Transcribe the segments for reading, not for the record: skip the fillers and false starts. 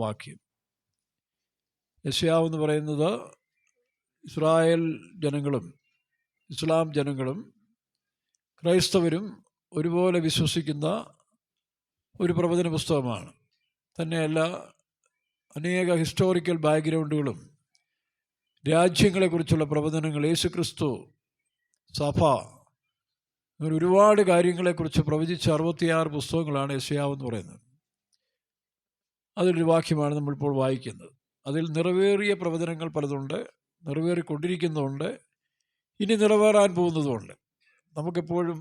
വാക്യം. യെശയ്യാവ് എന്ന് പറയുന്നത് ഇസ്രായേൽ ജനങ്ങളും ഇസ്ലാം ജനങ്ങളും ക്രൈസ്തവരും ഒരുപോലെ വിശ്വസിക്കുന്ന ഒരു പ്രവചന പുസ്തകമാണ്. തന്നെയല്ല, അനേക ഹിസ്റ്റോറിക്കൽ ബാക്ക്ഗ്രൗണ്ടുകളും രാജ്യങ്ങളെക്കുറിച്ചുള്ള പ്രവചനങ്ങൾ, യേശുക്രിസ്തു, സഭ, അങ്ങനെ ഒരുപാട് കാര്യങ്ങളെക്കുറിച്ച് പ്രവചിച്ച 66 പുസ്തകങ്ങളാണ് യെശയ്യാവ് എന്ന് പറയുന്നത്. അതിലൊരു വാക്യമാണ് നമ്മളിപ്പോൾ വായിക്കുന്നത്. അതിൽ നിറവേറിയ പ്രവചനങ്ങൾ പലതുണ്ട്, നിറവേറിക്കൊണ്ടിരിക്കുന്നുണ്ട്, ഇനി നിറവേറാൻ പോകുന്നതുമുണ്ട്. നമുക്കെപ്പോഴും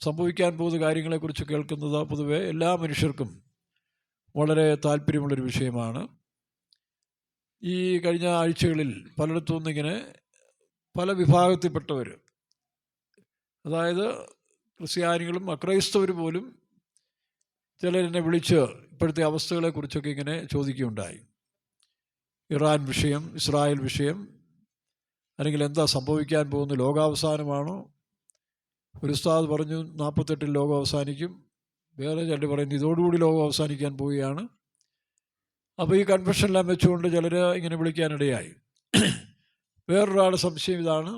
സംഭവിക്കാൻ പോകുന്ന കാര്യങ്ങളെക്കുറിച്ച് കേൾക്കുന്നത് പൊതുവെ എല്ലാ മനുഷ്യർക്കും വളരെ താല്പര്യമുള്ളൊരു വിഷയമാണ്. ഈ കഴിഞ്ഞ ആഴ്ചകളിൽ പലയിടത്തു നിന്നിങ്ങനെ പല വിഭാഗത്തിൽപ്പെട്ടവർ, അതായത് ക്രിസ്ത്യാനികളും അക്രൈസ്തവർ പോലും ചിലരെന്നെ വിളിച്ച് ഇപ്പോഴത്തെ അവസ്ഥകളെക്കുറിച്ചൊക്കെ ഇങ്ങനെ ചോദിക്കുകയുണ്ടായി. ഇറാൻ വിഷയം, ഇസ്രായേൽ വിഷയം, അല്ലെങ്കിൽ എന്താ സംഭവിക്കാൻ പോകുന്നത്, ലോകാവസാനമാണോ? ഒരു ഉസ്താദ് പറഞ്ഞു 48 ലോകം അവസാനിക്കും, വേറെ ചിലർ പറയുന്നു ഇതോടുകൂടി ലോകം അവസാനിക്കാൻ പോവുകയാണ്. അപ്പോൾ ഈ കൺഫെഷനെല്ലാം വെച്ചുകൊണ്ട് ചിലർ ഇങ്ങനെ വിളിക്കാനിടയായി. വേറൊരാളുടെ സംശയം ഇതാണ്,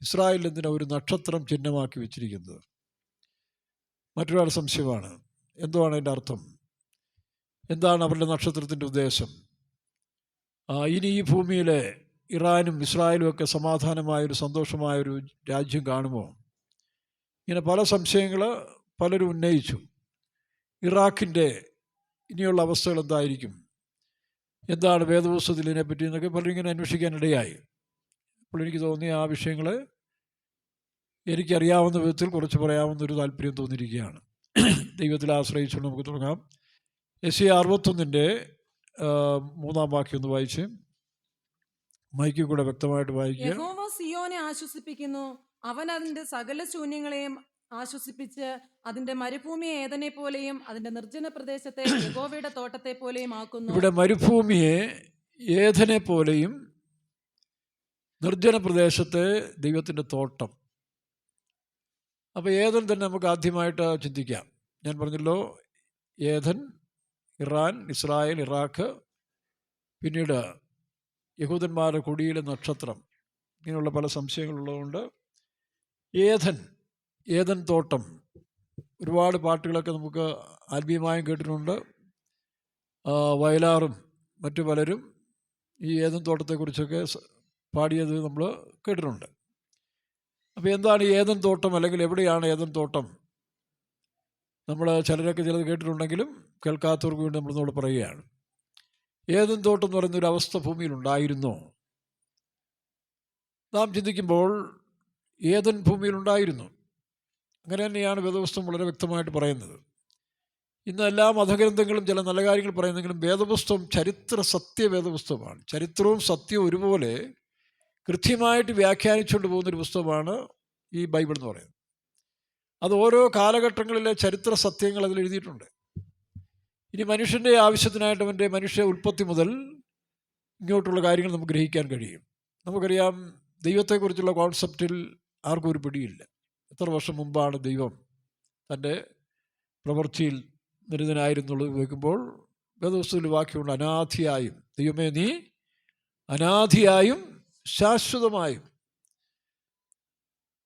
ഇസ്രായേൽ എന്തിനാ ഒരു നക്ഷത്രം ചിഹ്നമാക്കി വെച്ചിരിക്കുന്നത്? മറ്റൊരാളുടെ സംശയമാണ്, എന്താണ് അതിൻ്റെ അർത്ഥം, എന്താണ് അവരുടെ നക്ഷത്രത്തിൻ്റെ ഉദ്ദേശം? ഇനി ഈ ഭൂമിയിലെ ഇറാനും ഇസ്രായേലും ഒക്കെ സമാധാനമായൊരു സന്തോഷമായൊരു രാജ്യം കാണുമോ? ഇങ്ങനെ പല സംശയങ്ങൾ പലരും ഉന്നയിച്ചു. ഇറാഖിൻ്റെ ഇനിയുള്ള അവസ്ഥകൾ എന്തായിരിക്കും, എന്താണ് വേദപുസ്തകത്തിൽ ഇതിനെപ്പറ്റി എന്നൊക്കെ പലരും ഇങ്ങനെ അന്വേഷിക്കാനിടയായി. അപ്പോൾ എനിക്ക് തോന്നി ആ വിഷയങ്ങൾ എനിക്കറിയാവുന്ന വിധത്തിൽ കുറച്ച് പറയാവുന്നൊരു താല്പര്യം തോന്നിയിരിക്കുകയാണ്. ദൈവത്തിൽ ആശ്രയിച്ചുകൊണ്ട് നമുക്ക് തുടങ്ങാം. യെശയ്യാ 61 3 വാക്യം ഒന്ന് വായിച്ച്, മൈക്കിൽ കൂടെ വ്യക്തമായിട്ട് വായിക്കുക. യഹോവ സിയോനെ ആശ്വസിപ്പിക്കുന്നു, അവൻ അതിന്റെ സകല ശൂന്യങ്ങളെയും ആശ്വസിപ്പിച്ച് അതിന്റെ മരുഭൂമിയെ ഏദനെ പോലെയും അതിന്റെ നിർജ്ജന പ്രദേശത്തെ യഹോവയുടെ തോട്ടത്തെ പോലെയും ആക്കുന്നു. ഇവിടെ മരുഭൂമിയെ ഏദനെ പോലെയും നിർജ്ജന പ്രദേശത്തെ ദൈവത്തിൻ്റെ തോട്ടം. അപ്പോൾ ഏദൻ തന്നെ നമുക്ക് ആദ്യമായിട്ട് ചിന്തിക്കാം. ഞാൻ പറഞ്ഞല്ലോ, ഏദൻ, ഇറാൻ, ഇസ്രായേൽ, ഇറാഖ്, പിന്നീട് യഹൂദന്മാരുടെ കുടിയിലെ നക്ഷത്രം, ഇങ്ങനെയുള്ള പല സംശയങ്ങളുള്ളതുകൊണ്ട് ഏദൻ തോട്ടം, ഒരുപാട് പാട്ടുകളൊക്കെ നമുക്ക് ആത്മീയമായും കേട്ടിട്ടുണ്ട്. വയലാറും മറ്റു പലരും ഈ ഏദൻ തോട്ടത്തെക്കുറിച്ചൊക്കെ പാടിയത് നമ്മൾ കേട്ടിട്ടുണ്ട്. അപ്പോൾ എന്താണ് ഏദൻ തോട്ടം, അല്ലെങ്കിൽ എവിടെയാണ് ഏദൻ തോട്ടം? നമ്മൾ ചിലരൊക്കെ ചിലത് കേട്ടിട്ടുണ്ടെങ്കിലും കേൾക്കാത്തവർക്ക് വേണ്ടി നമ്മളൊന്നുകൂടെ പറയുകയാണ്. ഏദൻ തോട്ടം എന്ന് പറയുന്നൊരു അവസ്ഥ ഭൂമിയിലുണ്ടായിരുന്നോ? നാം ചിന്തിക്കുമ്പോൾ ഏദൻ ഭൂമിയിലുണ്ടായിരുന്നു. അങ്ങനെ തന്നെയാണ് വേദപുസ്തകം വളരെ വ്യക്തമായിട്ട് പറയുന്നത്. ഇന്ന് എല്ലാ മതഗ്രന്ഥങ്ങളും ചില നല്ല കാര്യങ്ങൾ പറയുന്നെങ്കിലും വേദപുസ്തകം ചരിത്ര സത്യ വേദപുസ്തകമാണ്. ചരിത്രവും സത്യവും ഒരുപോലെ കൃത്യമായിട്ട് വ്യാഖ്യാനിച്ചുകൊണ്ട് പോകുന്നൊരു പുസ്തകമാണ് ഈ ബൈബിൾ എന്ന് പറയുന്നത്. അത് ഓരോ കാലഘട്ടങ്ങളിലെ ചരിത്ര സത്യങ്ങൾ അതിൽ എഴുതിയിട്ടുണ്ട്. ഇനി മനുഷ്യൻ്റെ ആവശ്യത്തിനായിട്ട് അവൻ്റെ മനുഷ്യ ഉൽപ്പത്തി മുതൽ ഇങ്ങോട്ടുള്ള കാര്യങ്ങൾ നമുക്ക് ഗ്രഹിക്കാൻ കഴിയും. നമുക്കറിയാം, ദൈവത്തെക്കുറിച്ചുള്ള കോൺസെപ്റ്റിൽ ആർക്കും ഒരു പിടിയില്ല. എത്ര വർഷം മുമ്പാണ് ദൈവം തൻ്റെ പ്രവൃത്തിയിൽ നിരതനായിരുന്നുള്ളത് വയ്ക്കുമ്പോൾ വേദപുസ്തകത്തിൽ വാക്യമുണ്ട്, അനാദിയായും, ദൈവമേ നീ അനാദിയായും ശാശ്വതമായും.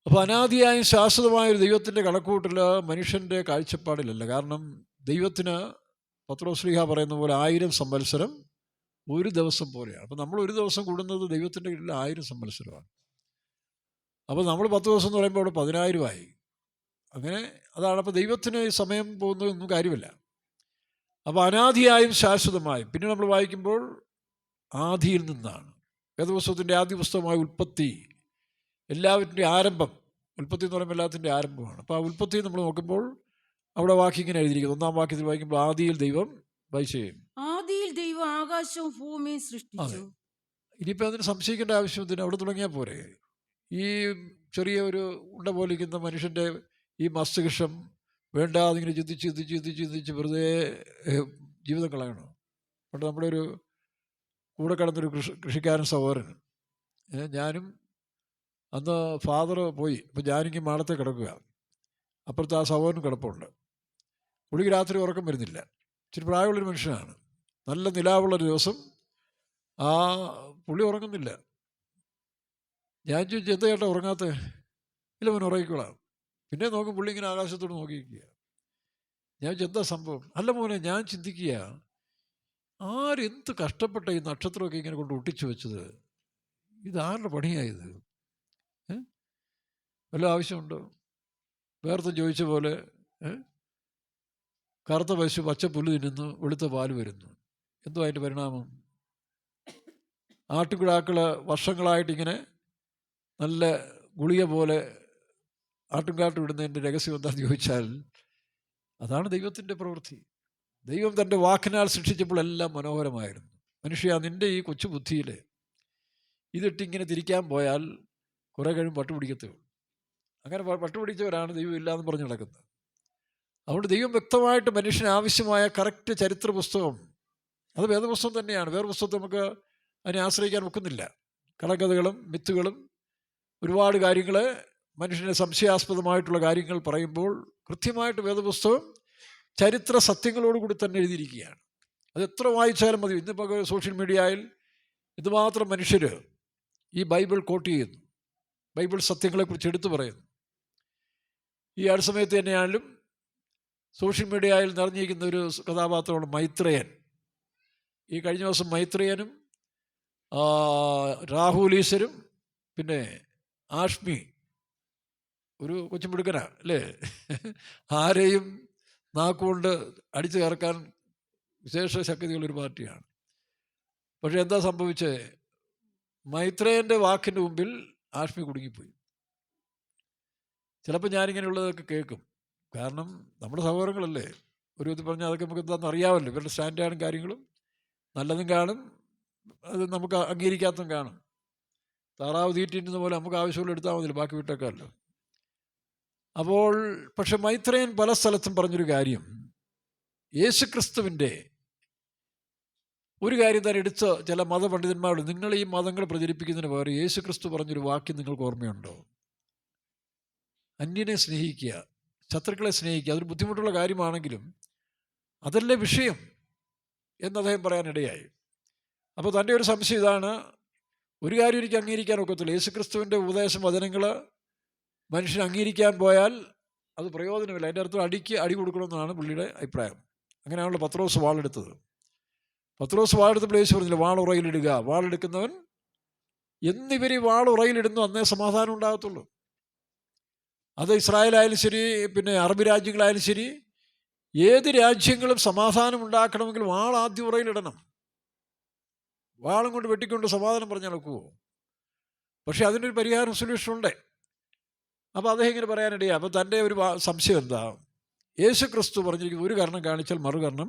അപ്പോൾ അനാദിയായും ശാശ്വതമായൊരു ദൈവത്തിൻ്റെ കണക്കൂട്ടിൽ മനുഷ്യൻ്റെ കാഴ്ചപ്പാടിലല്ല. കാരണം ദൈവത്തിന് പത്രോസ്ലീഹ പറയുന്ന പോലെ 1000 സംവത്സരം ഒരു ദിവസം പോലെയാണ്. അപ്പോൾ നമ്മൾ ഒരു ദിവസം കൂടുന്നത് ദൈവത്തിൻ്റെ കീഴിൽ 1000 സംവത്സരമാണ്. അപ്പോൾ നമ്മൾ 10 ദിവസം എന്ന് പറയുമ്പോൾ അവിടെ 10,000 ആയി. അങ്ങനെ അതാണ്. അപ്പോൾ ദൈവത്തിന് ഈ സമയം പോകുന്നതൊന്നും കാര്യമില്ല. അപ്പോൾ അനാദിയായും ശാശ്വതമായും. പിന്നെ നമ്മൾ വായിക്കുമ്പോൾ ആദിയിൽ നിന്നാണ്. വേദപുസ്തകത്തിൻ്റെ ആദ്യ പുസ്തകമായ ഉൽപ്പത്തി, എല്ലാവരുടെയും ആരംഭം. ഉൽപ്പത്തി എന്ന് പറയുമ്പോൾ എല്ലാത്തിൻ്റെ ആരംഭമാണ്. അപ്പോൾ ആ ഉൽപ്പത്തി നമ്മൾ നോക്കുമ്പോൾ അവിടെ വാക്യം ഇങ്ങനെ എഴുതിയിരിക്കുന്നു. 1-ാം വാക്യത്തിൽ വായിക്കുമ്പോൾ ആദിയിൽ ദൈവം ആദിയിൽ ദൈവം ആകാശവും ഭൂമിയും സൃഷ്ടിച്ചു. ഇനിയിപ്പോൾ അതിന് സംശയിക്കേണ്ട ആവശ്യത്തിന് അവിടെ തുടങ്ങിയാൽ പോരെ. ഈ ചെറിയ ഒരു ഉണ്ട പോലിരിക്കുന്ന മനുഷ്യൻ്റെ ഈ മസ്തിഷ്കം വേണ്ടാതിങ്ങനെ ചിന്തിച്ച് വെറുതെ ജീവിതം കളയണോ? പണ്ട് നമ്മുടെ ഒരു കൂടെ കിടന്നൊരു കൃഷിക്കാരൻ സഹോദരൻ, ഞാനും അന്ന് ഫാദർ പോയി. അപ്പോൾ ഞാനിങ്ങനെ മാളത്തെ കിടക്കുക, അപ്പുറത്ത് ആ സഹോദരൻ കിടപ്പുണ്ട്. പുള്ളിക്ക് രാത്രി ഉറക്കം വരുന്നില്ല. ഇച്ചിരി പ്രായമുള്ളൊരു മനുഷ്യനാണ്, നല്ല നിലാവുള്ളൊരു ദിവസം ആ പുള്ളി ഉറങ്ങുന്നില്ല. ഞാൻ ചോദിച്ചു, എന്താ ചേട്ടാ ഉറങ്ങാത്തത്? ഇല്ല മോൻ ഉറങ്ങിക്കോളാം. പിന്നെ നോക്കും പുള്ളി ഇങ്ങനെ ആകാശത്തോട് നോക്കിയിരിക്കുക. ഞാൻ ചോദിച്ചു, എന്താ സംഭവം? അല്ല മോനെ, ഞാൻ ചിന്തിക്കുക, ആരെന്ത് കഷ്ടപ്പെട്ട ഈ നക്ഷത്രമൊക്കെ ഇങ്ങനെ കൊണ്ട് ഒട്ടിച്ചു വെച്ചത്? ഇതാരുടെ പണിയായത്? വല്ല ആവശ്യമുണ്ടോ? വേർത്ത് ചോദിച്ച പോലെ കറുത്ത പശു പച്ച പുല്ല് തിന്നുന്നു, വെളുത്ത പാല് വരുന്നു. എന്തോ അതിൻ്റെ പരിണാമം? ആട്ടുകിടാക്കൾ വർഷങ്ങളായിട്ടിങ്ങനെ നല്ല ഗുളിക പോലെ ആട്ടുംകാട്ട് വിടുന്നതിൻ്റെ രഹസ്യം എന്താണെന്ന് ചോദിച്ചാൽ അതാണ് ദൈവത്തിൻ്റെ പ്രവൃത്തി. ദൈവം തൻ്റെ വാക്കിനാൽ സൃഷ്ടിച്ചപ്പോൾ എല്ലാം മനോഹരമായിരുന്നു. മനുഷ്യ, നിൻ്റെ ഈ കൊച്ചു ബുദ്ധിയിൽ ഇതിട്ടിങ്ങനെ തിരിക്കാൻ പോയാൽ കുറേ കഴിയും പട്ടുപിടിക്കത്തേ ഉള്ളൂ. അങ്ങനെ പട്ടുപിടിച്ചവരാണ് ദൈവം ഇല്ലയെന്ന് പറഞ്ഞ് നടക്കുന്നത്. അതുകൊണ്ട് ദൈവം വ്യക്തമായിട്ട് മനുഷ്യന് ആവശ്യമായ കറക്റ്റ് ചരിത്ര പുസ്തകം, അത് വേദപുസ്തകം തന്നെയാണ്. വേറെ പുസ്തകത്തെ നമുക്ക് അതിനെ ആശ്രയിക്കാൻ ഒക്കുന്നില്ല. കടങ്കഥകളും മിത്തുകളും ഒരുപാട് കാര്യങ്ങൾ, മനുഷ്യന് സംശയാസ്പദമായിട്ടുള്ള കാര്യങ്ങൾ പറയുമ്പോൾ കൃത്യമായിട്ട് വേദപുസ്തകം ചരിത്ര സത്യങ്ങളോടുകൂടി തന്നെ എഴുതിയിരിക്കുകയാണ്. അത് എത്ര വായിച്ചാലും മതി. ഇന്നിപ്പോൾ സോഷ്യൽ മീഡിയയിൽ ഇതുമാത്രം മനുഷ്യർ ഈ ബൈബിൾ കോട്ട് ചെയ്യുന്നു, ബൈബിൾ സത്യങ്ങളെക്കുറിച്ച് എടുത്തു പറയുന്നു. ഈ അടുത്ത സമയത്ത് തന്നെയാണെങ്കിലും സോഷ്യൽ മീഡിയയിൽ നിറഞ്ഞിരിക്കുന്ന ഒരു കഥാപാത്രമാണ് മൈത്രേയൻ. ഈ കഴിഞ്ഞ ദിവസം മൈത്രേയനും രാഹുൽ ഈശ്വരും പിന്നെ ആഷ്മി, ഒരു കൊച്ചുമിടുക്കനാ അല്ലേ, ആരെയും നാക്കുകൊണ്ട് അടിച്ചു കയറക്കാൻ വിശേഷ ശക്തിയുള്ളൊരു പാർട്ടിയാണ്. പക്ഷെ എന്താ സംഭവിച്ചത്? മൈത്രേയൻ്റെ വാക്കിൻ്റെ മുമ്പിൽ ആഷ്മി കുടുങ്ങിപ്പോയി. ചിലപ്പോൾ ഞാനിങ്ങനെയുള്ളതൊക്കെ കേൾക്കും. കാരണം നമ്മുടെ സഹോദരങ്ങളല്ലേ, ഒരു ഇത് പറഞ്ഞാൽ അതൊക്കെ നമുക്ക് എന്താണെന്ന് അറിയാമല്ലോ. ഇവരുടെ സ്റ്റാൻഡേർഡും കാര്യങ്ങളും നല്ലതും കാണും, അത് നമുക്ക് അംഗീകരിക്കാത്തതും കാണും. താറാവ് തീറ്റിന്ന പോലെ നമുക്ക് ആവശ്യമുള്ള എടുത്താൽ മതില്ലോ, ബാക്കി വിട്ടേക്കാമല്ലോ. അപ്പോൾ പക്ഷെ മൈത്രേയൻ പല സ്ഥലത്തും പറഞ്ഞൊരു കാര്യം, യേശുക്രിസ്തുവിൻ്റെ ഒരു കാര്യം തന്നെ എടുത്ത് ചില മതപണ്ഡിതന്മാരോട്, നിങ്ങൾ ഈ മതങ്ങൾ പ്രചരിപ്പിക്കുന്നതിന് പകരം യേശുക്രിസ്തു പറഞ്ഞൊരു വാക്യം നിങ്ങൾക്ക് ഓർമ്മയുണ്ടോ? അന്യനെ സ്നേഹിക്കുക, ശത്രുക്കളെ സ്നേഹിക്കുക. അതൊരു ബുദ്ധിമുട്ടുള്ള കാര്യമാണെങ്കിലും അതല്ലേ വിഷയം എന്ന് അദ്ദേഹം പറയാനിടയായി. അപ്പോൾ തൻ്റെ ഒരു സംശയം ഇതാണ്, ഒരു കാര്യം എനിക്ക് അംഗീകരിക്കാൻ ഒക്കത്തില്ല, യേശുക്രിസ്തുവിൻ്റെ ഉപദേശം വചനങ്ങൾ മനുഷ്യൻ അംഗീകരിക്കാൻ പോയാൽ അത് പ്രയോജനമില്ല. അതിൻ്റെ അർത്ഥം അടി കൊടുക്കണമെന്നാണ് പുള്ളിയുടെ അഭിപ്രായം. അങ്ങനെയാണല്ലോ പത്രോസ് വാളെടുത്തത്. പത്രോസ് വാളെടുത്തപ്പോൾ യേശു പറഞ്ഞില്ല, വാളുറയിലിടുക, വാളെടുക്കുന്നവൻ എന്നിവർ വാളുറയിലിടുന്നു, അന്നേ സമാധാനം ഉണ്ടാകത്തുള്ളൂ. അത് ഇസ്രായേലായാലും ശരി, പിന്നെ അറബ് രാജ്യങ്ങളായാലും ശരി, ഏത് രാജ്യങ്ങളും സമാധാനം ഉണ്ടാക്കണമെങ്കിൽ വാൾ ആദ്യം ഉറയിലിടണം. വാളും കൊണ്ട് വെട്ടിക്കൊണ്ട് സമാധാനം പറഞ്ഞാൽ ഒക്കുമോ? പക്ഷെ അതിനൊരു പരിഹാരം, സൊല്യൂഷൻ ഉണ്ട്. അപ്പോൾ അദ്ദേഹം ഇങ്ങനെ പറയാനിടയാ. അപ്പോൾ തൻ്റെ ഒരു സംശയം എന്താ, യേശു ക്രിസ്തു പറഞ്ഞിരിക്കുന്നത് ഒരു കർണം കാണിച്ചാൽ മറുകർണം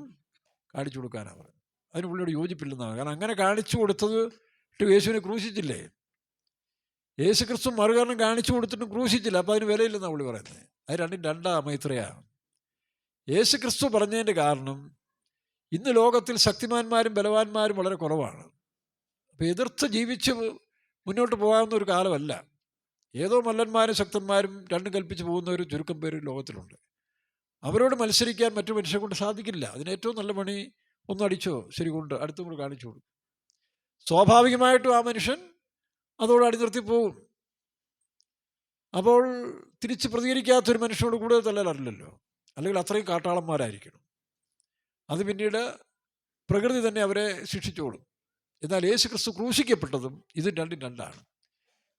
കാണിച്ചു കൊടുക്കാനാണ് പറയുന്നത്. അതിന് പുള്ളിയോട് യോജിപ്പില്ലെന്നാണ്. കാരണം അങ്ങനെ കാണിച്ചു കൊടുത്തത് യേശുവിനെ ക്രൂശിച്ചില്ലേ? യേശു ക്രിസ്തു മറുകർണം കാണിച്ചു കൊടുത്തിട്ടും ക്രൂശിച്ചില്ല, അപ്പോൾ അതിന് വിലയില്ലെന്നാണ് പുള്ളി പറയുന്നത്. അത് രണ്ടും രണ്ടാ മൈത്രയാണ്. യേശു ക്രിസ്തു പറഞ്ഞതിൻ്റെ കാരണം, ഇന്ന് ലോകത്തിൽ ശക്തിമാന്മാരും ബലവാന്മാരും വളരെ കുറവാണ്. അപ്പോൾ എതിർത്ത് ജീവിച്ച് മുന്നോട്ട് പോകാവുന്ന ഒരു കാലമല്ല. ഏതോ മല്ലന്മാരും ശക്തന്മാരും രണ്ടും കൽപ്പിച്ച് പോകുന്ന ഒരു ചുരുക്കം പേര് ലോകത്തിലുണ്ട്. അവരോട് മത്സരിക്കാൻ മറ്റു മനുഷ്യരെ കൊണ്ട് സാധിക്കില്ല. അതിന് ഏറ്റവും നല്ല പണി, ഒന്നടിച്ചോ ശരി കൊണ്ട് അടുത്തും കൂടെ കാണിച്ചു കൊടുക്കും. സ്വാഭാവികമായിട്ടും ആ മനുഷ്യൻ അതോട് അടിനിർത്തി പോകും. അപ്പോൾ തിരിച്ച് പ്രതികരിക്കാത്തൊരു മനുഷ്യനോട് കൂടുതൽ തല്ലലറില്ലല്ലോ, അല്ലെങ്കിൽ അത്രയും കാട്ടാളന്മാരായിരിക്കണം. അത് പിന്നീട് പ്രകൃതി തന്നെ അവരെ ശിക്ഷിച്ചോളും. എന്നാൽ യേശു ക്രിസ്തു ക്രൂശിക്കപ്പെട്ടതും ഇതും രണ്ടും രണ്ടാണ്.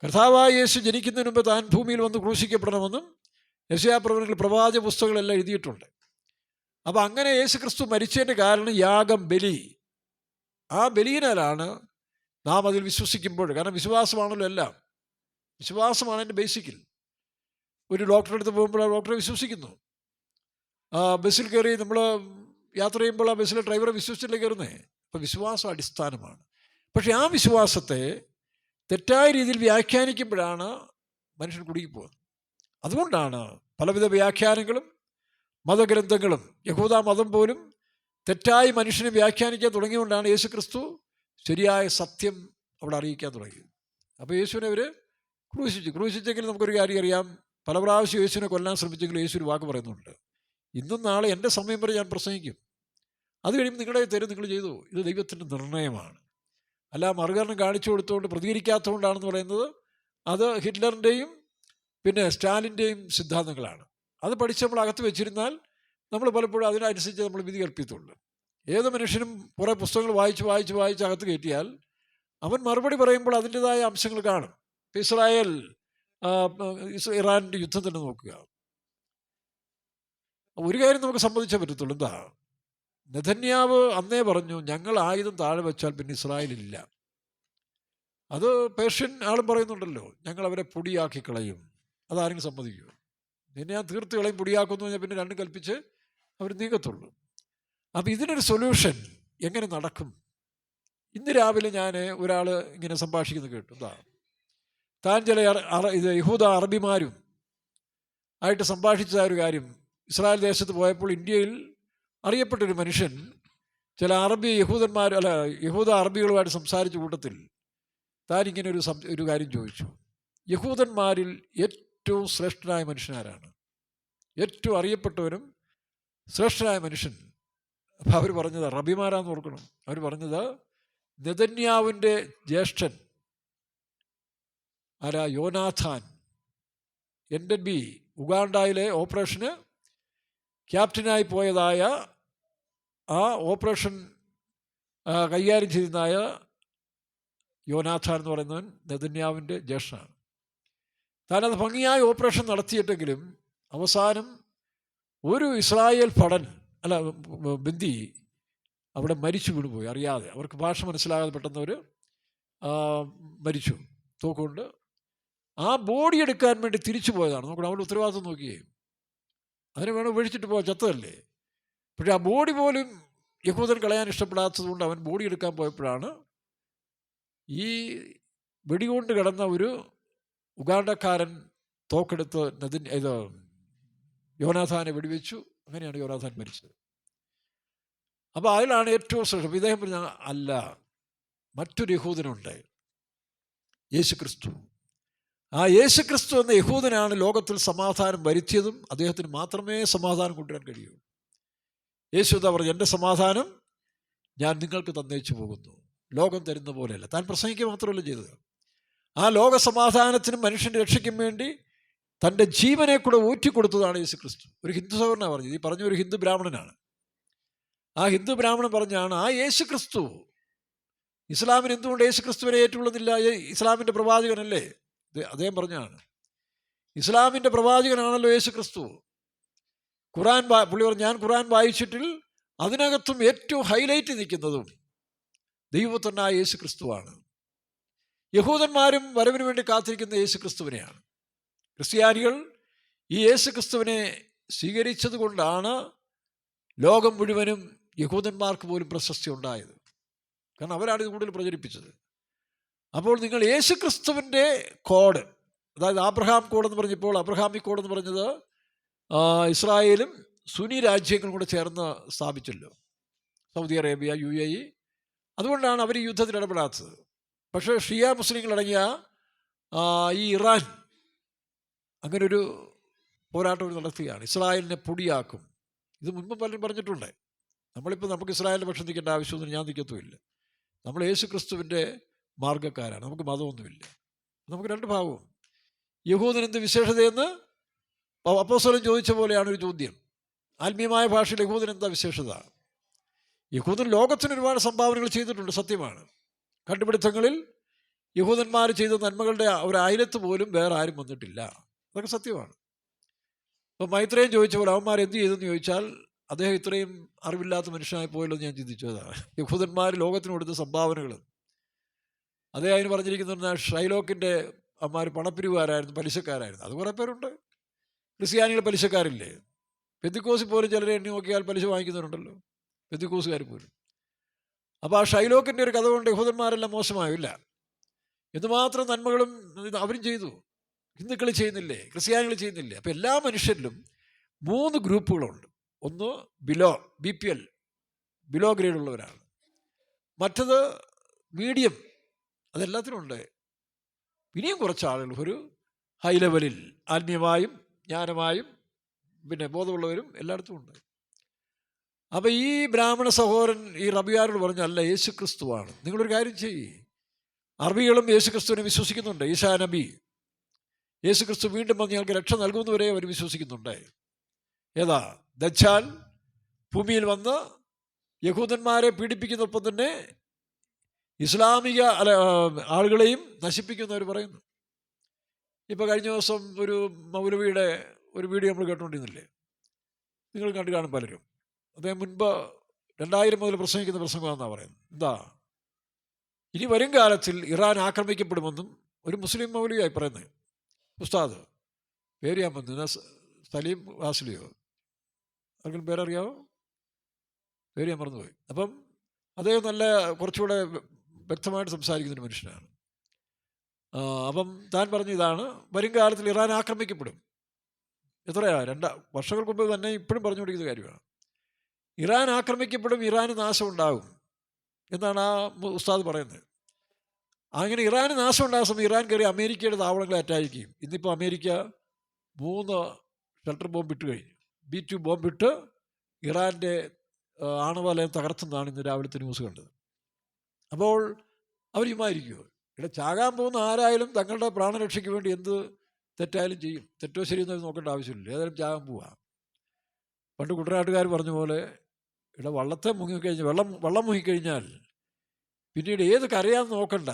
കർത്താവായ യേശു ജനിക്കുന്നതിന് മുമ്പ് താൻ ഭൂമിയിൽ വന്ന് ക്രൂശിക്കപ്പെടണമെന്നും യെശയ്യാപ്രവചനത്തിൽ പ്രവാചക പുസ്തകങ്ങളെല്ലാം എഴുതിയിട്ടുണ്ട്. അപ്പോൾ അങ്ങനെ യേശു ക്രിസ്തു മരിച്ചതിൻ്റെ കാരണം യാഗം, ബലി. ആ ബലിയിനാലാണ് നാം അതിൽ വിശ്വസിക്കുമ്പോൾ, കാരണം വിശ്വാസമാണല്ലോ എല്ലാം, വിശ്വാസമാണ് എൻ്റെ ബേസിക്കിൽ. ഒരു ഡോക്ടറെ അടുത്ത് പോകുമ്പോൾ ആ ഡോക്ടറെ വിശ്വസിക്കുന്നു. ബസ്സിൽ കയറി നമ്മൾ യാത്ര ചെയ്യുമ്പോൾ ആ ബസ്സിലെ ഡ്രൈവറെ വിശ്വസിച്ചില്ലേ കയറുന്നേ? അപ്പോൾ വിശ്വാസം അടിസ്ഥാനമാണ്. പക്ഷേ ആ വിശ്വാസത്തെ തെറ്റായ രീതിയിൽ വ്യാഖ്യാനിക്കുമ്പോഴാണ് മനുഷ്യൻ കുടുങ്ങിപ്പോകുന്നത്. അതുകൊണ്ടാണ് പലവിധ വ്യാഖ്യാനങ്ങളും മതഗ്രന്ഥങ്ങളും, യഹൂദ മതം പോലും തെറ്റായി മനുഷ്യനെ വ്യാഖ്യാനിക്കാൻ തുടങ്ങിയുകൊണ്ടാണ് യേശു ക്രിസ്തു ശരിയായ സത്യം അവിടെ അറിയിക്കാൻ തുടങ്ങിയത്. അപ്പോൾ യേശുവിനെ അവർ ക്രൂശിച്ചെങ്കിൽ നമുക്കൊരു കാര്യം അറിയാം, പല പ്രാവശ്യം യേശുവിനെ കൊല്ലാൻ ശ്രമിച്ചെങ്കിൽ യേശു ഒരു വാക്ക് പറയുന്നുണ്ട്, ഇന്നും നാളെ എൻ്റെ സമയം വരെ ഞാൻ പ്രസംഗിക്കും, അത് കഴിയുമ്പോൾ നിങ്ങളുടെ തരും, നിങ്ങൾ ചെയ്തു. ഇത് ദൈവത്തിൻ്റെ നിർണയമാണ്. അല്ല മറുകരണം കാണിച്ചു കൊടുത്തുകൊണ്ട് പ്രതികരിക്കാത്തതുകൊണ്ടാണെന്ന് പറയുന്നത് അത് ഹിറ്റ്ലറിൻ്റെയും പിന്നെ സ്റ്റാലിൻ്റെയും സിദ്ധാന്തങ്ങളാണ്. അത് പഠിച്ച് നമ്മൾ അകത്ത് വെച്ചിരുന്നാൽ നമ്മൾ പലപ്പോഴും അതിനനുസരിച്ച് നമ്മൾ വിധി കൽപ്പിത്തുള്ളൂ. ഏത് മനുഷ്യനും കുറേ പുസ്തകങ്ങൾ വായിച്ച് അകത്ത് കയറ്റിയാൽ അവൻ മറുപടി പറയുമ്പോൾ അതിൻ്റെതായ അംശങ്ങൾ കാണും. ഇസ്രായേൽ ഇറാൻ്റെ യുദ്ധം തന്നെ നോക്കുക. ഒരു കാര്യം നമുക്ക് സമ്മതിച്ചേ പറ്റത്തുള്ളൂ. എന്താ? നെതന്യാവ് അന്നേ പറഞ്ഞു, ഞങ്ങൾ ആയുധം താഴെ വെച്ചാൽ പിന്നെ ഇസ്രായേലില്ല. അത് പേർഷ്യൻ ആളും പറയുന്നുണ്ടല്ലോ, ഞങ്ങൾ അവരെ പൊടിയാക്കി കളയും. അതാരെങ്കിലും സമ്മതിക്കുമോ? നിന്നെ ഞാൻ തീർത്ത് കളയും, പൊടിയാക്കുമെന്ന് പറഞ്ഞാൽ പിന്നെ രണ്ടും കൽപ്പിച്ച് അവർ നീങ്ങത്തുള്ളൂ. അപ്പം ഇതിനൊരു സൊല്യൂഷൻ എങ്ങനെ നടക്കും? ഇന്ന് രാവിലെ ഞാൻ ഒരാൾ ഇങ്ങനെ സംഭാഷിക്കുന്നത് കേട്ടു. എന്താ? താൻ ചില യഹൂദ അറബിമാരും ആയിട്ട് സംഭാഷിച്ചതായ ഒരു കാര്യം. ഇസ്രായേൽ ദേശത്ത് പോയപ്പോൾ ഇന്ത്യയിൽ അറിയപ്പെട്ടൊരു മനുഷ്യൻ ചില യഹൂദ അറബികളുമായിട്ട് സംസാരിച്ച കൂട്ടത്തിൽ താൻ ഇങ്ങനെ ഒരു കാര്യം ചോദിച്ചു. യഹൂദന്മാരിൽ ഏറ്റവും ശ്രേഷ്ഠനായ മനുഷ്യനാരാണ്? ഏറ്റവും അറിയപ്പെട്ടവരും ശ്രേഷ്ഠനായ മനുഷ്യൻ. അപ്പം അവർ പറഞ്ഞത്, റബിമാരാന്ന് ഓർക്കണം, അവർ പറഞ്ഞത് നെതന്യാവിൻ്റെ ജ്യേഷ്ഠൻ ആരാ? യോനാഥാൻ. NDB ഉഗാണ്ടയിലെ ഓപ്പറേഷന് ക്യാപ്റ്റനായി പോയതായ ആ ഓപ്പറേഷൻ കൈകാര്യം ചെയ്യുന്നതായ യോനാഥാൻ എന്ന് പറയുന്നവൻ നെതന്യാവിൻ്റെ ജ്യേഷ്ഠനാണ്. താനത് ഭംഗിയായ ഓപ്പറേഷൻ നടത്തിയിട്ടെങ്കിലും അവസാനം ഒരു ഇസ്രായേൽ ബന്ദി അവിടെ മരിച്ചു വീണുപോയി അറിയാതെ. അവർക്ക് ഭാഷ മനസ്സിലാകാതെ പെട്ടെന്ന് അവർ മരിച്ചു തോക്കുകൊണ്ട്. ആ ബോഡി എടുക്കാൻ വേണ്ടി തിരിച്ചു പോയതാണ്. നോക്കണം, അവരുടെ ഉത്തരവാദിത്വം നോക്കിയേ. അതിനെ വേണം ഉപേക്ഷിച്ചിട്ട് പോകാൻ, ചത്തതല്ലേ. പക്ഷേ ആ ബോഡി പോലും യഹൂദൻ കളയാൻ ഇഷ്ടപ്പെടാത്തത് കൊണ്ട് അവൻ ബോഡി എടുക്കാൻ പോയപ്പോഴാണ് ഈ വെടികൊണ്ട് കിടന്ന ഒരു ഉഗാണ്ടക്കാരൻ തോക്കെടുത്ത് യോനാഥാനെ വെടിവെച്ചു. അങ്ങനെയാണ് യോനാഥാൻ മരിച്ചത്. അപ്പോൾ അതിലാണ് ഏറ്റവും ശ്രേഷ്ഠം. ഇദ്ദേഹം പറഞ്ഞ അല്ല, മറ്റൊരു യഹൂദനുണ്ട്, യേശുക്രിസ്തു. ആ യേശുക്രിസ്തു എന്ന യഹൂദനാണ് ലോകത്തിൽ സമാധാനം വരുത്തിയതും അദ്ദേഹത്തിന് മാത്രമേ സമാധാനം കൊണ്ടുവരാൻ കഴിയൂ. യേശു എന്താ പറഞ്ഞു? എൻ്റെ സമാധാനം ഞാൻ നിങ്ങൾക്ക് തന്നേച്ചു പോകുന്നു, ലോകം തരുന്ന പോലെയല്ല. താൻ പ്രസംഗിക്കുക മാത്രമല്ല ചെയ്തത്, ആ ലോക സമാധാനത്തിനും മനുഷ്യൻ്റെ രക്ഷയ്ക്കും വേണ്ടി തൻ്റെ ജീവനെ കൂടെ ഊറ്റിക്കൊടുത്തതാണ് യേശുക്രിസ്തു. ഒരു ഹിന്ദു സഹോദരനാണ് പറഞ്ഞത്. ഈ പറഞ്ഞ ഒരു ഹിന്ദു ബ്രാഹ്മണനാണ്. ആ ഹിന്ദു ബ്രാഹ്മണൻ പറഞ്ഞാണ്, ആ യേശുക്രിസ്തു ഇസ്ലാമിന് എന്തുകൊണ്ട് യേശുക്രിസ്തുവിനെ ഏറ്റുകൊള്ളുന്നില്ല? ഇസ്ലാമിൻ്റെ പ്രവാചകനല്ലേ? അദ്ദേഹം പറഞ്ഞാണ്, ഇസ്ലാമിൻ്റെ പ്രവാചകനാണല്ലോ യേശുക്രിസ്തു. പുള്ളി പറഞ്ഞു, ഞാൻ ഖുർആൻ വായിച്ചിട്ടിൽ അതിനകത്തും ഏറ്റവും ഹൈലൈറ്റ് നിൽക്കുന്നതും ദൈവത്തന്നായ യേശുക്രിസ്തുവാണ്. യഹൂദന്മാരും വരവിന് വേണ്ടി കാത്തിരിക്കുന്ന യേശുക്രിസ്തുവിനെയാണ്. ക്രിസ്ത്യാനികൾ ഈ യേശുക്രിസ്തുവിനെ സ്വീകരിച്ചത് കൊണ്ടാണ് ലോകം മുഴുവനും യഹൂദന്മാർക്ക് പോലും പ്രശസ്തി ഉണ്ടായത്. കാരണം അവരാണ് ഇത് കൂടുതൽ പ്രചരിപ്പിച്ചത്. അപ്പോൾ നിങ്ങൾ യേശുക്രിസ്തുവിൻ്റെ കോഡ്, അതായത് ആബ്രഹാം കോഡ് എന്ന് പറഞ്ഞപ്പോൾ, അബ്രഹാമിക് കോഡ് എന്ന് പറഞ്ഞത് ഇസ്രായേലും സുന്നി രാജ്യങ്ങളും കൂടെ ചേർന്ന് സ്ഥാപിച്ചല്ലോ, സൗദി അറേബ്യ, UAE. അതുകൊണ്ടാണ് അവർ ഈ യുദ്ധത്തിൽ ഇടപെടാത്തത്. പക്ഷേ ഷിയ മുസ്ലിങ്ങളടങ്ങിയ ഈ ഇറാൻ അങ്ങനൊരു പോരാട്ടം നടത്തുകയാണ്, ഇസ്രായേലിനെ പൊടിയാക്കും. ഇത് മുൻപ് പലരും പറഞ്ഞിട്ടുണ്ട്. നമുക്ക് ഇസ്രായേലിൻ്റെ പക്ഷം നിൽക്കേണ്ട ആവശ്യമൊന്നും ഞാൻ നിൽക്കത്തുമില്ല. നമ്മൾ യേശുക്രിസ്തുവിൻ്റെ മാർഗ്ഗക്കാരാണ്, നമുക്ക് മതമൊന്നുമില്ല. നമുക്ക് രണ്ട് ഭാവവും. യഹൂദൻ എന്ത് വിശേഷതയെന്ന് അപ്പോസ്തലൻ ചോദിച്ച പോലെയാണ് ഒരു ചോദ്യം. ആത്മീയമായ ഭാഷയിൽ യഹൂദൻ എന്താ വിശേഷത? യഹൂദൻ ലോകത്തിന് ഒരുപാട് സംഭാവനകൾ ചെയ്തിട്ടുണ്ട്, സത്യമാണ്. കണ്ടുപിടുത്തങ്ങളിൽ യഹൂദന്മാർ ചെയ്ത നന്മകളുടെ ഒരു അയലത്ത് പോലും വേറെ ആരും വന്നിട്ടില്ല, അതൊക്കെ സത്യമാണ്. അപ്പോൾ മൈത്രേയൻ ചോദിച്ച പോലെ അവന്മാർ എന്ത് ചെയ്തെന്ന് ചോദിച്ചാൽ, അദ്ദേഹം ഇത്രയും അറിവില്ലാത്ത മനുഷ്യനായി പോയല്ലോ എന്ന് ഞാൻ ചിന്തിച്ചതാണ്. യഹൂദന്മാർ ലോകത്തിന് കൊടുത്ത സംഭാവനകൾ. അദ്ദേഹം അതിന് പറഞ്ഞിരിക്കുന്ന ഷൈലോക്കിൻ്റെ അമ്മമാർ പണപ്പിരിവുകാരായിരുന്നു, പലിശക്കാരായിരുന്നു. അത് കുറേ പേരുണ്ട്. ക്രിസ്ത്യാനികൾ പലിശക്കാരില്ലേ? പെന്തിക്കോസിൽ പോലും ചിലരെ എണ്ണി നോക്കിയാൽ പലിശ വാങ്ങിക്കുന്നവരുണ്ടല്ലോ, പെന്തിക്കോസുകാർ പോലും. അപ്പോൾ ആ ഷൈലോക്കിൻ്റെ ഒരു കഥ കൊണ്ട് യഹൂദന്മാരെല്ലാം മോശമായില്ല. എന്തുമാത്രം നന്മകളും അവരും ചെയ്തു. ഹിന്ദുക്കൾ ചെയ്യുന്നില്ലേ? ക്രിസ്ത്യാനികൾ ചെയ്യുന്നില്ലേ? അപ്പോൾ എല്ലാ മനുഷ്യരിലും 3 ഗ്രൂപ്പുകളുണ്ട്. ഒന്ന് BPL, ബിലോ ഗ്രേഡ് ഉള്ളവരാണ്. മറ്റത് മീഡിയം, അതെല്ലാത്തിനും ഉണ്ട്. ഇനിയും കുറച്ച് ആളുകൾ ഒരു ഹൈ ലെവലിൽ ആത്മീയമായും ജ്ഞാനമായും പിന്നെ ബോധമുള്ളവരും എല്ലായിടത്തും ഉണ്ട്. അപ്പോൾ ഈ ബ്രാഹ്മണ സഹോദരൻ ഈ റബിയാരോട് പറഞ്ഞു, അല്ല, യേശു ക്രിസ്തുവാണ്. നിങ്ങളൊരു കാര്യം ചെയ്യ്, അറബികളും യേശു ക്രിസ്തുവിനെ വിശ്വസിക്കുന്നുണ്ട്. ഈസാ നബി, യേശു ക്രിസ്തു വീണ്ടും വന്ന് ഞങ്ങൾക്ക് രക്ഷ നൽകുന്നവരെ അവർ വിശ്വസിക്കുന്നുണ്ട്. ഏതാ? ദജ്ജാൽ ഭൂമിയിൽ വന്ന് യഹൂദന്മാരെ പീഡിപ്പിക്കുന്നതൊപ്പം തന്നെ ഇസ്ലാമിക ആളുകളെയും നശിപ്പിക്കുന്നവർ പറയുന്നു. ഇപ്പോൾ കഴിഞ്ഞ ദിവസം ഒരു മൗലവിയുടെ ഒരു വീഡിയോ നമ്മൾ കേട്ടുകൊണ്ടിരുന്നില്ലേ? നിങ്ങൾ കണ്ടു കാണും പലരും. അദ്ദേഹം മുൻപ് 2000 മുതൽ പ്രസംഗിക്കുന്ന പ്രസംഗമാണെന്നാണ് പറയുന്നത്. എന്താ? ഇനി വരും കാലത്തിൽ ഇറാൻ ആക്രമിക്കപ്പെടുമെന്നും ഒരു മുസ്ലിം മൗലവിയായി പറയുന്നത്. ഉസ്താദ്, പേര് ഞാൻ വന്നു, സലീം വാസ്ലിയോ, ആർക്കും പേരറിയാവോ? പേര് ഞാൻ മറന്നുപോയി. അപ്പം അദ്ദേഹം നല്ല കുറച്ചുകൂടെ വ്യക്തമായിട്ട് സംസാരിക്കുന്നൊരു മനുഷ്യനാണ്. അപ്പം താൻ പറഞ്ഞു, ഇതാണ് വരും കാലത്തിൽ ഇറാൻ ആക്രമിക്കപ്പെടും. എത്രയാ 2 വർഷങ്ങൾക്ക് മുമ്പ് തന്നെ ഇപ്പോഴും പറഞ്ഞുകൊണ്ടിരിക്കുന്ന കാര്യമാണ്. ഇറാൻ ആക്രമിക്കപ്പെടും, ഇറാന് നാശം ഉണ്ടാകും എന്നാണ് ആ ഉസ്താദ് പറയുന്നത്. അങ്ങനെ ഇറാന് നാശം ഉണ്ടാകുന്ന സമയം ഇറാൻ കയറി അമേരിക്കയുടെ താവളങ്ങളെ അറ്റാക്ക് ചെയ്യും. ഇന്നിപ്പോൾ അമേരിക്ക 3 ഷെൽട്ടർ ബോംബിട്ട് കഴിഞ്ഞു. B2 ബോംബിട്ട് ഇറാൻ്റെ ആണവലയം തകർത്തെന്നാണ് ഇന്ന് രാവിലത്തെ ന്യൂസ് കണ്ടത്. അപ്പോൾ അവർ ചുമ്മായിരിക്കുമോ? ഇവിടെ ചാകാൻ പോകുന്ന ആരായാലും തങ്ങളുടെ പ്രാണരക്ഷയ്ക്ക് വേണ്ടി എന്ത് തെറ്റായാലും ചെയ്യും. തെറ്റോ ശരിയെന്ന് നോക്കേണ്ട ആവശ്യമില്ല, ഏതായാലും ചാകാൻ പോവാ. പണ്ട് കുട്ടനാട്ടുകാർ പറഞ്ഞ പോലെ, ഇവിടെ വള്ളത്തെ മുങ്ങിക്കഴിഞ്ഞാൽ വെള്ളം മുങ്ങിക്കഴിഞ്ഞാൽ പിന്നീട് ഏത് കരയാന്ന് നോക്കണ്ട,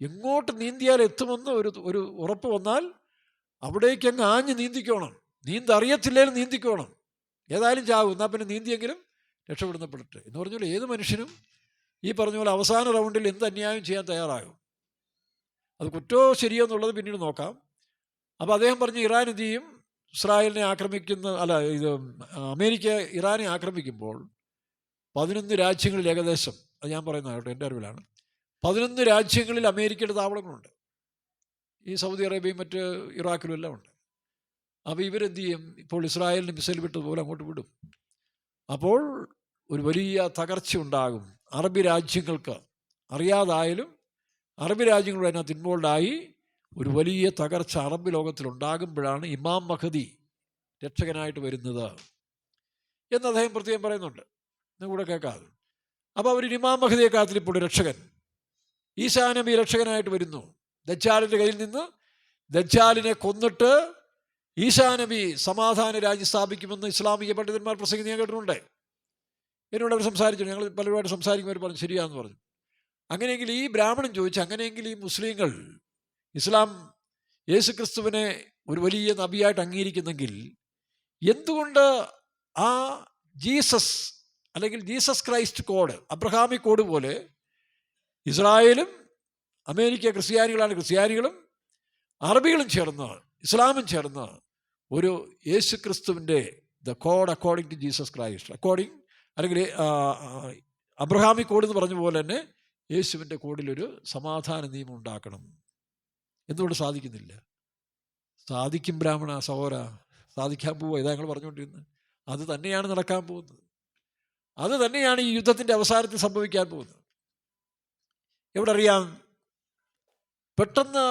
എങ്ങോട്ട് നീന്തിയാൽ എത്തുമെന്ന് ഒരു ഉറപ്പ് വന്നാൽ അവിടേക്ക് അങ്ങ് ആഞ്ഞ് നീന്തിക്കോണം. നീന്തറിയത്തില്ലേലും നീന്തിക്കോണം, ഏതായാലും ചാകും, എന്നാൽ പിന്നെ നീന്തിയെങ്കിലും രക്ഷപ്പെടുന്നപ്പെടട്ടെ എന്ന് പറഞ്ഞാൽ ഏത് മനുഷ്യനും ഈ പറഞ്ഞ പോലെ അവസാന റൗണ്ടിൽ എന്ത് അന്യായം ചെയ്യാൻ തയ്യാറാകും. അത് കുറ്റമോ ശരിയോ എന്നുള്ളത് പിന്നീട് നോക്കാം. അപ്പോൾ അദ്ദേഹം പറഞ്ഞു, ഇറാൻ എന്ത് ചെയ്യും? ഇസ്രായേലിനെ അമേരിക്ക ഇറാനെ ആക്രമിക്കുമ്പോൾ 11 രാജ്യങ്ങളിൽ ഏകദേശം, അത് ഞാൻ പറയുന്നത് കേട്ടോ, എൻ്റെ അറിവിലാണ്, 11 രാജ്യങ്ങളിൽ അമേരിക്കയുടെ താവളങ്ങളുണ്ട്. ഈ സൗദി അറേബ്യയും മറ്റ് ഇറാഖിലും എല്ലാം ഉണ്ട്. അപ്പോൾ ഇവരെന്ത് ചെയ്യും? ഇപ്പോൾ ഇസ്രായേലിന് മിസൈൽ വിട്ടതുപോലെ അങ്ങോട്ട് വിടും. അപ്പോൾ ഒരു വലിയ തകർച്ച ഉണ്ടാകും. അറബി രാജ്യങ്ങൾക്ക് അറിയാതായാലും അറബി രാജ്യങ്ങൾ അതിനകത്ത് ഇൻവോൾവായി ഒരു വലിയ തകർച്ച അറബ് ലോകത്തിലുണ്ടാകുമ്പോഴാണ് ഇമാം മഹദി രക്ഷകനായിട്ട് വരുന്നത് എന്ന് അദ്ദേഹം പ്രത്യേകം പറയുന്നുണ്ട്. നിങ്ങളുടെ കേൾക്കാതെ. അപ്പോൾ അവർ ഇമാം മഹദിയെ കാത്തിരിപ്പോൾ രക്ഷകൻ ഈസാ നബി രക്ഷകനായിട്ട് വരുന്നു. ദജ്ജാലിൻ്റെ കയ്യിൽ നിന്ന് ദജ്ജാലിനെ കൊന്നിട്ട് ഈസാ നബി സമാധാന രാജ്യം സ്ഥാപിക്കുമെന്ന് ഇസ്ലാമിക പണ്ഡിതന്മാർ പ്രസംഗിച്ച് ഞാൻ കേട്ടിട്ടുണ്ട്. എന്നോട് അവർ സംസാരിച്ചു, ഞങ്ങൾ പലരുമായിട്ട് സംസാരിക്കുമ്പോൾ പറഞ്ഞു ശരിയാന്ന് പറഞ്ഞു. അങ്ങനെയെങ്കിൽ ഈ ബ്രാഹ്മണൻ ചോദിച്ചു, അങ്ങനെയെങ്കിൽ ഈ മുസ്ലിങ്ങൾ ഇസ്ലാം യേശു ക്രിസ്തുവിനെ ഒരു വലിയ നബിയായിട്ട് അംഗീകരിക്കുന്നെങ്കിൽ എന്തുകൊണ്ട് ആ ജീസസ് അല്ലെങ്കിൽ Jesus Christ code, Abrahamic code പോലെ ഇസ്രായേലും അമേരിക്ക ക്രിസ്ത്യാനികളും അറബികളും ചേർന്ന് ഇസ്ലാമും ചേർന്ന് ഒരു യേശു ക്രിസ്തുവിൻ്റെ the code according to Jesus Christ അല്ലെങ്കിൽ അബ്രഹാമിക് കോഡ് എന്ന് പറഞ്ഞ പോലെ തന്നെ യേശുവിൻ്റെ കോഡിലൊരു സമാധാന നിയമം ഉണ്ടാക്കണം. എന്തുകൊണ്ട് സാധിക്കുന്നില്ല? സാധിക്കും ബ്രാഹ്മണ സഹോദര, സാധിക്കാൻ പോവുക. ഇതാ ഞങ്ങൾ പറഞ്ഞുകൊണ്ടിരുന്നത്. അത് തന്നെയാണ് നടക്കാൻ പോകുന്നത്. അത് തന്നെയാണ് ഈ യുദ്ധത്തിൻ്റെ അവസാനത്തിൽ സംഭവിക്കാൻ പോകുന്നത്. എവിടെ അറിയാം? പെട്ടെന്ന്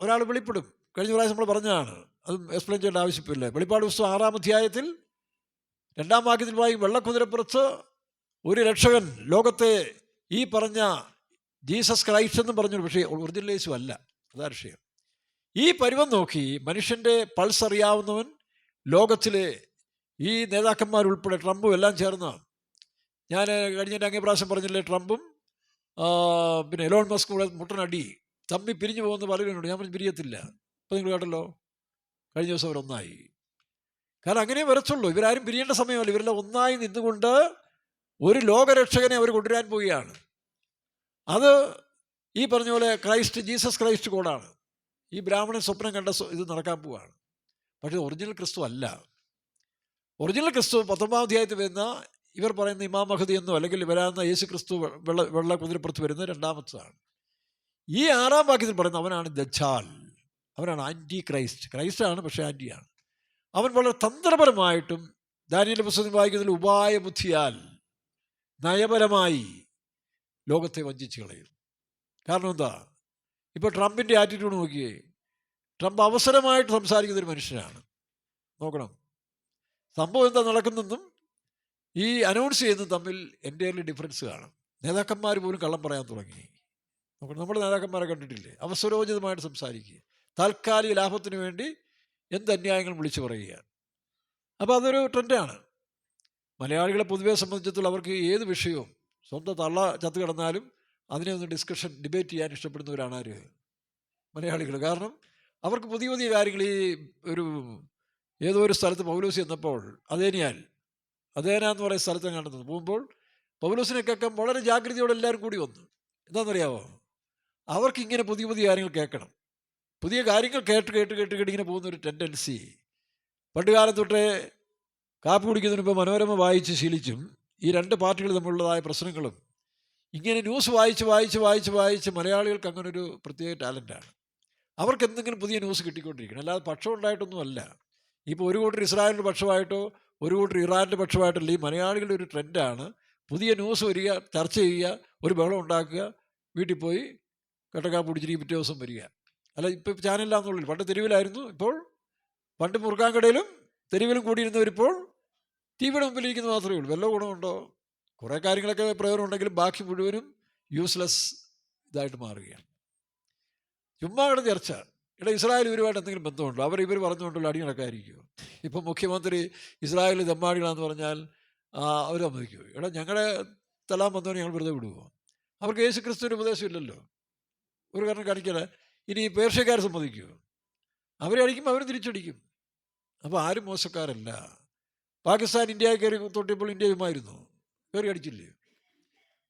ഒരാൾ വെളിപ്പെടും. കഴിഞ്ഞ പ്രാവശ്യം നമ്മൾ പറഞ്ഞതാണ്, അത് എക്സ്പ്ലെയിൻ ചെയ്യേണ്ട ആവശ്യമില്ല. വെളിപ്പാട് പുസ്തകം 6-ാം അധ്യായത്തിൽ 2-ാം വാക്യത്തിൽ വായിക്കും, വെള്ളക്കുതിരപ്പുറത്ത് ഒരു രക്ഷകൻ, ലോകത്തെ ഈ പറഞ്ഞ ജീസസ് ക്രൈസ്റ്റ് എന്നും പറഞ്ഞു, പക്ഷേ ഒറിജിനൽ യേശു അല്ല. അതാ വിഷയം. ഈ പരുവം നോക്കി മനുഷ്യൻ്റെ പൾസ് അറിയാവുന്നവൻ ലോകത്തിലെ ഈ നേതാക്കന്മാരുൾപ്പെടെ ട്രംപും എല്ലാം ചേർന്ന്, ഞാൻ കഴിഞ്ഞ അങ്ങേ പ്രാവശ്യം പറഞ്ഞില്ലേ, ട്രംപും പിന്നെ എലോൺ മസ്കും കൂടെ മുട്ടനടി തമ്മി പിരിഞ്ഞു പോകുന്ന പറയുന്നുണ്ട്. ഞാൻ പറഞ്ഞു പിരിയത്തില്ല. അപ്പോൾ നിങ്ങൾ കേട്ടല്ലോ, കഴിഞ്ഞ ദിവസം അവരൊന്നായി. കാരണം അങ്ങനെ വരച്ചുള്ളൂ. ഇവരാരും പിരിയേണ്ട സമയമല്ല. ഇവരെല്ലാം ഒന്നായി നിന്നുകൊണ്ട് ഒരു ലോകരക്ഷകനെ അവർ കൊണ്ടുവരാൻ പോവുകയാണ്. അത് ഈ പറഞ്ഞ പോലെ ജീസസ് ക്രൈസ്റ്റ് കോഡാണ്. ഈ ബ്രാഹ്മണൻ സ്വപ്നം കണ്ട ഇത് നടക്കാൻ പോവുകയാണ്. പക്ഷേ ഒറിജിനൽ ക്രിസ്തു അല്ല. ഒറിജിനൽ ക്രിസ്തു 19-ാം അധ്യായത്തിൽ വരുന്ന ഇവർ പറയുന്ന ഇമാം മഹദി എന്നോ അല്ലെങ്കിൽ വരാവുന്ന യേശു ക്രിസ്തു വെള്ള കുതിരപ്പുറത്ത് വരുന്ന രണ്ടാമത്തതാണ്. ഈ 6-ാം വാക്യത്തിൽ പറയുന്ന അവനാണ് ദജ്ജാൽ, അവനാണ് ആൻറ്റി ക്രൈസ്റ്റാണ്, പക്ഷേ ആൻറ്റിയാണ്. അവൻ വളരെ തന്ത്രപരമായിട്ടും ദാനിയേൽ പുസ്തകത്തിൽ വായിക്കുന്നതിൽ ഉപായബുദ്ധിയാൽ നയപരമായി ലോകത്തെ വഞ്ചിച്ച് കളയും. കാരണം എന്താ? ഇപ്പോൾ ട്രംപിൻ്റെ ആറ്റിറ്റ്യൂഡ് നോക്കിയേ. ട്രംപ് അവസരമായിട്ട് സംസാരിക്കുന്നൊരു മനുഷ്യനാണ്. നോക്കണം സംഭവം എന്താ നടക്കുന്നതെന്നും ഈ അനൗൺസ് ചെയ്യുന്നത് തമ്മിൽ എൻ്റെ ഡിഫറൻസ് കാണും. നേതാക്കന്മാർ പോലും കള്ളം പറയാൻ തുടങ്ങി. നമ്മുടെ നേതാക്കന്മാരെ കണ്ടിട്ടില്ലേ? അവസരോചിതമായിട്ട് സംസാരിക്കുക, താൽക്കാലിക ലാഭത്തിന് വേണ്ടി എന്ത് അന്യായങ്ങളും വിളിച്ചു പറയുക. അപ്പോൾ അതൊരു ട്രെൻഡാണ്. മലയാളികളെ പൊതുവെ സംബന്ധിച്ചിടത്തോളം അവർക്ക് ഏത് വിഷയവും സ്വന്തം തള്ള ചത്ത് കിടന്നാലും അതിനെ ഒന്ന് ഡിബേറ്റ് ചെയ്യാൻ ഇഷ്ടപ്പെടുന്നവരാണ് ആര്? മലയാളികൾ. കാരണം അവർക്ക് പുതിയ പുതിയ കാര്യങ്ങൾ, ഈ ഒരു ഏതോ ഒരു സ്ഥലത്ത് പൗലോസ് ചെന്നപ്പോൾ അതേനാന്ന് പറയുന്ന സ്ഥലത്ത് കണ്ടെത്തുന്നു പോകുമ്പോൾ പൗലോസിനെ കേൾക്കാൻ വളരെ ജാഗ്രതയോടെ എല്ലാവരും കൂടി വന്നു. എന്താണെന്നറിയാമോ? അവർക്ക് ഇങ്ങനെ പുതിയ പുതിയ കാര്യങ്ങൾ കേൾക്കണം. പുതിയ കാര്യങ്ങൾ കേട്ട് കേട്ട് കേട്ട് കേട്ട് ഇങ്ങനെ പോകുന്നൊരു ടെൻഡൻസി പണ്ട് കാലം തൊട്ടേ കാപ്പി കുടിക്കുന്നതിന് മുമ്പ് മനോരമ വായിച്ച് ശീലിച്ചും ഈ രണ്ട് പാർട്ടികൾ തമ്മിലുള്ളതായ പ്രശ്നങ്ങളും ഇങ്ങനെ ന്യൂസ് വായിച്ച് വായിച്ച് വായിച്ച് വായിച്ച് മലയാളികൾക്ക് അങ്ങനെ ഒരു പ്രത്യേക ടാലൻ്റാണ്. അവർക്ക് എന്തെങ്കിലും പുതിയ ന്യൂസ് കിട്ടിക്കൊണ്ടിരിക്കണം. അല്ലാതെ പക്ഷം ഉണ്ടായിട്ടൊന്നുമല്ല. ഇപ്പോൾ ഒരു കൂട്ടർ ഇസ്രായേലിൻ്റെ പക്ഷമായിട്ടോ ഒരു കൂട്ടർ ഇറാൻ്റെ പക്ഷമായിട്ടല്ല. ഈ മലയാളികളുടെ ഒരു ട്രെൻഡാണ് പുതിയ ന്യൂസ് വരിക, ചർച്ച ചെയ്യുക, ഒരു ബഹളം ഉണ്ടാക്കുക, വീട്ടിൽ പോയി കട്ടക്കാ പിടിച്ചിട്ട് പിറ്റേ ദിവസം വരിക. അല്ല, ഇപ്പോൾ ചാനലിലാണെന്നുള്ളൂ. പണ്ട് തെരുവിലായിരുന്നു. ഇപ്പോൾ പണ്ട് മുറുക്കാൻകടയിലും തെരുവിലും കൂടിയിരുന്നവരിപ്പോൾ ടി വിയുടെ മുമ്പിലിരിക്കുന്നത് മാത്രമേ ഉള്ളൂ. വല്ല ഗുണമുണ്ടോ? കുറേ കാര്യങ്ങളൊക്കെ പ്രയോജനം ഉണ്ടെങ്കിലും ബാക്കി മുഴുവനും യൂസ്ലെസ് ഇതായിട്ട് മാറുകയാണ്. ചുമ്മാ കിടന്ന് ചർച്ച. ഇസ്രായേൽ ഇവരുമായിട്ട് എന്തെങ്കിലും ബന്ധമുണ്ടോ? ഇവർ പറഞ്ഞുകൊണ്ടുള്ള അടി നടക്കാതിരിക്കുമോ? ഇപ്പം മുഖ്യമന്ത്രി ഇസ്രായേൽ ദമ്മാടികളാന്ന് പറഞ്ഞാൽ അവർ സമ്മതിക്കുമോ? ഞങ്ങളെ തലാൻ വന്നവനെ ഞങ്ങൾ വെറുതെ വിടുമോ? അവർക്ക് യേശു ക്രിസ്തുവിൻ്റെ ഉപദേശം ഇല്ലല്ലോ. ഒരു കാരണം കാണിക്കല. ഇനി പേർഷ്യക്കാർ സമ്മതിക്കുമോ? അവരെ അടിക്കുമ്പോൾ അവർ തിരിച്ചടിക്കും. അപ്പോൾ ആരും മോശക്കാരല്ല. പാകിസ്ഥാൻ ഇന്ത്യയിൽ കയറി തൊട്ടിയപ്പോൾ ഇന്ത്യയുമായിരുന്നു, കയറി അടിച്ചില്ലേ?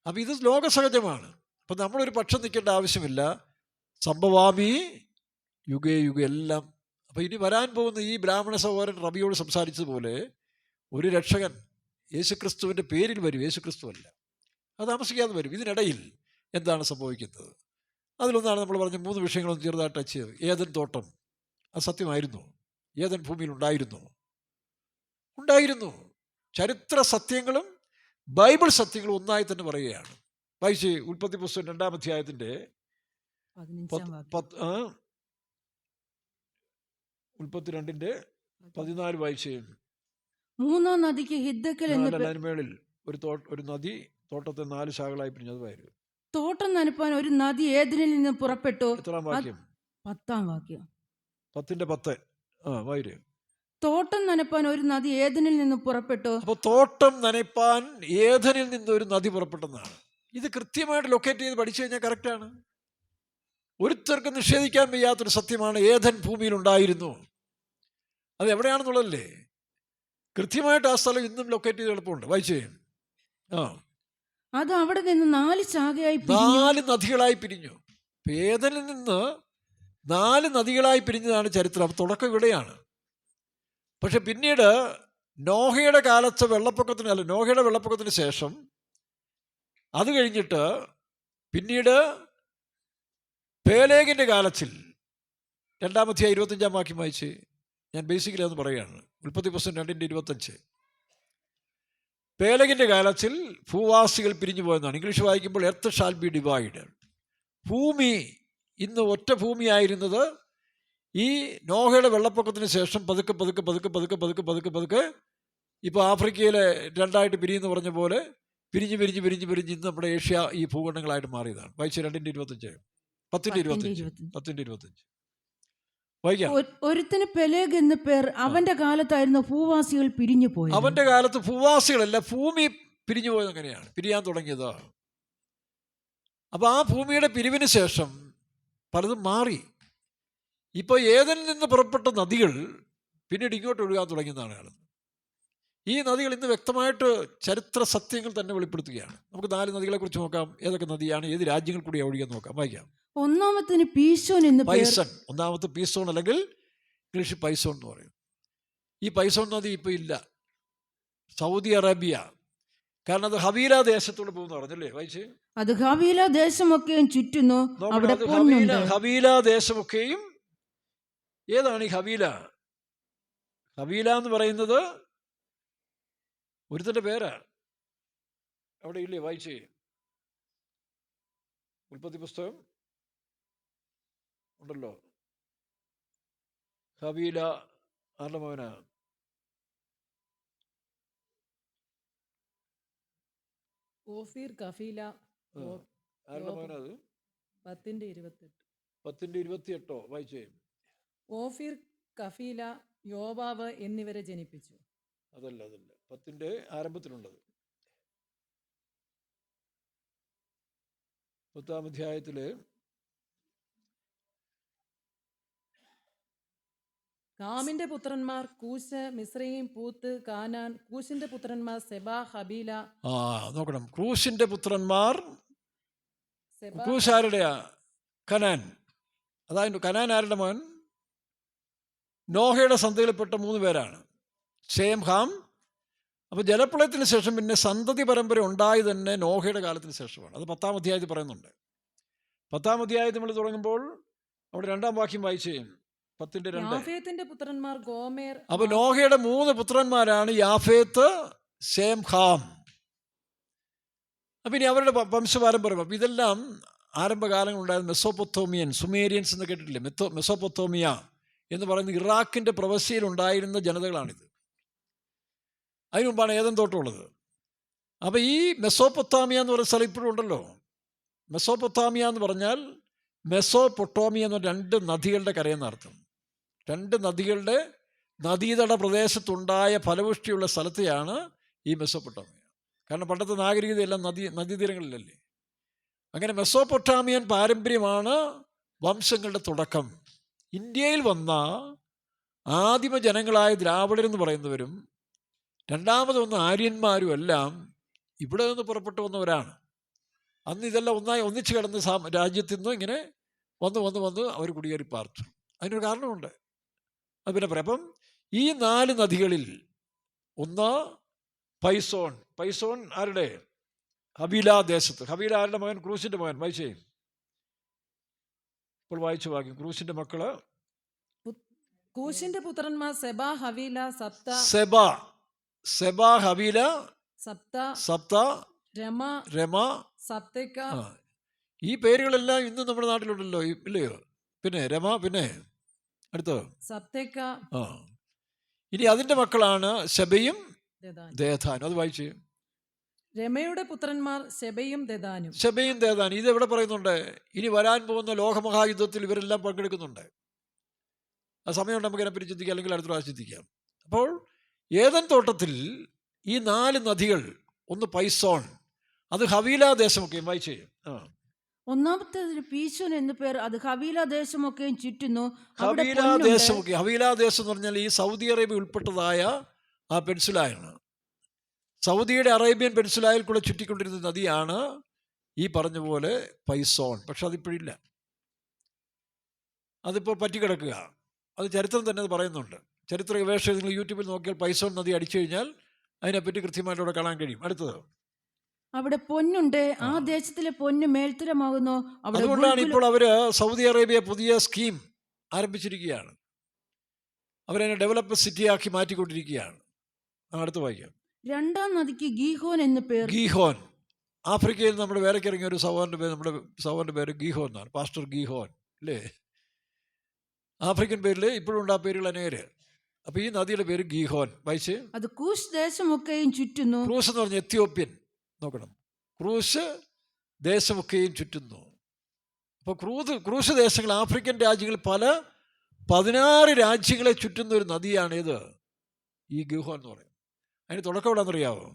അപ്പോൾ ഇത് ലോകസഹജമാണ്. അപ്പം നമ്മളൊരു പക്ഷം നിൽക്കേണ്ട ആവശ്യമില്ല. സംഭവാമി യുഗേ യുഗ എല്ലാം. അപ്പോൾ ഇനി വരാൻ പോകുന്ന ഈ ബ്രാഹ്മണ സഹോദരൻ റബിയോട് സംസാരിച്ചതുപോലെ ഒരു രക്ഷകൻ യേശുക്രിസ്തുവിൻ്റെ പേരിൽ വരും. യേശുക്രിസ്തു അല്ല, അത് താമസിക്കാതെ വരും. ഇതിനിടയിൽ എന്താണ് സംഭവിക്കുന്നത്? അതിലൊന്നാണ് നമ്മൾ പറഞ്ഞ 3 വിഷയങ്ങളൊന്നും ചെറുതായിട്ട് ടച്ച് ചെയ്തത്. ഏദൻ തോട്ടം അത് സത്യമായിരുന്നു. ഏദൻ ഭൂമിയിൽ ഉണ്ടായിരുന്നു. ചരിത്ര സത്യങ്ങളും ബൈബിൾ സത്യങ്ങളും ഒന്നായി തന്നെ പറയുകയാണ്. വായിച്ച് ഉൽപ്പത്തി പുസ്തകം 2-ാം അധ്യായത്തിൻ്റെ 14 വായിച്ച്. 3 നദിക്ക് ഹിദ്ദക്കൽ മേളിൽ ഒരു നദി തോട്ടത്തെ 4 ശാഖകളായി പിരിഞ്ഞത് വരും. തോട്ടം നനപ്പാൻ ഒരു നദി ഏദനിൽ നിന്ന് പുറപ്പെട്ടു. എത്രാം വാക്യം? 10-ാം വാക്യം. 10:10 വായിര്. തോട്ടം നനപ്പാൻ ഒരു നദി ഏദനിൽ നിന്ന് പുറപ്പെട്ടു. അപ്പോൾ തോട്ടം നനപ്പാൻ ഏദനിൽ നിന്ന് ഒരു നദി പുറപ്പെട്ടെന്നാണ്. ഇത് കൃത്യമായിട്ട് ലൊക്കേറ്റ് ചെയ്ത് പഠിച്ചു കഴിഞ്ഞാൽ കറക്റ്റാണ്. ഒരുത്തർക്ക് നിഷേധിക്കാൻ വയ്യാത്തൊരു സത്യമാണ്. ഏദൻ ഭൂമിയിൽ ഉണ്ടായിരുന്നു. അത് എവിടെയാണെന്നുള്ളതല്ലേ? കൃത്യമായിട്ട് ആ സ്ഥലം ഇന്നും ലൊക്കേറ്റ് ചെയ്ത് എളുപ്പമുണ്ട്. വായിച്ചേ. അത് അവിടെ നിന്ന് 4 ശാഖയായി 4 നദികളായി പിരിഞ്ഞു. ഏദനിൽ നിന്ന് 4 നദികളായി പിരിഞ്ഞതാണ് ചരിത്രം. തുടക്കം ഇവിടെയാണ്. പക്ഷെ പിന്നീട് നോഹയുടെ വെള്ളപ്പൊക്കത്തിന് ശേഷം അത് കഴിഞ്ഞിട്ട് പിന്നീട് പേലേഗിൻ്റെ കാലത്തിൽ 2-ാം അധ്യായം 25-ാം വാക്യം വായിച്ച്. ഞാൻ ബേസിക്കലി അതൊന്ന് പറയുകയാണ്. ഉൽപ്പത്തി പുസ്തകം 2:25. പേലേഗിൻ്റെ കാലത്തിൽ ഭൂവാസികൾ പിരിഞ്ഞു പോയെന്നാണ്. ഇംഗ്ലീഷ് വായിക്കുമ്പോൾ എർത്ത് ഷാൽ ബി ഡിവൈഡ്. ഭൂമി ഇന്ന് ഒറ്റ ഭൂമിയായിരുന്നത് ഈ നോഹയുടെ വെള്ളപ്പൊക്കത്തിന് ശേഷം പതുക്കെ ഇപ്പോൾ ആഫ്രിക്കയിലെ 2ആയിട്ട് പിരിയെന്ന് പറഞ്ഞ പോലെ പിരിഞ്ഞ് ഇന്ന് നമ്മുടെ ഏഷ്യ ഈ ഭൂഖണ്ഡങ്ങളായിട്ട് മാറിയതാണ്. വായിച്ച 2:25, 10:25 വായിക്കാം. ഒരുത്തിന് പെലേഗ് എന്ന് പേർ. അവന്റെ കാലത്തായിരുന്നു ഭൂവാസികൾ പിരിഞ്ഞു പോയത്. അവന്റെ കാലത്ത് ഭൂവാസികളല്ല, ഭൂമി പിരിഞ്ഞു പോയത്. അങ്ങനെയാണ് പിരിയാൻ തുടങ്ങിയത്. അപ്പോൾ ആ ഭൂമിയുടെ പിരിവിന് ശേഷം പലതും മാറി. ഇപ്പോൾ ഏദനിൽ നിന്ന് പുറപ്പെട്ട നദികൾ പിന്നീട് ഇങ്ങോട്ട് ഒഴുകാൻ തുടങ്ങിയതാണ് കാണുന്നത്. ഈ നദികൾ ഇന്ന് വ്യക്തമായിട്ട് ചരിത്ര സത്യങ്ങൾ തന്നെ വെളിപ്പെടുത്തുകയാണ്. നമുക്ക് 4 നദികളെക്കുറിച്ച് നോക്കാം. ഏതൊക്കെ നദിയാണ്, ഏത് രാജ്യങ്ങൾ കൂടി ഒഴുകിയെന്ന് നോക്കാം. വായിക്കാം. ഒന്നാമത്തിന് പീശോൻ എന്ന് പൈസൺ. ഒന്നാമത്തെ പീസോൺ, അല്ലെങ്കിൽ ഇംഗ്ലീഷ് പൈസോൺ എന്ന് പറയും. ഈ പൈസോൺ നദി ഇപ്പോൾ ഇല്ല. Saudi Arabia. കാരണം അത് ഹവീല ദേശത്തോട് പോകുന്ന പറഞ്ഞല്ലേ വായിച്ച്. അത് ഹവീല ദേശമൊക്കെയും ചുറ്റുന്നു. ഹവീല ദേശമൊക്കെയും. ഏതാണ് ഈ ഹവീല? ഹവീല എന്ന് പറയുന്നത് ഒരുത്തൻ്റെ പേരാ. അവിടെ ഇല്ലേ? വായിച്ചേ. ഉൽപ്പത്തി പുസ്തകം ഉണ്ടല്ലോ. ഹവീല ആരുടെ മകനാ? ഓഫീർ കഫീല ആരുടെ മകനത്? 10:28. 10:28 വായിച്ചേ. ഓഫീർ കഫീല യോവാവ് എന്നിവരെ ജനിപ്പിച്ചു. അതല്ല 10 ആരംഭത്തിലുള്ളത്. 10-ാം അധ്യായത്തില് കാമിന്റെ പുത്രന്മാർ കൂശ്, മിസ്രയീം, പൂത്ത്, കാനാൻ. കൂശിന്റെ പുത്രന്മാർ സെബ, ഹബീല. നോക്കണം. ക്രൂശിന്റെ പുത്രന്മാർ, സെബ, ക്രൂശ് ആരുടെയാ? കനാൻ. അതായത് കനാൻ ആരുടെ മകൻ? നോഹയുടെ സന്തതിയിൽപ്പെട്ട 3 പേരാണ്, ശേം, ഹാം. അപ്പോൾ ജലപ്രളയത്തിന് ശേഷം പിന്നെ സന്തതി പരമ്പര ഉണ്ടായി തന്നെ നോഹയുടെ കാലത്തിന് ശേഷമാണ്. അത് 10-ാം അധ്യായത്തിൽ പറയുന്നുണ്ട്. 10-ാം അധ്യായത്തിൽ നമ്മൾ തുടങ്ങുമ്പോൾ അവിടെ 2-ാം വാക്യം വായിച്ചു. 10:2. യാഫേത്തിന്റെ പുത്രന്മാർ ഗോമേർ. അപ്പോൾ നോഹയുടെ 3 പുത്രന്മാരാണ് യാഫേത്ത്, ശേം, ഹാം. അപ്പം ഇനി അവരുടെ വംശപാരമ്പര്യം. അപ്പം ഇതെല്ലാം ആരംഭകാലങ്ങളുണ്ടായത് മെസ്സോപ്പൊത്തോമിയൻ, സുമേരിയൻസ് എന്ന് കേട്ടിട്ടില്ലേ? മെസ്സോപ്പൊത്തോമിയ എന്ന് പറയുന്ന ഇറാഖിൻ്റെ പ്രവശ്യയിലുണ്ടായിരുന്ന ജനതകളാണിത്. അതിനു മുമ്പാണ് ഏദൻ തോട്ടമുള്ളത്. അപ്പോൾ ഈ മെസ്സോപ്പൊത്താമിയ എന്ന് പറയുന്ന സ്ഥലം ഇപ്പോഴും ഉണ്ടല്ലോ. മെസ്സോപ്പൊത്താമിയ എന്ന് പറഞ്ഞാൽ മെസ്സോപ്പൊട്ടോമിയ എന്ന് 2 നദികളുടെ കരയെന്ന് അർത്ഥം. 2 നദികളുടെ നദീതട പ്രദേശത്തുണ്ടായ ഫലപുഷ്ടിയുള്ള സ്ഥലത്തെയാണ് ഈ മെസ്സോപ്പൊട്ടാമിയ. കാരണം പണ്ടത്തെ നാഗരികതയെല്ലാം നദീതീരങ്ങളിലല്ലേ. അങ്ങനെ മെസ്സോപ്പൊട്ടാമിയൻ പാരമ്പര്യമാണ് വംശങ്ങളുടെ തുടക്കം. ഇന്ത്യയിൽ വന്ന ആദിമ ജനങ്ങളായ ദ്രാവിഡരെന്ന് പറയുന്നവരും രണ്ടാമത് വന്ന ആര്യന്മാരും എല്ലാം ഇവിടെ നിന്ന് പുറപ്പെട്ടു വന്നവരാണ്. അന്ന് ഇതെല്ലാം ഒന്നിച്ച് കിടന്ന് രാജ്യത്തു നിന്ന് ഇങ്ങനെ വന്ന് അവർ കുടിയേറി പാർത്തു. അതിനൊരു കാരണമുണ്ട്. അത് പിന്നെ പറയാം. അപ്പം ഈ 4 നദികളിൽ ഒന്ന് പൈസോൺ ആരുടെ? ഹബീല ദേശത്ത്. ഹബീല ആരുടെ മകൻ? ക്രൂശിന്റെ മകൻ. വായിച്ചേ. ഇപ്പോൾ വായിച്ചു വാക്യം. ക്രൂശിന്റെ മക്കള് കൂശിന്റെ പുത്രന്മാർ സെബ, ഹവീല, സപ്ത. സെബ, ഹവീല, സപ്ത, രമ, സപ്തക്ക. ഈ പേരുകളെല്ലാം ഇന്നും നമ്മുടെ നാട്ടിലുണ്ടല്ലോ, ഇല്ലയോ? പിന്നെ രമ, പിന്നെ അടുത്ത് സപ്തക്ക. ഇനി അതിന്റെ മക്കളാണ് ശബയും ദേദാനും. അത് വായിച്ച്. രമയുടെ പുത്രന്മാർ ശബയും ദദാനും. ശബയും ദേദാനും. ഇത് എവിടെ പറയുന്നുണ്ട്? ഇനി വരാൻ പോകുന്ന ലോകമഹായുദ്ധത്തിൽ ഇവരെല്ലാം പങ്കെടുക്കുന്നുണ്ട്. ആ സമയമുണ്ട് നമുക്ക് അതിനെപ്പറ്റി ചിന്തിക്കാം, അല്ലെങ്കിൽ അടുത്ത പ്രാവശ്യം ചിന്തിക്കാം. അപ്പോൾ ഏദൻ തോട്ടത്തിൽ ഈ 4 നദികൾ, ഒന്ന് പൈസോൺ, അത് ഹവീല ദേശമൊക്കെ വായിച്ചേ. ഒന്നാമത്തേതിന് പീശോൻ എന്നു പേർ, അത് ഹവീല ദേശമൊക്കെയും ചുറ്റുന്നു. ഹവീല ദേശമൊക്കെ. ഹവീല ദേശം എന്ന് പറഞ്ഞാൽ ഈ സൗദി അറേബ്യ ഉൾപ്പെട്ടതായ ആ പെൻസുലായാണ്. സൗദിയുടെ അറേബ്യൻ പെൻസുലായിൽ കൂടെ ചുറ്റിക്കൊണ്ടിരുന്ന നദിയാണ് ഈ പറഞ്ഞ പോലെ പൈസോൺ. പക്ഷെ അതിപ്പോഴില്ല, അതിപ്പോൾ പറ്റിക്കിടക്കുക. അത് ചരിത്രം തന്നെ അത് പറയുന്നുണ്ട്. ചരിത്ര ഗവേഷകർ നിങ്ങൾ യൂട്യൂബിൽ നോക്കിയാൽ പൈസോൺ നദി അടിച്ചു കഴിഞ്ഞാൽ അതിനെപ്പറ്റി കൃത്യമായിട്ട് അവിടെ കാണാൻ കഴിയും. അടുത്തത്, അവിടെ പൊന്നുണ്ട്, ആ ദേശത്തിലെ പൊന്ന് മേൽത്തരമാകുന്നു. അതുകൊണ്ടാണ് ഇപ്പോൾ അവര് സൗദി അറേബ്യ പുതിയ സ്കീം ആരംഭിച്ചിരിക്കുകയാണ്. അവരതിനെ ഡെവലപ്പ് സിറ്റിയാക്കി മാറ്റിക്കൊണ്ടിരിക്കുകയാണ്. അടുത്ത് വായിക്കാം. 2-ാം നദിക്ക് ഗീഹോൻ എന്ന് പേർ. ഗീഹോൻ. ആഫ്രിക്കയിൽ നമ്മുടെ വേലക്കിറങ്ങിയ ഒരു സഹോദരൻ്റെ പേര്, നമ്മുടെ സഹോദരൻ്റെ പേര് ഗീഹോൻ എന്നാണ്. പാസ്റ്റർ ഗീഹോൻ അല്ലേ? ആഫ്രിക്കൻ പേരിൽ ഇപ്പോഴും ഉണ്ട് ആ പേരുകൾ അനേര്. അപ്പൊ ഈ നദിയുടെ പേര് ഗീഹോൻ. വായിച്ച്. അത് കൂശ് ദേശമൊക്കെയും ചുറ്റുന്നു. ക്രൂസ് എന്ന് പറഞ്ഞ എത്യോപ്യൻ. നോക്കണം, ക്രൂസ് ദേശമൊക്കെയും ചുറ്റുന്നു. അപ്പോൾ ക്രൂസ് ദേശങ്ങൾ ആഫ്രിക്കൻ രാജ്യങ്ങളിൽ 16 രാജ്യങ്ങളെ ചുറ്റുന്ന ഒരു നദിയാണേത്? ഈ ഗീഹോൻ എന്ന് പറയും. അതിന് തുടക്കം എവിടെയാണെന്നറിയാവോ?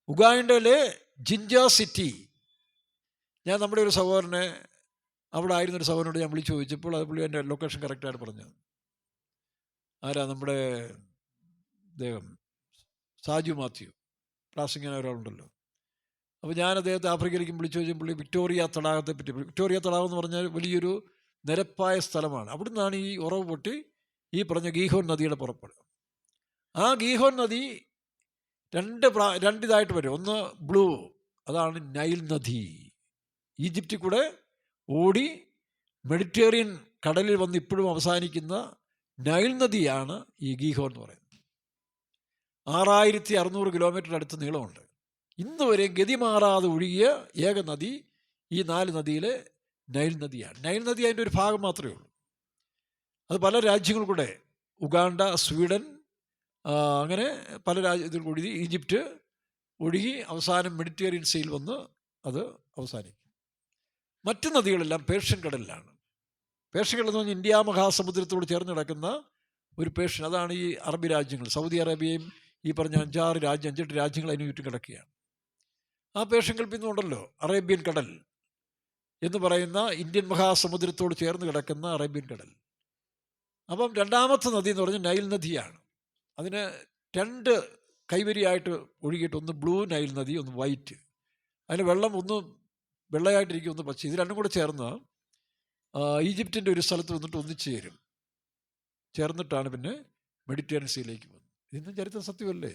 ഉഗാണ്ടയിലെ ജിഞ്ചർ സിറ്റി. ഞാൻ നമ്മുടെ ഒരു സഹോദരനെ, അവിടെ ആയിരുന്നൊരു സഹോദരനോട് ഞാൻ വിളിച്ചു ചോദിച്ചപ്പോൾ അത് പുള്ളി എൻ്റെ ലൊക്കേഷൻ കറക്റ്റായിട്ട് പറഞ്ഞു. ആരാ? നമ്മുടെ അദ്ദേഹം സാജു മാത്യു പ്രാസിങ്ങനെ ഒരാളുണ്ടല്ലോ. അപ്പോൾ ഞാൻ അദ്ദേഹത്തെ ആഫ്രിക്കയിലേക്കും വിളിച്ചു ചോദിച്ചാൽ പുള്ളി വിക്ടോറിയ തടാകത്തെ പറ്റി. വിക്ടോറിയ തടാകം എന്ന് പറഞ്ഞാൽ വലിയൊരു നിരപ്പായ സ്ഥലമാണ്. അവിടെ നിന്നാണ് ഈ ഉറവ് പൊട്ടി ഈ പറഞ്ഞ ഗീഹോൻ നദിയുടെ പുറപ്പെടുക. ആ ഗീഹോൻ നദി രണ്ടിതായിട്ട് വരും. ഒന്ന് ബ്ലൂ, അതാണ് നൈൽ നദി. ഈജിപ്തിൽ കൂടെ ഓടി മെഡിറ്ററേനിയൻ കടലിൽ വന്ന് ഇപ്പോഴും അവസാനിക്കുന്ന നൈൽ നദിയാണ് ഈ ഗീഹോൻ എന്ന് പറയുന്നത്. 6600 കിലോമീറ്റർ അടുത്ത് നീളമുണ്ട്. ഇന്ന് വരെ ഗതി മാറാതെ ഒഴുകിയ ഏക നദി ഈ 4 നദിയിലെ നൈൽ നദിയാണ്. നൈൽ നദി അതിൻ്റെ ഒരു ഭാഗം മാത്രമേ ഉള്ളൂ. അത് പല രാജ്യങ്ങൾ കൂടെ, ഉഗാണ്ട, സ്വീഡൻ, അങ്ങനെ പല രാജ്യത്തിൽ കൂടി, ഈജിപ്റ്റ്, ഒഴുകി അവസാനം മെഡിറ്ററേനിയൻ സീയിൽ വന്ന് അത് അവസാനിക്കും. മറ്റ് നദികളെല്ലാം പേർഷ്യൻ കടലിലാണ്. പേർഷ്യൻ കടൽ എന്ന് പറഞ്ഞാൽ ഇന്ത്യ മഹാസമുദ്രത്തോട് ചേർന്ന് കിടക്കുന്ന ഒരു പേർഷ്യൻ, അതാണ് ഈ അറബി രാജ്യങ്ങൾ. സൗദി അറേബ്യയും ഈ പറഞ്ഞ 5-8 രാജ്യങ്ങൾ അതിന് ചുറ്റും കിടക്കുകയാണ്. ആ പേർഷ്യൻ ഗൾഫിൽ നിന്നുണ്ടല്ലോ അറേബ്യൻ കടൽ എന്ന് പറയുന്ന ഇന്ത്യൻ മഹാസമുദ്രത്തോട് ചേർന്ന് കിടക്കുന്ന അറേബ്യൻ കടൽ. അപ്പം രണ്ടാമത്തെ നദി എന്ന് പറഞ്ഞാൽ നൈൽ നദിയാണ്. അതിന് 2 കൈവരിയായിട്ട് ഒഴുകിയിട്ട്, ഒന്ന് ബ്ലൂ നൈൽ നദി, ഒന്ന് വൈറ്റ്. അതിന് വെള്ളം ഒന്ന് വെള്ളയായിട്ടിരിക്കും, ഒന്ന് പച്ച. ഇത് രണ്ടും കൂടെ ചേർന്ന് ഈജിപ്തിൻ്റെ ഒരു സ്ഥലത്ത് വന്നിട്ട് ഒന്നിച്ചു ചേരും. ചേർന്നിട്ടാണ് പിന്നെ മെഡിറ്ററേനിയൻ സീയിലേക്ക് പോകുന്നത്. ഇതൊന്നും ചരിത്ര സത്യമല്ലേ?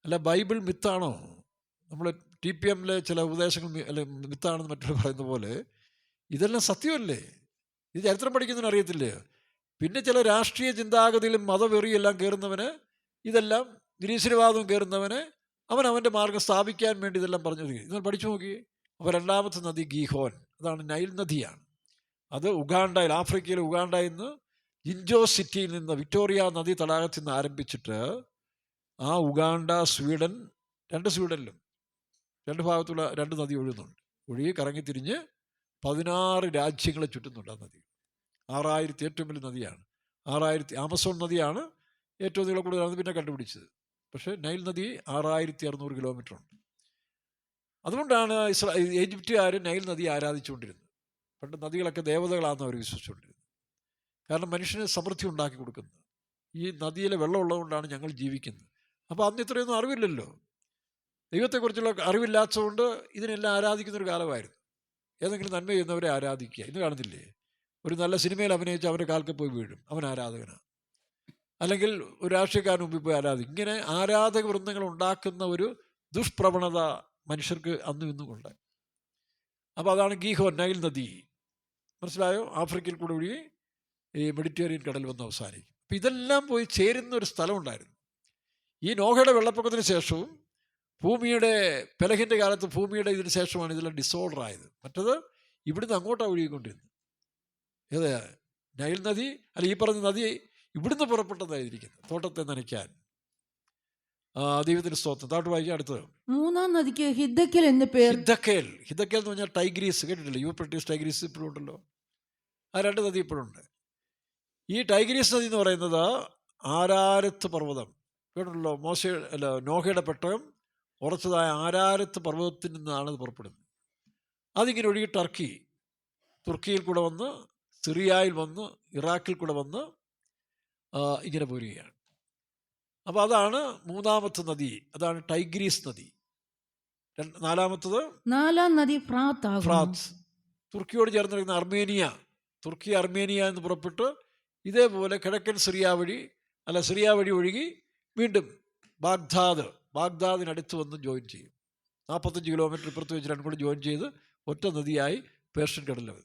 അല്ല ബൈബിൾ മിത്താണോ? നമ്മൾ TPMലെ ചില ഉപദേശങ്ങൾ അല്ലെ മിത്താണെന്ന് മറ്റുള്ള പറയുന്ന പോലെ ഇതെല്ലാം സത്യമല്ലേ? ഇത് ചരിത്രം പഠിക്കുന്നതിന് അറിയത്തില്ലേ? പിന്നെ ചില രാഷ്ട്രീയ ചിന്താഗതിയിലും മതവെറിയെല്ലാം കയറുന്നവന്, ഇതെല്ലാം നിരീശ്വരവാദവും കയറുന്നവന് അവൻ്റെ മാർഗം സ്ഥാപിക്കാൻ വേണ്ടി ഇതെല്ലാം പറഞ്ഞു. ഇതൊന്ന് പഠിച്ചു നോക്കി. അപ്പോൾ രണ്ടാമത്തെ നദി ഗീഹോൻ, അതാണ് നൈൽ നദിയാണ്. അത് ഉഗാണ്ടയിൽ, ആഫ്രിക്കയിലെ ഉഗാണ്ടയിൽ നിന്ന് ജിൻജോ സിറ്റിയിൽ നിന്ന് വിക്ടോറിയ നദി തടാകത്തിൽ നിന്ന് ആരംഭിച്ചിട്ട് ആ ഉഗാണ്ട, സ്വീഡൻ, 2 സ്വീഡനിലും 2 ഭാഗത്തുള്ള 2 നദി ഒഴുകുന്നുണ്ട്. ഒഴുകി കറങ്ങി തിരിഞ്ഞ് 16 രാജ്യങ്ങളെ ചുറ്റുന്നുണ്ട് ആ നദി. 6000 ഏറ്റവും വലിയ നദിയാണ്. 6000. ആമസോൺ നദിയാണ് ഏറ്റവും നീളം കൂടുതലാണ് പിന്നെ കണ്ടുപിടിച്ചത്. പക്ഷേ നൈൽ നദി 6600 കിലോമീറ്റർ ഉണ്ട്. അതുകൊണ്ടാണ് ഈജിപ്തുകാർ നൈൽ നദി ആരാധിച്ചുകൊണ്ടിരുന്നത്. പണ്ട് നദികളൊക്കെ ദേവതകളാണെന്ന് അവർ വിശ്വസിച്ചുകൊണ്ടിരുന്നത്. കാരണം മനുഷ്യന് സമൃദ്ധി ഉണ്ടാക്കി കൊടുക്കുന്നത് ഈ നദിയിലെ വെള്ളം ഉള്ളതുകൊണ്ടാണ് ഞങ്ങൾ ജീവിക്കുന്നത്. അപ്പോൾ അന്ന് ഇത്രയൊന്നും അറിവില്ലല്ലോ, ദൈവത്തെക്കുറിച്ചുള്ള അറിവില്ലാത്തതുകൊണ്ട് ഇതിനെല്ലാം ആരാധിക്കുന്നൊരു കാലമായിരുന്നു. ഏതെങ്കിലും നന്മ ചെയ്യുന്നവരെ ആരാധിക്കുക. ഇന്ന് കാണുന്നില്ലേ, ഒരു നല്ല സിനിമയിൽ അഭിനയിച്ച് അവരുടെ കാൽക്ക് പോയി വീഴും, അവൻ ആരാധകനാണ്. അല്ലെങ്കിൽ ഒരു രാഷ്ട്രീയക്കാരന് മുമ്പിൽ പോയി ആരാധിക്കും. ഇങ്ങനെ ആരാധക വൃന്ദങ്ങൾ ഉണ്ടാക്കുന്ന ഒരു ദുഷ്പ്രവണത മനുഷ്യർക്ക് അന്നും ഇന്നും ഉണ്ട്. അപ്പോൾ അതാണ് ഗീഹോൻ, നൈൽ നദി. മനസ്സിലായോ? ആഫ്രിക്കയിൽ കൂടെ ഒഴുകി ഈ മെഡിറ്ററേനിയൻ കടൽ വന്ന് അവസാനിക്കും. അപ്പം ഇതെല്ലാം പോയി ചേരുന്ന ഒരു സ്ഥലമുണ്ടായിരുന്നു. ഈ നോഹയുടെ വെള്ളപ്പൊക്കത്തിന് ശേഷവും ഭൂമിയുടെ പെലഹിൻ്റെ കാലത്ത് ഭൂമിയുടെ ഇതിന് ശേഷമാണ് ഇതെല്ലാം ഡിസോർഡർ ആയത്. മറ്റത് ഇവിടുന്ന് അങ്ങോട്ടാണ് ഒഴുകിക്കൊണ്ടിരുന്നത്. ഏതാ നൈൽ നദി, അല്ല ഈ പറഞ്ഞ നദി ഇവിടുന്ന് പുറപ്പെട്ടതായിരിക്കുന്നത് തോട്ടത്തെ നനയ്ക്കാൻ. ദൈവത്തിന് സ്തോത്രം. താട്ട് വായിക്കാൻ അടുത്തത്. 3-ാം നദിക്ക് ഹിദ്ദക്കേൽ എന്ന് പേർ. ഹിദ്ദക്കേൽ എന്ന് പറഞ്ഞാൽ ടൈഗ്രീസ്, കേട്ടിട്ടില്ല? യൂഫ്രട്ടീസ് ടൈഗ്രീസ് ഇപ്പോഴും ഉണ്ടല്ലോ. ആ 2 നദി ഇപ്പോഴും ഉണ്ട്. ഈ ടൈഗ്രീസ് നദി എന്ന് പറയുന്നത് ആരാരത്ത് പർവ്വതം, കേട്ടിട്ടുള്ളൂ? നോഹയുടെ പെട്ടകം ഉറച്ചതായ ആരാരത്ത് പർവ്വതത്തിൽ നിന്നാണ് അത് പുറപ്പെടുന്നത്. അതിങ്ങനെ ഒഴുകി തുർക്കിയിൽ കൂടെ വന്ന്, സിറിയയിൽ വന്ന്, ഇറാഖിൽ കൂടെ വന്ന് ഇങ്ങനെ പോരുകയാണ്. അപ്പോൾ അതാണ് 3-ാമത്തെ നദി, അതാണ് ടൈഗ്രീസ് നദി. 4-ാം നദി ഫ്രാത്ത്. തുർക്കിയോട് ചേർന്ന് നിൽക്കുന്ന അർമേനിയ എന്ന് പുറപ്പെട്ട് ഇതേപോലെ കിഴക്കൻ സിറിയ വഴി ഒഴുകി വീണ്ടും ബാഗ്ദാദിനടുത്ത് വന്ന് ജോയിൻ ചെയ്യും. 45 കിലോമീറ്റർ ഇപ്പുറത്ത് വെച്ച് 2 കൂടി ജോയിൻ ചെയ്ത് ഒറ്റ നദിയായി പേർഷ്യൻ കടലിൽ.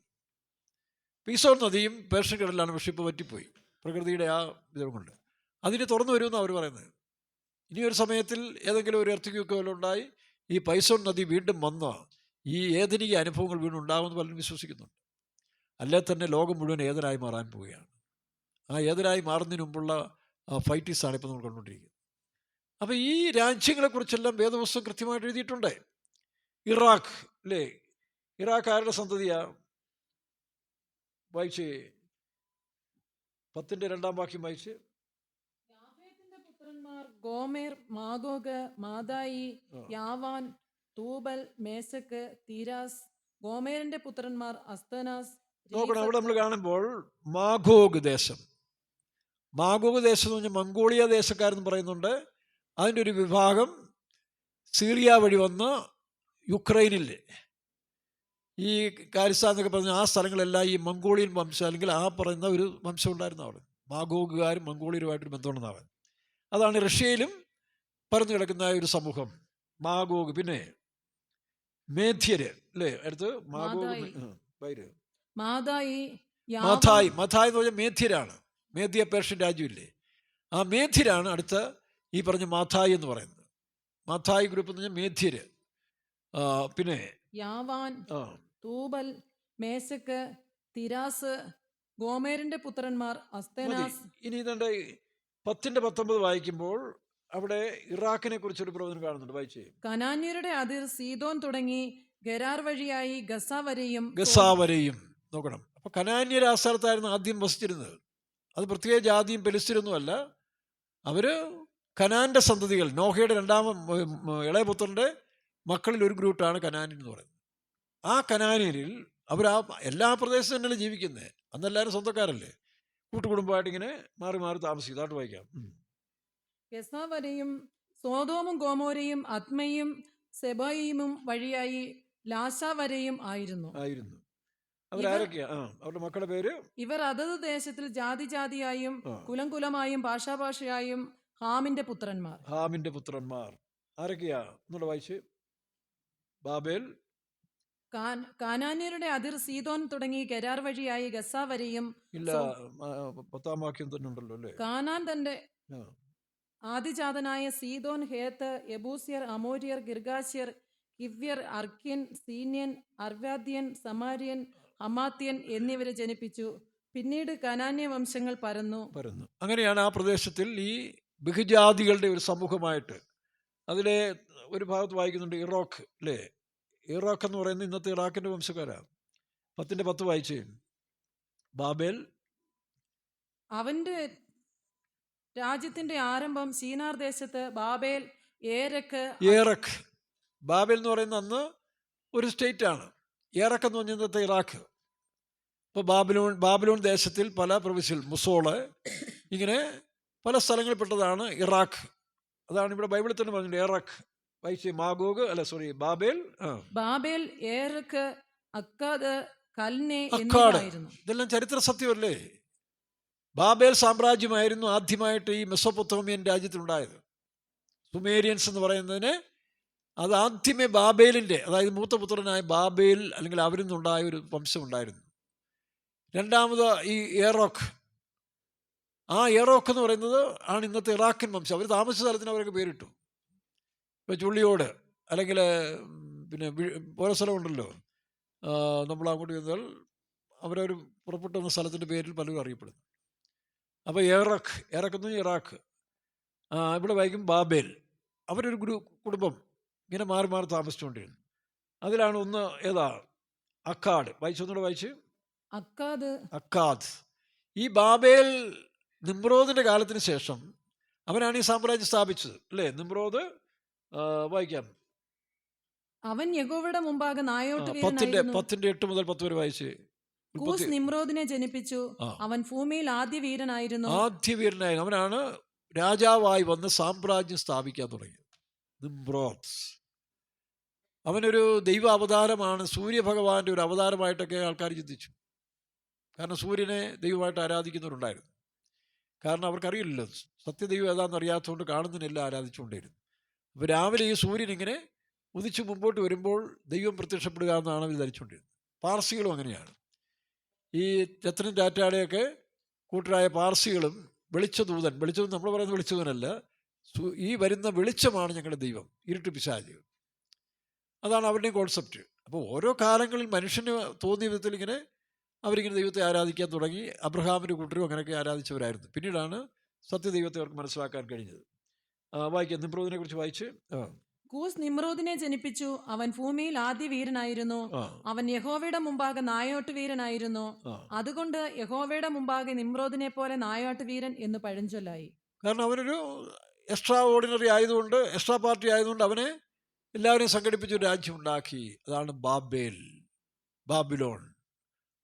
പീസോൺ നദിയും പേർഷ്യൻ കടലിലാണ്, പക്ഷേ ഇപ്പോൾ പറ്റിപ്പോയി പ്രകൃതിയുടെ ആ ഇതും കൊണ്ട്. അതിന് തുറന്നു വരുമെന്നാണ് അവർ പറയുന്നത്. ഇനി ഒരു സമയത്തിൽ ഏതെങ്കിലും ഒരു എർത്തിക്കൊക്കെ ഉണ്ടായി ഈ പൈസോൺ നദി വീണ്ടും വന്ന ഈ ഏതനിക അനുഭവങ്ങൾ വീണ്ടും ഉണ്ടാകുമെന്ന് പലരും വിശ്വസിക്കുന്നുണ്ട്. അല്ലേ തന്നെ ലോകം മുഴുവൻ ഏതനായി മാറാൻ പോവുകയാണ്. ആ ഏതനായി മാറുന്നതിന് മുമ്പുള്ള ഫൈറ്റീസാണ് ഇപ്പോൾ നമ്മൾ കണ്ടുകൊണ്ടിരിക്കുന്നത്. അപ്പോൾ ഈ രാജ്യങ്ങളെക്കുറിച്ചെല്ലാം വേദപുസ്തകം കൃത്യമായിട്ട് എഴുതിയിട്ടുണ്ട്. ഇറാഖ് അല്ലേ, ഇറാഖ് ആരുടെ സന്തതിയാ? വായിച്ച് 10-ന്റെ 2-ാം വാക്യം വായിച്ച്. യാഫേത്തിന്റെ പുത്രന്മാർ ഗോമേർ, മാഗോഗ്, മാദായി, യാവാൻ, തൂബൽ, മേശക്ക്, തീരാസ്. ഗോമേറിന്റെ പുത്രന്മാർ അസ്തനാസ്. നോക്കണം, അവിടെ നമ്മൾ കാണുമ്പോൾ മാഗോഗ് ദേശം എന്ന് പറഞ്ഞാൽ മംഗോളിയ ദേശക്കാരെന്ന് പറയുന്നുണ്ട്. അതിൻ്റെ ഒരു വിഭാഗം സിറിയ വഴി വന്ന് യുക്രൈനിൽ ഈ കാരിസ്ഥാൻ എന്നൊക്കെ പറഞ്ഞ ആ സ്ഥലങ്ങളെല്ലാം ഈ മംഗോളിയൻ വംശം, അല്ലെങ്കിൽ ആ പറയുന്ന ഒരു വംശം ഉണ്ടായിരുന്നു അവിടെ. മാഗോഗുകാരും മംഗോളിയരുമായിട്ടൊരു ബന്ധമുണ്ടെന്നാണ്. അതാണ് റഷ്യയിലും പരന്നു കിടക്കുന്ന ഒരു സമൂഹം മാഗോഗ്. പിന്നെ മേധ്യര് അല്ലേ, അടുത്ത് മാഗോഗ്, മഥായി എന്ന് പറഞ്ഞാൽ മേധ്യരാണ്. മേധ്യ പേർഷ്യൻ രാജ്യമില്ലേ, ആ മേധ്യരാണ് അടുത്ത ഈ പറഞ്ഞ മാഥായി എന്ന് പറയുന്നത്. മാഥായി ഗ്രൂപ്പ് എന്ന് പറഞ്ഞാൽ മേധ്യര്. പിന്നെ യാവാൻ, തൂബൽ, മേശക്ക്, തിരാസ്. ഗോമേറിന്റെ പുത്രന്മാർ അസ്തനാസ്. ഇനി ഇതുണ്ട് 10-ന്റെ 19 വായിക്കുമ്പോൾ അവിടെ ഇറാഖിനെ കുറിച്ചൊരു പ്രവചനം കാണുന്നുണ്ട്, വായിച്ചേ. കനാന്യരുടെ അതിർ സീദോൻ തുടങ്ങി ഗരാർ വഴിയായി ഗസ വരെയും ഗസാ വരെയും നോക്കണം. അപ്പൊ കനാന്യർ ആ സ്ഥലത്തായിരുന്നു ആദ്യം വസിച്ചിരുന്നത്. അത് പ്രത്യേക ജാതിയും പെലിസ്തീനൊന്നും അല്ല. അവര് കനാന്റെ സന്തതികൾ, നോഹയുടെ ഇളയ പുത്രന്റെ മക്കളിൽ ഒരു ഗ്രൂപ്പാണ് കനാന്യൻ എന്ന് പറയുന്നത്. ആ കനാന്യരിൽ അവർ ആ എല്ലാ പ്രദേശത്തും തന്നെയല്ലേ ജീവിക്കുന്നത്. അന്നെല്ലാവരും സ്വന്തക്കാരല്ലേ, കൂട്ടുകുടുംബമായിട്ട് ഇങ്ങനെ മാറി മാറി താമസിക്കും. അതായിട്ട് വായിക്കാം. ഗസ വരെയും സോദോമും ഗോമോരയും അദ്മയും സെബോയിമും വഴിയായി ലാശ വരെയും ആയിരുന്നു. അവരാരൊക്കെയാ? അവരുടെ മക്കളുടെ പേര്. ഇവർ അതത് ദേശത്തിൽ ജാതി ജാതിയായും ആ. കുലം കുലമായും ഭാഷാഭാഷയായും ഹാമിന്റെ പുത്രന്മാർ ആരൊക്കെയാ എന്നുള്ള വായിച്ച്. ബാബേൽ, കാനാന്യരുടെ അതിർ സീദോൻ തുടങ്ങി ഗരാർ വഴിയായി ഗസ വരെയും. ഇല്ല, 10-ാം വാക്യം തന്നെ ഉണ്ടല്ലോ അല്ലേ. കാനാൻ തന്റെ ആ. ആദിജാതനായ സീദോൻ, ഹേത്ത്, യബൂസ്യർ, അമോര്യർ, ഗിർഗാശ്യർ, കിവ്യർ, അർക്യൻ, സീന്യൻ, അർവാദ്യൻ, സമാര്യൻ, ഹമാത്യൻ എന്നിവരെ ജനിപ്പിച്ചു. പിന്നീട് കനാന്യ വംശങ്ങൾ പരന്നു. അങ്ങനെയാണ് ആ പ്രദേശത്തിൽ ഈ ബഹുജാതികളുടെ ഒരു സമൂഹമായിട്ട്. അതിലെ ഒരു ഭാഗത്ത് വായിക്കുന്നുണ്ട് ഇറോക്ക് അല്ലേ. ഇറാഖ് എന്ന് പറയുന്നത് ഇന്നത്തെ ഇറാഖിന്റെ വംശക്കാരാണ്. 10:10 വായിച്ചേ. ബാബേൽ അവന്റെ രാജ്യത്തിന്റെ ആരംഭം ശീനാർ ദേശത്ത് ബാബേൽ, ഏറക്ക്. ബാബേൽ എന്ന് പറയുന്ന അന്ന് ഒരു സ്റ്റേറ്റ് ആണ്. ഏറക്ക് എന്ന് പറഞ്ഞ ഇന്നത്തെ ഇറാഖ്. ഇപ്പോൾ ബാബിലോൺ ദേശത്തിൽ പല പ്രവിശ്യൽ, മുസോള്, ഇങ്ങനെ പല സ്ഥലങ്ങളിൽപ്പെട്ടതാണ് ഇറാഖ്. അതാണ് ഇവിടെ ബൈബിളിൽ തന്നെ പറഞ്ഞിട്ടുണ്ട് ഏറക്ക്. വായിച്ചേ. ബാബേൽ, ഏറക്ക്, അക്കാദ്, കൽനെ എന്നിവയായിരുന്നു. ഇതെല്ലാം ചരിത്ര സത്യമല്ലേ. ബാബേൽ സാമ്രാജ്യമായിരുന്നു ആദ്യമായിട്ട് ഈ മെസൊപ്പൊത്തോമിയൻ രാജ്യത്തിലുണ്ടായത്. സുമേരിയൻസ് എന്ന് പറയുന്നതിന് അത് ആദ്യമേ ബാബേലിൻ്റെ, അതായത് മൂത്ത പുത്രനായ ബാബേൽ അല്ലെങ്കിൽ അവരിൽ നിന്നുണ്ടായ ഒരു വംശം ഉണ്ടായിരുന്നു. രണ്ടാമത് ഈ ഏറോക്ക്. ആ ഏറോക്ക് എന്ന് പറയുന്നത് ആണ് ഇന്നത്തെ ഇറാഖിൻ വംശം. അവർ താമസിച്ച സ്ഥലത്തിന് അവരൊക്കെ പേരിട്ടു. ഇപ്പോൾ ചുള്ളിയോട് അല്ലെങ്കിൽ പിന്നെ ഓരോ സ്ഥലമുണ്ടല്ലോ, നമ്മൾ അങ്ങോട്ട് ചെന്നാൽ അവരൊരു പുറപ്പെട്ടു വന്ന സ്ഥലത്തിൻ്റെ പേരിൽ പലരും അറിയപ്പെടുന്നു. അപ്പോൾ ഏറക്ക് എന്ന് പറഞ്ഞാൽ ഇറാഖ്. ഇവിടെ വായിക്കും ബാബേൽ. അവരൊരു കുടുംബം ഇങ്ങനെ മാറി മാറി താമസിച്ചുകൊണ്ടിരുന്നു. അതിലാണ് ഒന്ന് ഏതാ, അക്കാദ്. വായിച്ചൊന്നുകൂടെ വായിച്ച്. അക്കാദ്. ഈ ബാബേൽ നിമ്രോദിന്റെ കാലത്തിന് ശേഷം അവനാണ് ഈ സാമ്രാജ്യം സ്ഥാപിച്ചത് അല്ലേ. നിമ്രോദ് വായിക്കാം. അവൻ യഹോവയുടെ മുമ്പാകെ നായോട്ട് 10:8 മുതൽ 10 വരെ വായിച്ച്. കൂസ് നിമ്രോദിനെ ജനിപ്പിച്ചു. അവൻ ഭൂമിയിൽ ആദ്യ വീരനായിരുന്നു. അവനാണ് രാജാവായി വന്ന് സാമ്രാജ്യം സ്ഥാപിക്കാൻ തുടങ്ങിയത്. നിമ്രോദ് അവനൊരു ദൈവ അവതാരമാണ്, സൂര്യഭഗവാന്റെ ഒരു അവതാരമായിട്ടൊക്കെ ആൾക്കാർ ചിന്തിച്ചു. കാരണം സൂര്യനെ ദൈവമായിട്ട് ആരാധിക്കുന്നവരുണ്ടായിരുന്നു. കാരണം അവർക്കറിയില്ലല്ലോ സത്യദൈവം ഏതാണെന്ന് അറിയാത്തതുകൊണ്ട് കാണുന്നതിനെല്ലാം ആരാധിച്ചുകൊണ്ടിരുന്നു. അപ്പോൾ രാവിലെ ഈ സൂര്യൻ ഇങ്ങനെ ഉദിച്ച് മുമ്പോട്ട് വരുമ്പോൾ ദൈവം പ്രത്യക്ഷപ്പെടുക എന്നാണ് അവർ ധരിച്ചുകൊണ്ടിരുന്നത്. പാർസികളും അങ്ങനെയാണ്. ഈ രത്നം ടാറ്റയുടെയൊക്കെ കൂട്ടരായ പാർസികളും വെളിച്ചദൂതൻ നമ്മൾ പറയുന്ന വെളിച്ചദൂതനല്ല, ഈ വരുന്ന വെളിച്ചമാണ് ഞങ്ങളുടെ ദൈവം, ഇരുട്ട് പിശാച്. അതാണ് അവരുടെയും കോൺസെപ്റ്റ്. അപ്പോൾ ഓരോ കാലങ്ങളിൽ മനുഷ്യന് തോന്നിയ വിധത്തിൽ ഇങ്ങനെ അവരിങ്ങനെ ദൈവത്തെ ആരാധിക്കാൻ തുടങ്ങി. അബ്രഹാമിൻ്റെ കൂട്ടരും അങ്ങനെയൊക്കെ ആരാധിച്ചവരായിരുന്നു. പിന്നീടാണ് സത്യദൈവത്തെ അവർക്ക് മനസ്സിലാക്കാൻ കഴിഞ്ഞത്. വായിക്കാം. നിമ്രോദിനെ കുറിച്ച് വായിച്ച്. കൂസ് നിമ്രോദിനെ ജനിപ്പിച്ചു. അവൻ ഭൂമിയിൽ ആദ്യ വീരനായിരുന്നു. അവൻ യഹോവയുടെ മുമ്പാകെ നായോട്ട് വീരനായിരുന്നു. അതുകൊണ്ട് യഹോവയുടെ മുമ്പാകെ നിമ്രോദിനെ പോലെ നായോട്ട് വീരൻ എന്ന് പഴഞ്ചൊല്ലായി. കാരണം അവനൊരു എക്സ്ട്രാ ഓർഡിനറി ആയതുകൊണ്ട്, എക്സ്ട്രാ പാർട്ടി ആയതുകൊണ്ട് അവനെ എല്ലാവരെയും സംഘടിപ്പിച്ചൊരു രാജ്യം ഉണ്ടാക്കി. അതാണ് ബാബിലോൺ.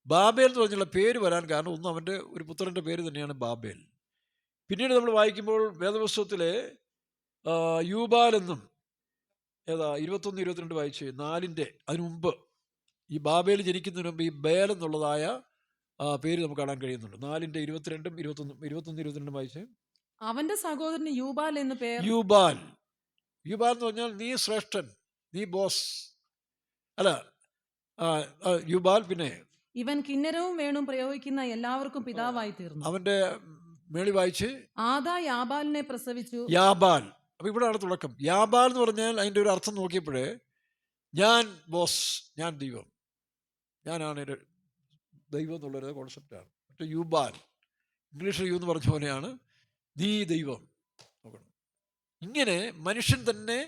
ബാബേൽ എന്ന് പറഞ്ഞുള്ള പേര് വരാൻ കാരണം ഒന്ന് അവൻ്റെ ഒരു പുത്രൻ്റെ പേര് തന്നെയാണ് ബാബേൽ. പിന്നീട് നമ്മൾ വായിക്കുമ്പോൾ വേദപുസ്തകത്തിലെ യൂബാൽ എന്നും 21-22 വായിച്ച് 4 അതിനു മുമ്പ് ഈ ബാബേൽ ജനിക്കുന്നതിന് മുമ്പ് ഈ ബേൽ എന്നുള്ളതായ പേര് നമുക്ക് കാണാൻ കഴിയുന്നുണ്ട്. 4:22, 21-22 വായിച്ച്. അവന്റെ സഹോദരന് യൂബാൽ എന്ന് പേർ. യൂബാൽ എന്ന് പറഞ്ഞാൽ നീ ശ്രേഷ്ഠൻ, നീ ബോസ് അല്ല. യൂബാൽ. പിന്നെ ഇവൻ കിന്നരവും വേണും പ്രയോഗിക്കുന്ന എല്ലാവർക്കും പിതാവായി തീർന്നു. അവന്റെ മേളി വായിച്ച്. ആദാ യാബാലിനെ പ്രസവിച്ചു. യാബാൽ. അപ്പൊ ഇവിടെയാണ് തുടക്കം. യാബാൽ എന്ന് പറഞ്ഞാൽ അതിന്റെ ഒരു അർത്ഥം നോക്കിയപ്പോഴേ, ഞാൻ ബോസ്, ഞാൻ ദൈവം, ഞാനാണ് ദൈവം എന്നുള്ളൊരു കോൺസെപ്റ്റാണ്. മറ്റേ യൂബാൽ, ഇംഗ്ലീഷിൽ യു എന്ന് പറഞ്ഞ പോലെയാണ് നീ ദൈവം. നോക്കണം, ഇങ്ങനെ മനുഷ്യൻ തന്നെ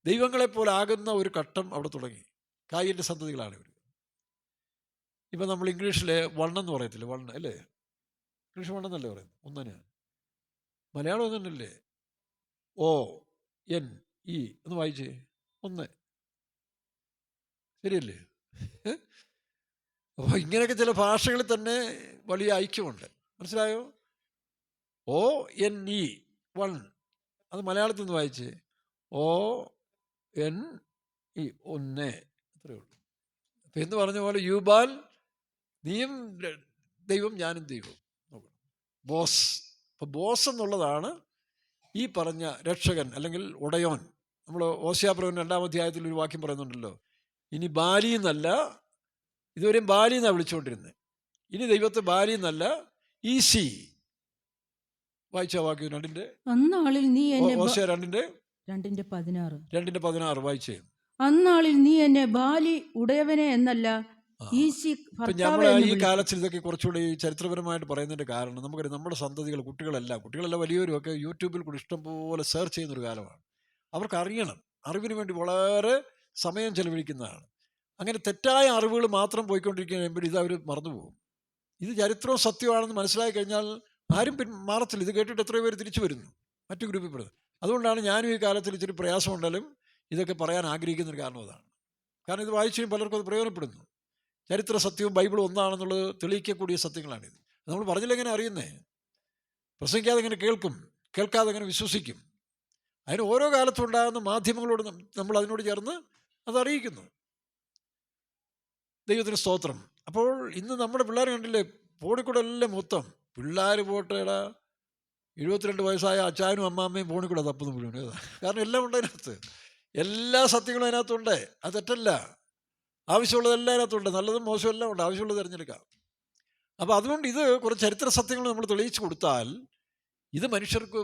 ദൈവങ്ങളെപ്പോലെ ആകുന്ന ഒരു ഘട്ടം അവിടെ തുടങ്ങി. കായീൻ്റെ സന്തതികളാണ് ഇവർ. ഇപ്പം നമ്മൾ ഇംഗ്ലീഷിൽ വണ്ണെന്ന് പറയത്തില്ല, വണ്ണ് അല്ലേ? ഇംഗ്ലീഷ് വണ്ണെന്നല്ലേ പറയുന്നത്? ഒന്നിന് മലയാളം ഒന്നല്ലേ? ONE എന്ന് വായിച്ചേ, ഒന്ന്, ശരിയല്ലേ? അപ്പോൾ ഇങ്ങനെയൊക്കെ ചില ഭാഷകളിൽ തന്നെ വലിയ ഐക്യമുണ്ട്. മനസ്സിലായോ? ONE, one. അത് മലയാളത്തിൽ നിന്ന് വായിച്ചേ, ONE, ഒന്ന്, അത്രയേ ഉള്ളൂ. അപ്പം എന്ന് പറഞ്ഞ പോലെ യൂബാൽ, നീയും ദൈവം, ഞാനും ദൈവം. ബോസ്. അപ്പം ബോസ് എന്നുള്ളതാണ് ഈ പറഞ്ഞ രക്ഷകൻ അല്ലെങ്കിൽ ഉടയോൻ. നമ്മൾ ഓശയാപ്രവചനം 2-ാം അധ്യായത്തിൽ ഒരു വാക്യം പറയുന്നുണ്ടല്ലോ, ഇനി ബാലി എന്നല്ല, ഇതുവരെയും ബാലി എന്നാണ് വിളിച്ചുകൊണ്ടിരുന്നത്, ഇനി ദൈവത്തെ ബാലി എന്നല്ല, ഈസി. വായിച്ച വാക്യം 2-ന്റെ അന്നാളിൽ നീ എന്നെ ഓശയ 2-ന്റെ 2:16 വായിച്ചേ. അന്നാളിൽ നീ എന്നെ ബാലി ഉടയവനെ എന്നല്ല, ഈശി ഇപ്പം ഭർത്താവേ നമ്മൾ എന്ന് ഈ വിളിക്കും. കാലത്തിൽ ഇതൊക്കെ കുറച്ചുകൂടി ഈ ചരിത്രപരമായിട്ട് പറയുന്നതിൻ്റെ കാരണം നമുക്കറിയാം, നമ്മുടെ സന്തതികൾ, കുട്ടികളെല്ലാം വലിയവരും ഒക്കെ യൂട്യൂബിൽ കൂടി ഇഷ്ടംപോലെ സെർച്ച് ചെയ്യുന്നൊരു കാലമാണ്. അവർക്ക് അറിയണം, അറിവിന് വേണ്ടി വളരെ സമയം ചെലവഴിക്കുന്നതാണ്. അങ്ങനെ തെറ്റായ അറിവുകൾ മാത്രം പോയിക്കൊണ്ടിരിക്കുമ്പോൾ ഇത് അവർ മറന്നുപോകും. ഇത് ചരിത്രവും സത്യമാണെന്ന് മനസ്സിലാക്കി കഴിഞ്ഞാൽ ആരും മാറത്തില്ല. ഇത് കേട്ടിട്ട് എത്രയോ പേര് തിരിച്ചു വരുന്നു, മറ്റു ഗ്രൂപ്പിൽ പെടുന്നത്. അതുകൊണ്ടാണ് ഞാനും ഈ കാലത്തിൽ ഇച്ചിരി പ്രയാസമുണ്ടെങ്കിലും ഇതൊക്കെ പറയാൻ ആഗ്രഹിക്കുന്നൊരു കാരണം അതാണ്. കാരണം ഇത് വായിച്ചും പലർക്കും അത് പ്രയോജനപ്പെടുന്നു. ചരിത്ര സത്യവും ബൈബിളും ഒന്നാണെന്നുള്ളത് തെളിയിക്കக்கூடிய സത്യങ്ങളാണിത്. നമ്മൾ പറഞ്ഞില്ലെങ്ങനെ അറിയുന്നേ? പ്രസംഗിക്കാതെ എങ്ങനെ കേൾക്കും, കേൾക്കാതെ എങ്ങനെ വിശ്വസിക്കും? അതിന് ഓരോ കാലത്തും ഉണ്ടാകുന്ന മാധ്യമങ്ങളോട് നമ്മൾ അതിനോട് ചേർന്ന് അത് അറിയിക്കുന്നു. ദൈവത്തിന് സ്തോത്രം. അപ്പോൾ ഇന്ന് നമ്മുടെ പിള്ളേർ കണ്ടില്ലേ, ഫോണിക്കൂടെ എല്ലാം മൊത്തം പിള്ളേർ പോട്ടേടാ, 72 വയസ്സായ അച്ചായനും അമ്മാമ്മയും ഫോണിക്കൂടെ തപ്പുന്നു മുഴുവൻ. കാരണം എല്ലാം ഉണ്ട് അതിനകത്ത്, എല്ലാ സത്യങ്ങളും അതിനകത്തുണ്ട്. അത് തെറ്റല്ല. ആവശ്യമുള്ളതെല്ലാം അതിനകത്തുണ്ട്, നല്ലതും മോശവും എല്ലാം ഉണ്ട്. ആവശ്യമുള്ളത് തിരഞ്ഞെടുക്കാം. അപ്പോൾ അതുകൊണ്ട് ഇത് കുറച്ച് ചരിത്ര സത്യങ്ങൾ നമ്മൾ തെളിയിച്ചു കൊടുത്താൽ ഇത് മനുഷ്യർക്ക്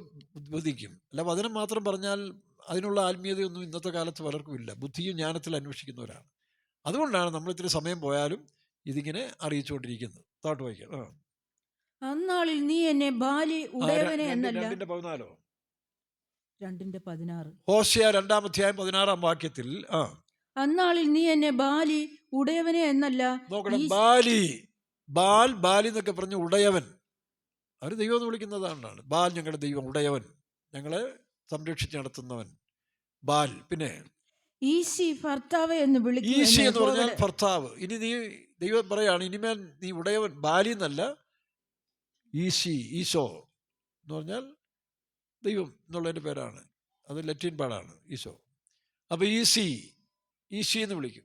ബോധിക്കും. അല്ല വചനം മാത്രം പറഞ്ഞാൽ അതിനുള്ള ആത്മീയതയൊന്നും ഇന്നത്തെ കാലത്ത് പലർക്കും ഇല്ല. ബുദ്ധിയും ജ്ഞാനത്തിൽ അന്വേഷിക്കുന്നവരാണ്. അതുകൊണ്ടാണ് നമ്മൾ ഇത്തിരി സമയം പോയാലും ഇതിങ്ങനെ അറിയിച്ചുകൊണ്ടിരിക്കുന്നത്. താട്ട് വായിക്കാം. അന്നാളിൽ നീ എന്നെ ബാലി ഉടയവനെ എന്നല്ല. 2:14 2:16 ഹോശയ 2-ാം അധ്യായം 16-ാം വാക്യത്തിൽ അന്നാളിൽ നീ എന്നെ ബാലി ഉടയവനെ എന്നല്ല. നോക്കണം, ബാലി, ബാലി എന്നൊക്കെ പറഞ്ഞ് ഉടയവൻ, അവർ ദൈവം എന്ന് വിളിക്കുന്നതാണ്. ബാൽ ഞങ്ങളുടെ ദൈവം, ഉടയവൻ, ഞങ്ങളെ സംരക്ഷിച്ച് നടത്തുന്നവൻ, ബാൽ. പിന്നെ ഈശി ഭർത്താവ് എന്ന് വിളിക്കും. ഈശി എന്ന് പറഞ്ഞാൽ ഭർത്താവ്. ഇനി നീ ദൈവം പറയാണ്, ഇനിമേൽ നീ ഉടയവൻ, ബാലി എന്നല്ല, ഈശി, ഈശോ എന്ന് പറഞ്ഞാൽ ദൈവം എന്നുള്ളതിൻ്റെ പേരാണ്. അത് ലത്തീൻ പാടാണ് ഈശോ. അപ്പോൾ ഈശി എന്ന് വിളിക്കും.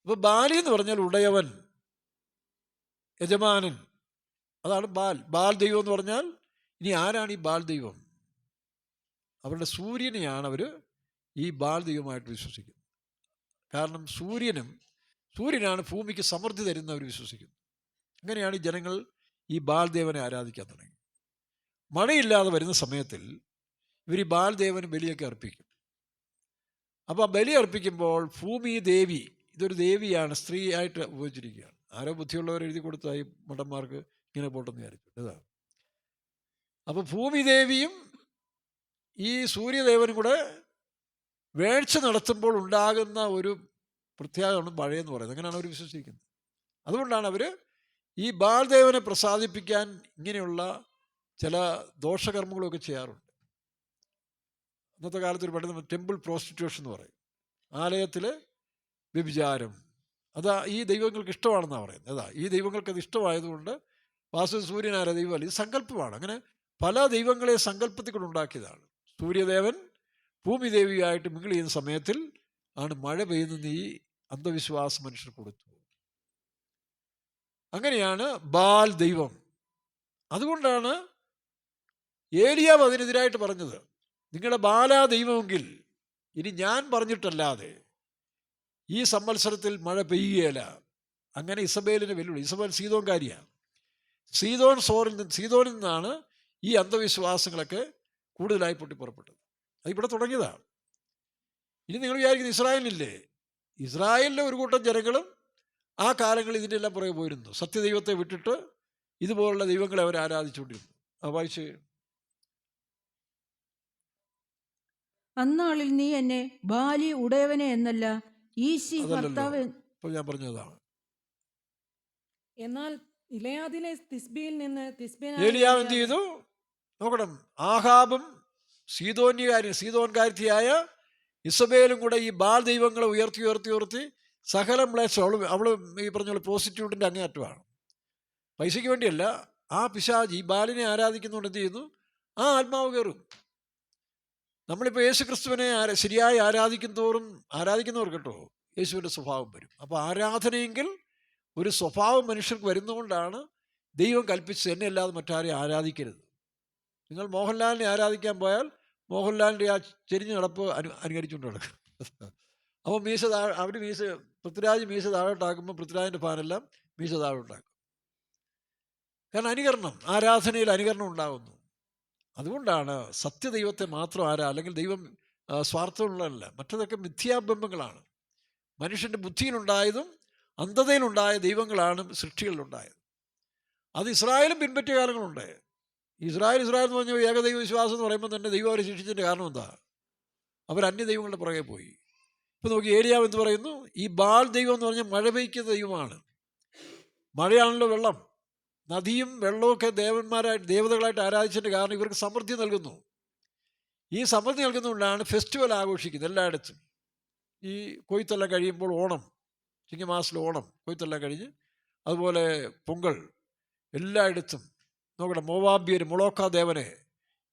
അപ്പോൾ ബാലി എന്ന് പറഞ്ഞാൽ ഉടയവൻ, യജമാനൻ, അതാണ് ബാൽ ദൈവം എന്ന് പറഞ്ഞാൽ. ഇനി ആരാണ് ഈ ബാൽ ദൈവം? അവരുടെ സൂര്യനെയാണ് അവർ ഈ ബാൽ ദൈവമായിട്ട് വിശ്വസിക്കുന്നത്. കാരണം സൂര്യനാണ് ഭൂമിക്ക് സമൃദ്ധി തരുന്നവർ വിശ്വസിക്കുന്നു. അങ്ങനെയാണ് ഈ ജനങ്ങൾ ഈ ബാൽ ദേവനെ ആരാധിക്കാൻ തുടങ്ങി. മഴയില്ലാതെ വരുന്ന സമയത്തിൽ ഇവർ ഈ ബാൽ ദേവന് ബലിയൊക്കെ അർപ്പിക്കും. അപ്പോൾ ആ ബലി അർപ്പിക്കുമ്പോൾ ഭൂമി ദേവി, ഇതൊരു ദേവിയാണ്, സ്ത്രീ ആയിട്ട് ഉപയോഗിച്ചിരിക്കുകയാണ്. ആരോ ബുദ്ധിയുള്ളവർ എഴുതി കൊടുത്തായി മണ്ടന്മാർക്ക് ഇങ്ങനെ പോട്ടെന്ന് വിചാരിച്ചു. ഇതാണ്. അപ്പോൾ ഭൂമി ദേവിയും ഈ സൂര്യദേവനും കൂടെ വേഴ്ച നടത്തുമ്പോൾ ഉണ്ടാകുന്ന ഒരു പ്രത്യേകമാണ് മഴയെന്ന് പറയുന്നത്. അങ്ങനെയാണ് അവർ വിശ്വസിക്കുന്നത്. അതുകൊണ്ടാണ് അവർ ഈ ബാൽദേവനെ പ്രസാദിപ്പിക്കാൻ ഇങ്ങനെയുള്ള ചില ദോഷകർമ്മങ്ങളൊക്കെ ചെയ്യാറുണ്ട്. ഇന്നത്തെ കാലത്ത് ഒരു പഠനം ടെമ്പിൾ പ്രോസ്റ്റിറ്റ്യൂഷൻ എന്ന് പറയും. ആലയത്തിൽ വ്യഭിചാരം, അതാ ഈ ദൈവങ്ങൾക്ക് ഇഷ്ടമാണെന്നാണ് പറയുന്നത്. അതാ ഈ ദൈവങ്ങൾക്ക് അത് ഇഷ്ടമായതുകൊണ്ട് വാസ്തു സൂര്യനാര ദൈവമല്ല, ഇത് സങ്കല്പമാണ്. അങ്ങനെ പല ദൈവങ്ങളെ സങ്കല്പത്തിൽ കൊണ്ട് ഉണ്ടാക്കിയതാണ്. സൂര്യദേവൻ ഭൂമി ദേവിയായിട്ട് മിങ്കിൾ ചെയ്യുന്ന സമയത്തിൽ ആണ് മഴ പെയ്യുന്ന ഈ അന്ധവിശ്വാസം മനുഷ്യർ കൊടുത്തു. അങ്ങനെയാണ് ബാൽ ദൈവം. അതുകൊണ്ടാണ് ഏലിയാവ് അതിനെതിരായിട്ട് പറഞ്ഞത്, നിങ്ങളുടെ ബാലാ ദൈവമെങ്കിൽ ഇനി ഞാൻ പറഞ്ഞിട്ടല്ലാതെ ഈ സംവത്സരത്തിൽ മഴ പെയ്യുകയില്ല. അങ്ങനെ ഇസബേലിനെ വെല്ലുവിളി. ഇസബേൽ സീതോൻകാരിയാണ്. സീതോനിൽ നിന്നാണ് ഈ അന്ധവിശ്വാസങ്ങളൊക്കെ കൂടുതലായി പൊട്ടിപ്പുറപ്പെട്ടത്. അതിവിടെ തുടങ്ങിയതാണ്. ഇനി നിങ്ങൾ വിചാരിക്കുന്നത് ഇസ്രായേലിനില്ലേ? ഇസ്രായേലിലെ ഒരു കൂട്ടം ജനങ്ങളും ആ കാലങ്ങളിൽ ഇതിൻ്റെ എല്ലാം പുറകെ പോയിരുന്നു. സത്യദൈവത്തെ വിട്ടിട്ട് ഇതുപോലുള്ള ദൈവങ്ങളെ അവർ ആരാധിച്ചുകൊണ്ടിരുന്നു. വായിച്ച് അന്നാളിൽ നീ എന്നെ ബാലി ഉടയവനെ എന്നല്ല ഈശി അതല്ലല്ലോ ഭർത്താവ് ഇപ്പോൾ ഞാൻ പറഞ്ഞതാണ്. എന്നാൽ ഇലയാദിലെ തിസ്ബിയിൽ നിന്ന് ഏലിയാവ് എന്ത് ചെയ്തു നോക്കണം. ആഹാബും സീതോൻകാരത്തിയായ ഇസബേലും കൂടെ ഈ ബാൽ ദൈവങ്ങളെ ഉയർത്തി ഉയർത്തി ഉയർത്തി സകല മ്ലേച്ഛം. അവള് ഈ പറഞ്ഞ പോലെ പ്രോസ്റ്റിറ്റ്യൂട്ടിൻ്റെ അങ്ങേയറ്റമാണ്. പൈസയ്ക്ക് വേണ്ടിയല്ല. ആ പിശാച് ഈ ബാലിനെ ആരാധിക്കുന്നതുകൊണ്ട് എന്ത് ചെയ്യുന്നു? ആ ആത്മാവ് കയറും. നമ്മളിപ്പോൾ യേശു ക്രിസ്തുവിനെ ശരിയായി ആരാധിക്കുന്നവർ കേട്ടോ യേശുവിൻ്റെ സ്വഭാവം വരും. അപ്പോൾ ആരാധനയെങ്കിൽ ഒരു സ്വഭാവം മനുഷ്യർക്ക് വരുന്നതുകൊണ്ടാണ് ദൈവം കൽപ്പിച്ചത് എന്നെ അല്ലാതെ മറ്റാരെയും ആരാധിക്കരുത്. നിങ്ങൾ മോഹൻലാലിനെ ആരാധിക്കാൻ പോയാൽ മോഹൻലാലിൻ്റെ ആ ചെരിഞ്ഞ് നടപ്പ് അനുകരിച്ചുകൊണ്ട് നടക്കും. അപ്പോൾ പൃഥ്വിരാജ് മീശ താഴോട്ടാക്കുമ്പോൾ പൃഥ്വിരാജിൻ്റെ ഫാനെല്ലാം മീശ താഴോട്ടാക്കും. കാരണം അനുകരണം, ആരാധനയിൽ അനുകരണം ഉണ്ടാകുന്നു. അതുകൊണ്ടാണ് സത്യദൈവത്തെ മാത്രം അല്ലെങ്കിൽ ദൈവം സ്വാർത്ഥമുള്ളതല്ല. മറ്റതൊക്കെ മിഥ്യാബിംബങ്ങളാണ്. മനുഷ്യൻ്റെ ബുദ്ധിയിലുണ്ടായതും അന്ധതയിലുണ്ടായ ദൈവങ്ങളാണ് സൃഷ്ടികളിലുണ്ടായത്. അത് ഇസ്രായേലും പിൻപറ്റിയ കാലങ്ങളുണ്ട്. ഇസ്രായേൽ എന്ന് പറഞ്ഞ ഏകദൈവ വിശ്വാസം എന്ന് പറയുമ്പോൾ തന്നെ ദൈവം അവരെ ശിക്ഷിച്ചതിൻ്റെ കാരണം എന്താ? അവർ അന്യദൈവങ്ങളുടെ പുറകെ പോയി. ഇപ്പോൾ നോക്കി ഏലിയാവ് എന്ത് പറയുന്നു? ഈ ബാൽ ദൈവം എന്ന് പറഞ്ഞാൽ മഴ പെയ്ക്കുന്ന ദൈവമാണ്. മഴയാണല്ലോ വെള്ളം. നദിയും വെള്ളമൊക്കെ ദേവതകളായിട്ട് ആരാധിച്ചതിൻ്റെ കാരണം ഇവർക്ക് സമൃദ്ധി നൽകുന്നു. ഈ സമൃദ്ധി നൽകുന്നതുകൊണ്ടാണ് ഫെസ്റ്റിവൽ ആഘോഷിക്കുന്നത് എല്ലായിടത്തും. ഈ കൊയ്ത്തെല്ലാം കഴിയുമ്പോൾ ഓണം, ചിങ്ങമാസത്തിൽ ഓണം കൊയ്ത്തെല്ലാം കഴിഞ്ഞ്, അതുപോലെ പൊങ്കൽ എല്ലായിടത്തും നോക്കണം. മോവാബ്യർ മൊളോക്ക ദേവനെ,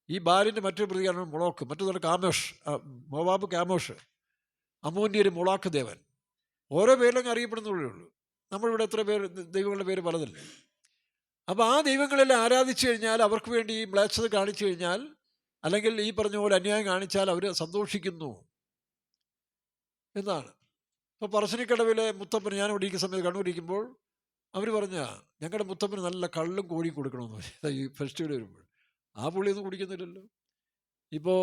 ഈ ബാലിൻ്റെ മറ്റൊരു പ്രതികരണം മൊളോക്ക്, മറ്റൊരു കാമോഷ്, മോവാബ് കാമോഷ്, അമൂന്യർ മൊളാക്ക് ദേവൻ. ഓരോ പേരിലങ്ങ് അറിയപ്പെടുന്നതേ ഉള്ളൂ. നമ്മളിവിടെ എത്ര പേര് ദൈവങ്ങളുടെ പേര് പലതല്ലേ. അപ്പോൾ ആ ദൈവങ്ങളെല്ലാം ആരാധിച്ചു കഴിഞ്ഞാൽ, അവർക്ക് വേണ്ടി ഈ മ്ലേച്ഛത കാണിച്ചു കഴിഞ്ഞാൽ, അല്ലെങ്കിൽ ഈ പറഞ്ഞ പോലെ അന്യായം കാണിച്ചാൽ അവർ സന്തോഷിക്കുന്നു എന്നാണ്. ഇപ്പോൾ പറശ്ശിനിക്കടവിലെ മുത്തപ്പന്, ഞാൻ ഇവിടെ ഇരിക്കുന്ന സമയത്ത് കണ്ണൂരിക്കുമ്പോൾ അവർ പറഞ്ഞ ഞങ്ങളുടെ മുത്തപ്പന് നല്ല കള്ളും കോഴിയും കൊടുക്കണമെന്ന് ഈ ഫെസ്റ്റിവൽ വരുമ്പോൾ. ആ പുള്ളിയൊന്നും കുടിക്കുന്നില്ലല്ലോ. ഇപ്പോൾ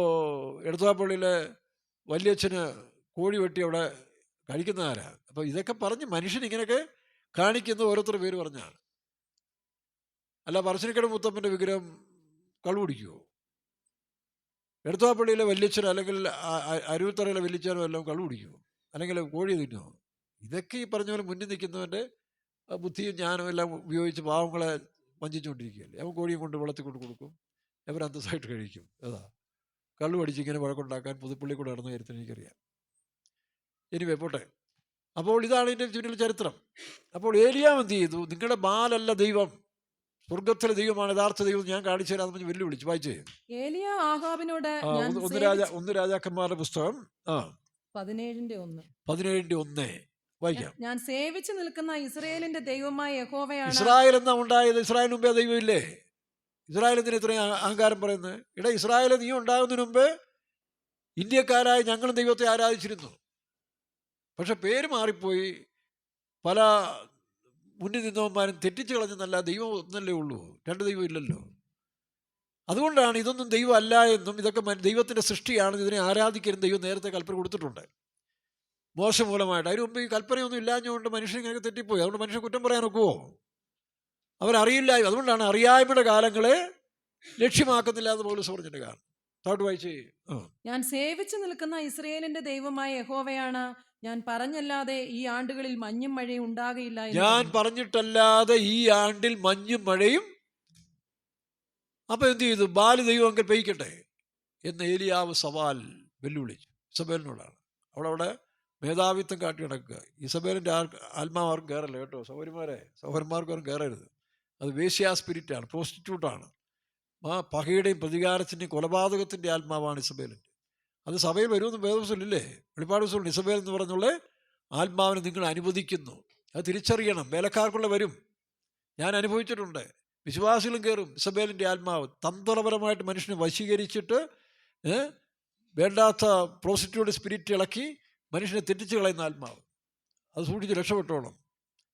എടത്വാപ്പള്ളിയിലെ വലിയച്ഛന് കോഴി വെട്ടി അവിടെ കഴിക്കുന്ന ആരാ? അപ്പോൾ ഇതൊക്കെ പറഞ്ഞ് മനുഷ്യൻ ഇങ്ങനെയൊക്കെ കാണിക്കുന്ന ഓരോരുത്തർ പേര് പറഞ്ഞാണ്. അല്ല പറശ്ശിനിക്കടവ് മുത്തപ്പൻ്റെ വിഗ്രഹം കള്ളു കുടിക്കുമോ? എടത്വാപ്പള്ളിയിലെ വല്യച്ഛനോ അല്ലെങ്കിൽ അരുവിത്തറയിലെ വല്യച്ഛനോ എല്ലാം കള്ളു കുടിക്കുമോ? അല്ലെങ്കിൽ കോഴി തിന്നുമോ? ഇതൊക്കെ ഈ പറഞ്ഞ പോലെ മുന്നിൽ നിൽക്കുന്നവൻ്റെ ബുദ്ധിയും ജ്ഞാനവും എല്ലാം ഉപയോഗിച്ച് പാവങ്ങളെ വഞ്ചിച്ചുകൊണ്ടിരിക്കുകയല്ലേ. അവൻ കോഴിയും കൊണ്ട് വെള്ളത്തിൽ കൊണ്ട് കൊടുക്കും, അവർ അന്തസ്സായിട്ട് കഴിക്കും. അതാ കള്ളു അടിച്ച് ഇങ്ങനെ വഴക്കുണ്ടാക്കാൻ പുതുപ്പള്ളി കൂടെ നടന്ന കാര്യത്തിന് എനിക്കറിയാം. എനിവേ പോട്ടെ. അപ്പോൾ ഇതാണ് ഇതിൻ്റെ ചുറ്റിൽ ചരിത്രം. അപ്പോൾ ഏലിയാവ് എന്ത് ചെയ്തു? നിങ്ങളുടെ ബാലല്ല ദൈവം, സ്വർഗത്തിലെ ദൈവമാണ് യഥാർത്ഥ ദൈവം, ഞാൻ കാണിച്ചു തരാമെന്ന് പറഞ്ഞ് വെല്ലുവിളിച്ചു. വായിച്ചേ. ഏലിയ ആഹാബിനോട് ഒന്ന് രാജാക്കന്മാരുടെ പുസ്തകം 17:1 വായിക്കാം. ഞാൻ സേവിച്ചു നിൽക്കുന്ന ഇസ്രായേലിന്റെ ദൈവമായ യഹോവയാണ്. ഇസ്രായേൽ എന്നാ ഉണ്ടായത്? ഇസ്രായേലിന് മുമ്പേ ദൈവമില്ലേ? ഇസ്രായേൽ എന്തിനാ ഇത്രയും അഹങ്കാരം പറയുന്നത്? ഇവിടെ ഇസ്രായേൽ നീ ഉണ്ടാകുന്നതിന് മുമ്പ് ഇന്ത്യക്കാരായ ഞങ്ങളും ദൈവത്തെ ആരാധിച്ചിരുന്നു. പക്ഷെ പേര് മാറിപ്പോയി. പല മുന്നിൽ നിന്നവന്മാരും തെറ്റിച്ച് കളഞ്ഞെന്നല്ല, ദൈവം ഒന്നല്ലേ ഉള്ളൂ, രണ്ട് ദൈവം ഇല്ലല്ലോ. അതുകൊണ്ടാണ് ഇതൊന്നും ദൈവം അല്ല എന്നും ഇതൊക്കെ ദൈവത്തിൻ്റെ സൃഷ്ടിയാണ്, ഇതിനെ ആരാധിക്കരുത് ദൈവം നേരത്തെ കൽപ്പന കൊടുത്തിട്ടുണ്ട് മോശ മൂലമായിട്ട്. അതിന് മുമ്പ് ഈ കൽപ്പനയൊന്നും ഇല്ലാഞ്ഞുകൊണ്ട് മനുഷ്യൻ ഇങ്ങനെ തെറ്റിപ്പോയി. അതുകൊണ്ട് മനുഷ്യൻ കുറ്റം പറയാൻ ഒക്കുമോ? അവരറിയില്ല. അതുകൊണ്ടാണ് അറിയായ്മയുടെ കാലങ്ങളെ ലക്ഷ്യമാക്കുന്നില്ല എന്ന് പൗലോസ് പറഞ്ഞിട്ട് കാരണം. താഴോട്ട് വായിച്ചേ. ഞാൻ സേവിച്ചു നിൽക്കുന്ന ഇസ്രായേലിന്റെ ദൈവമായ യഹോവയാണ്, ഞാൻ പറഞ്ഞല്ലാതെ ഈ ആണ്ടുകളിൽ മഞ്ഞും മഴയും ഉണ്ടാകയില്ല. ഞാൻ പറഞ്ഞിട്ടല്ലാതെ ഈ ആണ്ടിൽ മഞ്ഞും മഴയും. അപ്പൊ എന്ത് ചെയ്തു? ബാല് ദൈവമെങ്കിൽ പെയ്ക്കട്ടെ എന്ന് ഏലിയാവ് വെല്ലുവിളിച്ചു. ഇസബേലിനോടാണ്. അവിടെ മേധാവിത്വം കാട്ടി നടക്കുക. ഇസബേലിൻ്റെ ആത്മാവാർക്കും കയറല്ല കേട്ടോ സഹോദരന്മാർക്കും കയറരുത്. അത് വേശ്യാ സ്പിരിറ്റാണ്, പ്രോസ്റ്റിറ്റ്യൂട്ടാണ്. പകയുടെയും പ്രതികാരത്തിൻ്റെയും കൊലപാതകത്തിൻ്റെ ആത്മാവാണ് ഇസബേലിൻ്റെ. അത് സഭയിൽ വരുമെന്ന് വേദപുസ്തകമില്ലേ? വെളിപ്പാട് പുസ്തകമുണ്ട്. ഇസബേൽ എന്ന് പറഞ്ഞുള്ള ആത്മാവിനെ നിങ്ങൾ അനുവദിക്കുന്നു. അത് തിരിച്ചറിയണം. വേലക്കാർക്കുള്ള വരും, ഞാൻ അനുഭവിച്ചിട്ടുണ്ട്. വിശ്വാസികളും കയറും ഇസബേലിൻ്റെ ആത്മാവ്. തന്ത്രപരമായിട്ട് മനുഷ്യനെ വശീകരിച്ചിട്ട് വേണ്ടാത്ത പ്രോസ്റ്റിറ്റ്യൂട്ട് സ്പിരിറ്റ് ഇളക്കി മനുഷ്യനെ തെറ്റിച്ച് കളയുന്ന ആത്മാവ്. അത് സൂക്ഷിച്ച് രക്ഷപ്പെട്ടോണം.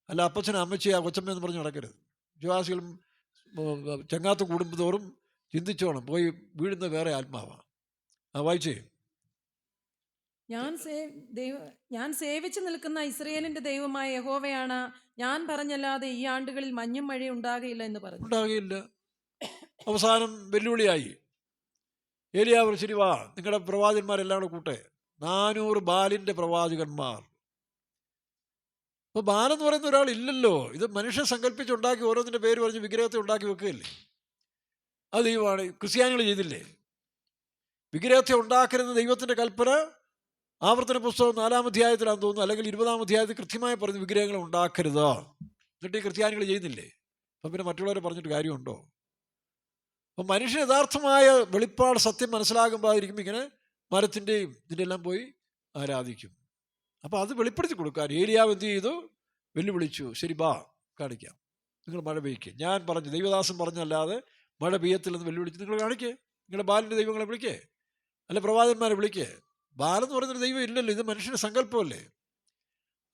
അല്ല അപ്പച്ചനെ അമ്മച്ചിയാ കൊച്ചമ്മയെന്ന് പറഞ്ഞ് നടക്കരുത്. വിശ്വാസികളും ചങ്ങാത്ത കൂടുമ്പോഴോറും ചിന്തിച്ചോണം, പോയി വീഴുന്ന വേറെ ആത്മാവാണ്. വായിച്ചേ. ഞാൻ സേവിച്ചു നിൽക്കുന്ന ഇസ്രായേലിന്റെ ദൈവമായ യഹോവയാണ്, ഞാൻ പറഞ്ഞല്ലാതെ ഈ ആണ്ടുകളിൽ മഞ്ഞും മഴയും ഉണ്ടാകയില്ല എന്ന് പറഞ്ഞു. ഉണ്ടാകുകയില്ല. അവസാനം വെല്ലുവിളിയായി. ഏലിയാവ് ശരി വാ, നിങ്ങളുടെ പ്രവാചകന്മാരെല്ലാം കൂടെ കൂട്ടെ, 400 ബാലിൻ്റെ പ്രവാചകന്മാർ. അപ്പോൾ ബാലെന്ന് പറയുന്ന ഒരാൾ ഇല്ലല്ലോ, ഇത് മനുഷ്യൻ സങ്കല്പിച്ചുണ്ടാക്കി ഓരോന്നിൻ്റെ പേര് പറഞ്ഞ് വിഗ്രഹത്തെ ഉണ്ടാക്കി വെക്കുകയല്ലേ. അത് ദൈവമാണ്. ക്രിസ്ത്യാനികൾ ചെയ്തില്ലേ? വിഗ്രഹത്തെ ഉണ്ടാക്കരുത് ദൈവത്തിൻ്റെ കൽപ്പന ആവർത്തന പുസ്തകം 4-ാം അധ്യായത്തിലാണെന്ന് തോന്നുന്നു, അല്ലെങ്കിൽ 20-ാം അധ്യായത്തിൽ കൃത്യമായി പറഞ്ഞ് വിഗ്രഹങ്ങൾ ഉണ്ടാക്കരുത്. എന്നിട്ട് ഈ ക്രിസ്ത്യാനികൾ ചെയ്യുന്നില്ലേ? അപ്പം പിന്നെ മറ്റുള്ളവരെ പറഞ്ഞിട്ട് കാര്യമുണ്ടോ? അപ്പം മനുഷ്യൻ യഥാർത്ഥമായ വെളിപ്പാട് സത്യം മനസ്സിലാകുമ്പോൾ ആയിരിക്കും ഇങ്ങനെ മരത്തിൻ്റെയും ഇതിൻ്റെ എല്ലാം പോയി ആരാധിക്കും. അപ്പോൾ അത് വെളിപ്പെടുത്തി കൊടുക്കാൻ ഏലിയാവ് എന്ത് ചെയ്തു? വെല്ലുവിളിച്ചു. ശരി ബാ, കാണിക്കാം, നിങ്ങൾ മഴ പെയ്യ്ക്കുക. ഞാൻ പറഞ്ഞു, ദൈവദാസൻ പറഞ്ഞല്ലാതെ മഴ പെയ്യത്തില്ലെന്ന് വെല്ലുവിളിച്ച് നിങ്ങൾ കാണിക്കേ, നിങ്ങളുടെ ബാലിൻ്റെ ദൈവങ്ങളെ വിളിക്കേ, അല്ലെ പ്രവാചകന്മാരെ വിളിക്കേ. ബാലെന്ന് പറയുന്നൊരു ദൈവം ഇല്ലല്ലോ, ഇത് മനുഷ്യൻ്റെ സങ്കല്പമല്ലേ.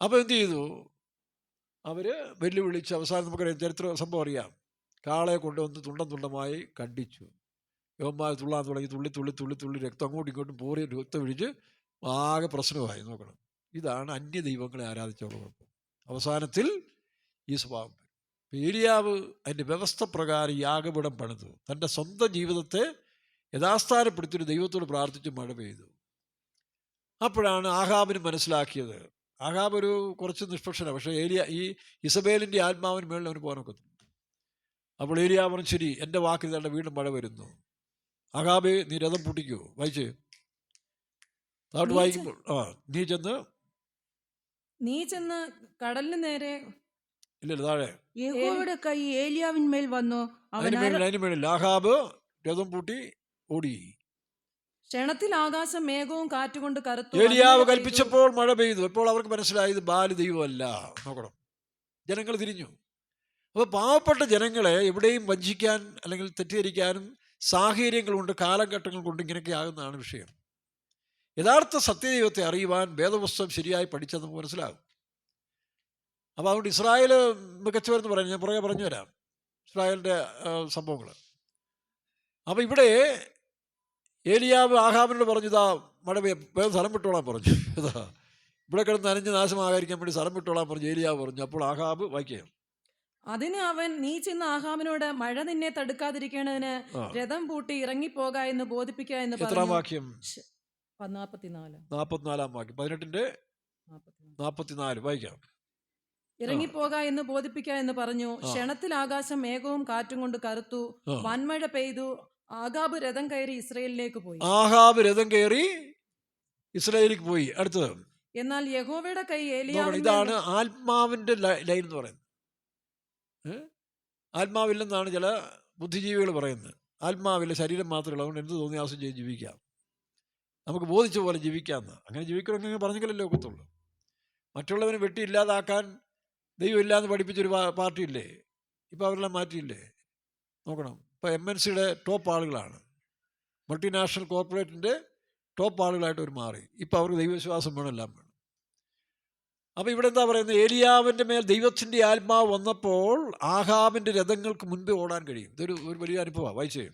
അപ്പോൾ എന്ത് ചെയ്തു? അവർ വെല്ലുവിളിച്ച് അവസാനം നമുക്കറിയാം, ചരിത്ര സംഭവം അറിയാം. കാളയെ കൊണ്ടുവന്ന് തുണ്ടമായി കണ്ടിച്ചു. യവന്മാർ തുള്ളാൻ തുടങ്ങി, തുള്ളി രക്തം അങ്ങോട്ടും ഇങ്ങോട്ടും പോറി രക്തം ഒഴിച്ച് ആകെ പ്രശ്നമായി. നോക്കണം, ഇതാണ് അന്യ ദൈവങ്ങളെ ആരാധിച്ചുള്ള കുഴപ്പം. അവസാനത്തിൽ ഈ സ്വഭാവം. ഏലിയാവ് അതിൻ്റെ വ്യവസ്ഥ പ്രകാരം യാഗപീഠം പണിതു, തൻ്റെ സ്വന്തം ജീവിതത്തെ യഥാസ്ഥാനപ്പെടുത്തിയൊരു ദൈവത്തോട് പ്രാർത്ഥിച്ച് മഴ പെയ്തു. അപ്പോഴാണ് ആഹാബിന് മനസ്സിലാക്കിയത്. ആഹാബ് ഒരു കുറച്ച് നിഷ്പക്ഷനാണ്, പക്ഷേ ഈ ഇസബേലിൻ്റെ ആത്മാവിന് മേളിൽ അവന് പോകാനൊക്കത്തു. അപ്പോൾ ഏലിയാവ് പറഞ്ഞു, ശരി, എൻ്റെ വാക്കിൽ തന്നെ വീണ്ടും മഴ വരുന്നു. ആഹാബേ, നീ രഥം പൂട്ടിക്കൂ. വായിച്ചേ, താഴോട്ട് വായിക്കുമ്പോൾ നീ ചെന്ന് കടലിന് നേരെ. ഇല്ലല്ലോ, താഴെ. യഹോവയുടെ കൈ ഏലിയാവിന്മേൽ വന്നു, അതിന് മേളിൽ ആഹാബ് രഥം പൂട്ടി ഓടി. ക്ഷണത്തിൽ ആകാശം മേഘവും കാറ്റുകൊണ്ട് കറുത്തു. ഏലിയാവ് കൽപ്പിച്ചപ്പോൾ മഴ പെയ്തു. ഇപ്പോൾ അവർക്ക് മനസ്സിലായി ഇത് ബാല് ദൈവമല്ല. നോക്കണം, ജനങ്ങൾ തിരിഞ്ഞു. അപ്പോൾ പാവപ്പെട്ട ജനങ്ങളെ എവിടെയും വഞ്ചിക്കാൻ അല്ലെങ്കിൽ തെറ്റിദ്ധരിക്കാനും സാഹചര്യങ്ങൾ കൊണ്ട്, കാലഘട്ടങ്ങൾ കൊണ്ട് ഇങ്ങനെയൊക്കെ ആകുന്നതാണ് വിഷയം. യഥാർത്ഥ സത്യദൈവത്തെ അറിയുവാൻ വേദപുസ്തകം ശരിയായി പഠിച്ചാൽ നമുക്ക് മനസ്സിലാകും. അപ്പോൾ അതുകൊണ്ട് ഇസ്രായേൽ മികച്ചവരെന്ന് പറയുന്നത് ഞാൻ പുറകെ പറഞ്ഞു തരാം, ഇസ്രായേലിൻ്റെ സംഭവങ്ങൾ. അപ്പോൾ ഇവിടെ ഏലിയാവ് ആഹാബിനോട് പറഞ്ഞു, ഇതാ മഴ വേഗം സ്ഥലം വിട്ടോളാൻ പറഞ്ഞു. ഇതാ ഇവിടെ കിടന്ന് നനഞ്ഞ് നാശമാകാതിരിക്കാൻ വേണ്ടി സ്ഥലം വിട്ടോളാൻ പറഞ്ഞു ഏലിയാവ് പറഞ്ഞു. അപ്പോൾ ആഹാബ് വായിക്കുക. അതിന് അവൻ, നീ ചെന്ന് ആഹാബിനോട് മഴ നിന്നെ തടുക്കാതിരിക്കേണ്ടതിന് രഥം പൂട്ടി ഇറങ്ങിപ്പോക എന്ന് ബോധിപ്പിക്കുക എന്ന് പറഞ്ഞു. എത്രാം വാക്യം? 44-ാം വാക്യം, 18-44 വായിക്കാം. ഇറങ്ങിപ്പോക എന്ന് ബോധിപ്പിക്കുക എന്ന് പറഞ്ഞു. ക്ഷണത്തിൽ ആകാശം മേഘവും കാറ്റും കൊണ്ട് കറുത്തു, വൻമഴ പെയ്തു. ആഹാബ് രഥം കയറി ഇസ്രായേലിലേക്ക് പോയി. അടുത്തത്, എന്നാൽ യഹോവയുടെ കൈ ഏലിയാവ്. ഇതാണ് ആത്മാവിന്റെ ലൈൻ എന്ന് പറയുന്നത്. ആത്മാവില്ലെന്നാണ് ചില ബുദ്ധിജീവികൾ പറയുന്നത്. ആത്മാവില്ല, ശരീരം മാത്രമേ ഉള്ളൂ, അതുകൊണ്ട് എന്ത് തോന്നിയാസം ചെയ്ത് ജീവിക്കാം, നമുക്ക് ബോധിച്ച പോലെ ജീവിക്കാമെന്ന്. അങ്ങനെ ജീവിക്കണമെങ്കിൽ പറഞ്ഞെങ്കിലല്ലേ ഒക്കത്തുള്ളൂ. മറ്റുള്ളവനെ വെട്ടി ഇല്ലാതാക്കാൻ ദൈവമില്ലാന്ന് പഠിപ്പിച്ചൊരു പാർട്ടിയില്ലേ, ഇപ്പോൾ അവരെല്ലാം മാറ്റിയില്ലേ? നോക്കണം, ഇപ്പോൾ MNCയുടെ ടോപ്പ് ആളുകളാണ്, മൾട്ടിനാഷണൽ കോർപ്പറേറ്റിൻ്റെ ടോപ്പ് ആളുകളായിട്ട് അവർ മാറി. ഇപ്പോൾ അവർക്ക് ദൈവവിശ്വാസം വേണം, എല്ലാം വേണം. അപ്പോൾ ഇവിടെ എന്താ പറയുന്നത്? ഏലിയാവിൻ്റെ മേൽ ദൈവത്തിൻ്റെ ആത്മാവ് വന്നപ്പോൾ ആഹാബിൻ്റെ രഥങ്ങൾക്ക് മുൻപേ ഓടാൻ കഴിയും. ഇതൊരു വലിയ അനുഭവമാണ്. വായിച്ചേ.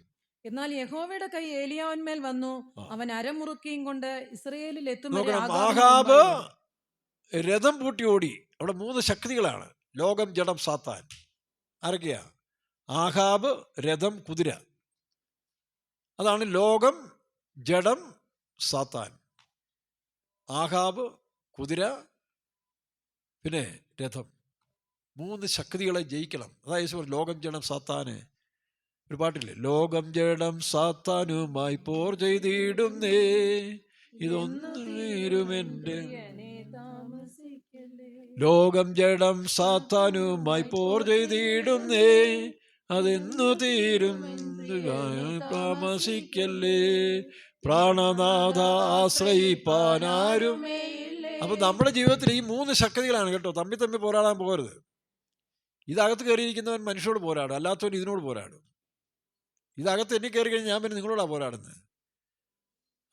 എന്നാൽ യഹോവയുടെ കൈ ഏലിയാവിന്മേൽ വന്നു, അവൻ അരമുറുക്കിയും കൊണ്ട് ഇസ്രായേലിൽ എത്തും. ആഹാബ് രഥം പൂട്ടി ഓടി. അവിടെ 3 ശക്തികളാണ്: ലോകം, ജഡം, സാത്താൻ. ആരൊക്കെയാ? ആഹാബ്, രഥം, കുതിര. അതാണ് ലോകം, ജഡം, സാത്താൻ. ആഹാബ്, കുതിര, പിന്നെ രഥം. 3 ശക്തികളെ ജയിക്കണം. അതായത് ലോകം, ജഡം, സാത്താന്. ഒരു പാട്ടില്ലേ, ലോകം ജഡം സാത്താനുമായി പോർ ചെയ്തിടുന്നേ, ഇതൊന്നുമേരുമെൻ്റെ. ലോകം ജഡം സാത്താനുമായി പോർ ചെയ്തിടുന്നേ, അതെന്നു തീരും താമസിക്കല്ലേ, പ്രാണനാഥ ആശ്രയിപ്പാനാരും. അപ്പൊ നമ്മുടെ ജീവിതത്തിൽ ഈ 3 ശക്തികളാണ് കേട്ടോ. തമ്മി പോരാടാൻ പോകരുത്. ഇതകത്ത് കയറിയിരിക്കുന്നവൻ മനുഷ്യരോട് പോരാടും, അല്ലാത്തവൻ ഇതിനോട് പോരാടും. ഇതകത്ത് എന്നെ കയറി കഴിഞ്ഞാൽ ഞാൻ പിന്നെ നിങ്ങളോടാണ് പോരാടുന്നത്.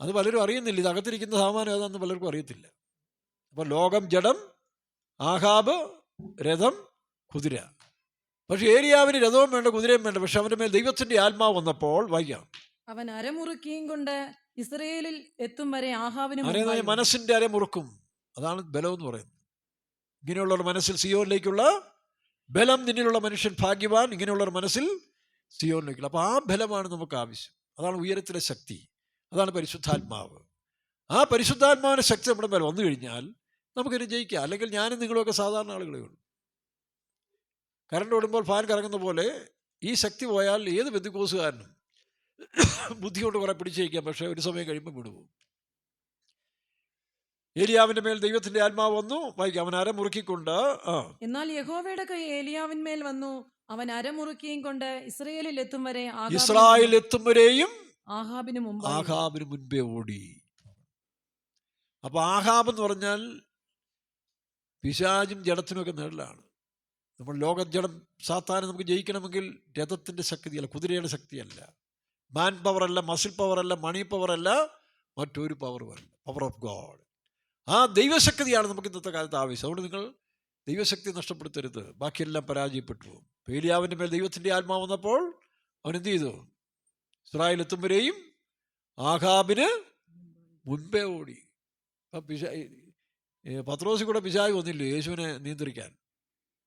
അത് പലരും അറിയുന്നില്ല. ഇതകത്തിരിക്കുന്ന സാമാനം ഏതാണെന്ന് പലർക്കും അറിയത്തില്ല. അപ്പോൾ ലോകം, ജഡം, ആഹാബ്, രഥം, കുതിര. പക്ഷെ ഏലിയാവിന് രഥവും വേണ്ട, കുതിരയും വേണ്ട. പക്ഷെ അവൻ്റെ മേൽ ദൈവത്തിൻ്റെ ആത്മാവ് വന്നപ്പോൾ വായിക്കാം, അവൻ അരമുറുക്കിയും കൊണ്ട് ഇസ്രായേലിൽ എത്തും വരെ ആഹാബിന് മനസ്സിൻ്റെ അരമുറുക്കും. അതാണ് ബലം എന്ന് പറയുന്നത്. ഇങ്ങനെയുള്ളവർ മനസ്സിൽ സിയോനിലേക്കുള്ള ബലം. നിന്നിലുള്ള മനുഷ്യൻ ഭാഗ്യവാൻ, ഇങ്ങനെയുള്ളവർ മനസ്സിൽ സിയോനിലേക്കുള്ള. അപ്പോൾ ആ ബലമാണ് നമുക്ക് ആവശ്യം. അതാണ് ഉയരത്തിലെ ശക്തി. അതാണ് പരിശുദ്ധാത്മാവ്. ആ പരിശുദ്ധാത്മാവിൻ്റെ ശക്തി നമ്മുടെ മേൽ വന്നു കഴിഞ്ഞാൽ നമുക്കിനി ജയിക്കാം. അല്ലെങ്കിൽ ഞാനും നിങ്ങളുമൊക്കെ സാധാരണ ആളുകളേ ഉള്ളൂ. കറണ്ട് ഓടുമ്പോൾ ഫാൻ കറങ്ങുന്ന പോലെ ഈ ശക്തി പോയാൽ ഏത് ബന്ധുക്കോസുകാരനും ബുദ്ധി കൊണ്ട് കുറെ പിടിച്ചേക്കാം, പക്ഷേ ഒരു സമയം കഴിയുമ്പോൾ വിടുപോകും. ഏലിയാവിന്റെ മേൽ ദൈവത്തിന്റെ ആത്മാവ് വന്നു. വായിക്കാം. അവൻ അരമുറുക്കിക്കൊണ്ട് എന്നാൽ യഹോവയുടെ കൈ ഏലിയാവിന്മേൽ വന്നു. അവൻ അരമുറുക്കിയും കൊണ്ട് ഇസ്രായേലിൽ എത്തും വരെയും ആഹാബിന് മുൻപേ ഓടി. അപ്പൊ ആഹാബ് എന്ന് പറഞ്ഞാൽ പിശാചും ജഡത്തിനുമൊക്കെ നേടലാണ്. നമ്മൾ ലോകജടം സാത്താനെ നമുക്ക് ജയിക്കണമെങ്കിൽ രഥത്തിന്റെ ശക്തിയല്ല, കുതിരയുടെ ശക്തിയല്ല, മാൻ പവർ അല്ല, മസിൽ പവർ അല്ല, മണി പവർ അല്ല, മറ്റൊരു പവറുമല്ല. Power of God. ആ ദൈവശക്തിയാണ് നമുക്ക് ഇന്നത്തെ കാലത്ത് ആവശ്യം. അതുകൊണ്ട് നിങ്ങൾ ദൈവശക്തി നഷ്ടപ്പെടുത്തരുത്. ബാക്കിയെല്ലാം പരാജയപ്പെട്ടു പോകും. ഏലിയാവിൻ്റെ മേൽ ദൈവത്തിൻ്റെ ആത്മാവ് വന്നപ്പോൾ അവൻ എന്ത് ചെയ്തു? ഇസ്രായേൽ എത്തും വരെയും ആഹാബിന് മുൻപേ ഓടി. പത്രോസിൽ കൂടെ പിശാച് വന്നില്ലേ യേശുവിനെ നിയന്ത്രിക്കാൻ?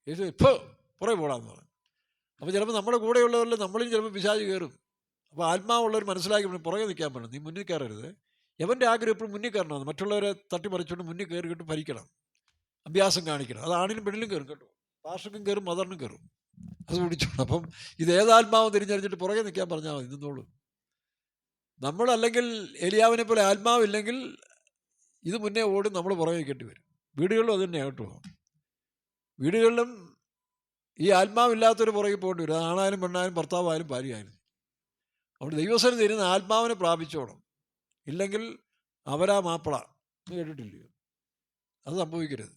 യേശു ഇപ്പോൾ പുറകെ പോടാന്ന് പറഞ്ഞു. അപ്പോൾ ചിലപ്പോൾ നമ്മുടെ കൂടെയുള്ളവരിൽ നമ്മളിൽ ചിലപ്പോൾ പിശാച് കയറും. അപ്പോൾ ആത്മാവുള്ളവർ മനസ്സിലാക്കി പുറകെ നിൽക്കാൻ പറ്റും. നീ മുന്നിൽ കയറരുത്. എവൻ്റെ ആഗ്രഹം എപ്പോഴും മുന്നിൽ കയറണം. മറ്റുള്ളവരെ തട്ടിപ്പറിച്ചുകൊണ്ട് മുന്നിൽ കയറി കിട്ടും ഭരിക്കണം, അഭ്യാസം കാണിക്കണം. അത് ആണിനും പെണ്ണിലും കയറും കേട്ടോ. പാസ്റ്റർക്കും കയറും, മദറിനും കയറും. അത് പിടിച്ചോണം. അപ്പം ഇത് ഏതാത്മാവും തിരിഞ്ഞറിഞ്ഞിട്ട് പുറകെ നിൽക്കാൻ പറഞ്ഞാൽ മതി, നിന്നോളൂ. നമ്മളല്ലെങ്കിൽ ഏലിയാവിനെ പോലെ ആത്മാവില്ലെങ്കിൽ ഇത് മുന്നേ ഓടും, നമ്മൾ പുറകെ നിൽക്കേണ്ടി വരും. വീടുകളിലും അത് തന്നെയാണ് കേട്ടോ. വീടുകളിലും ഈ ആത്മാവില്ലാത്തൊരു പുറകെ പോകേണ്ടി വരും. ആണായാലും പെണ്ണായാലും ഭർത്താവായാലും ഭാര്യയായാലും. അവിടെ ദൈവസ്ഥലം തരുന്ന ആത്മാവിനെ പ്രാപിച്ചോണം. ഇല്ലെങ്കിൽ അവരാ മാപ്പിള എന്ന് കേട്ടിട്ടില്ലയോ? അത് സംഭവിക്കരുത്.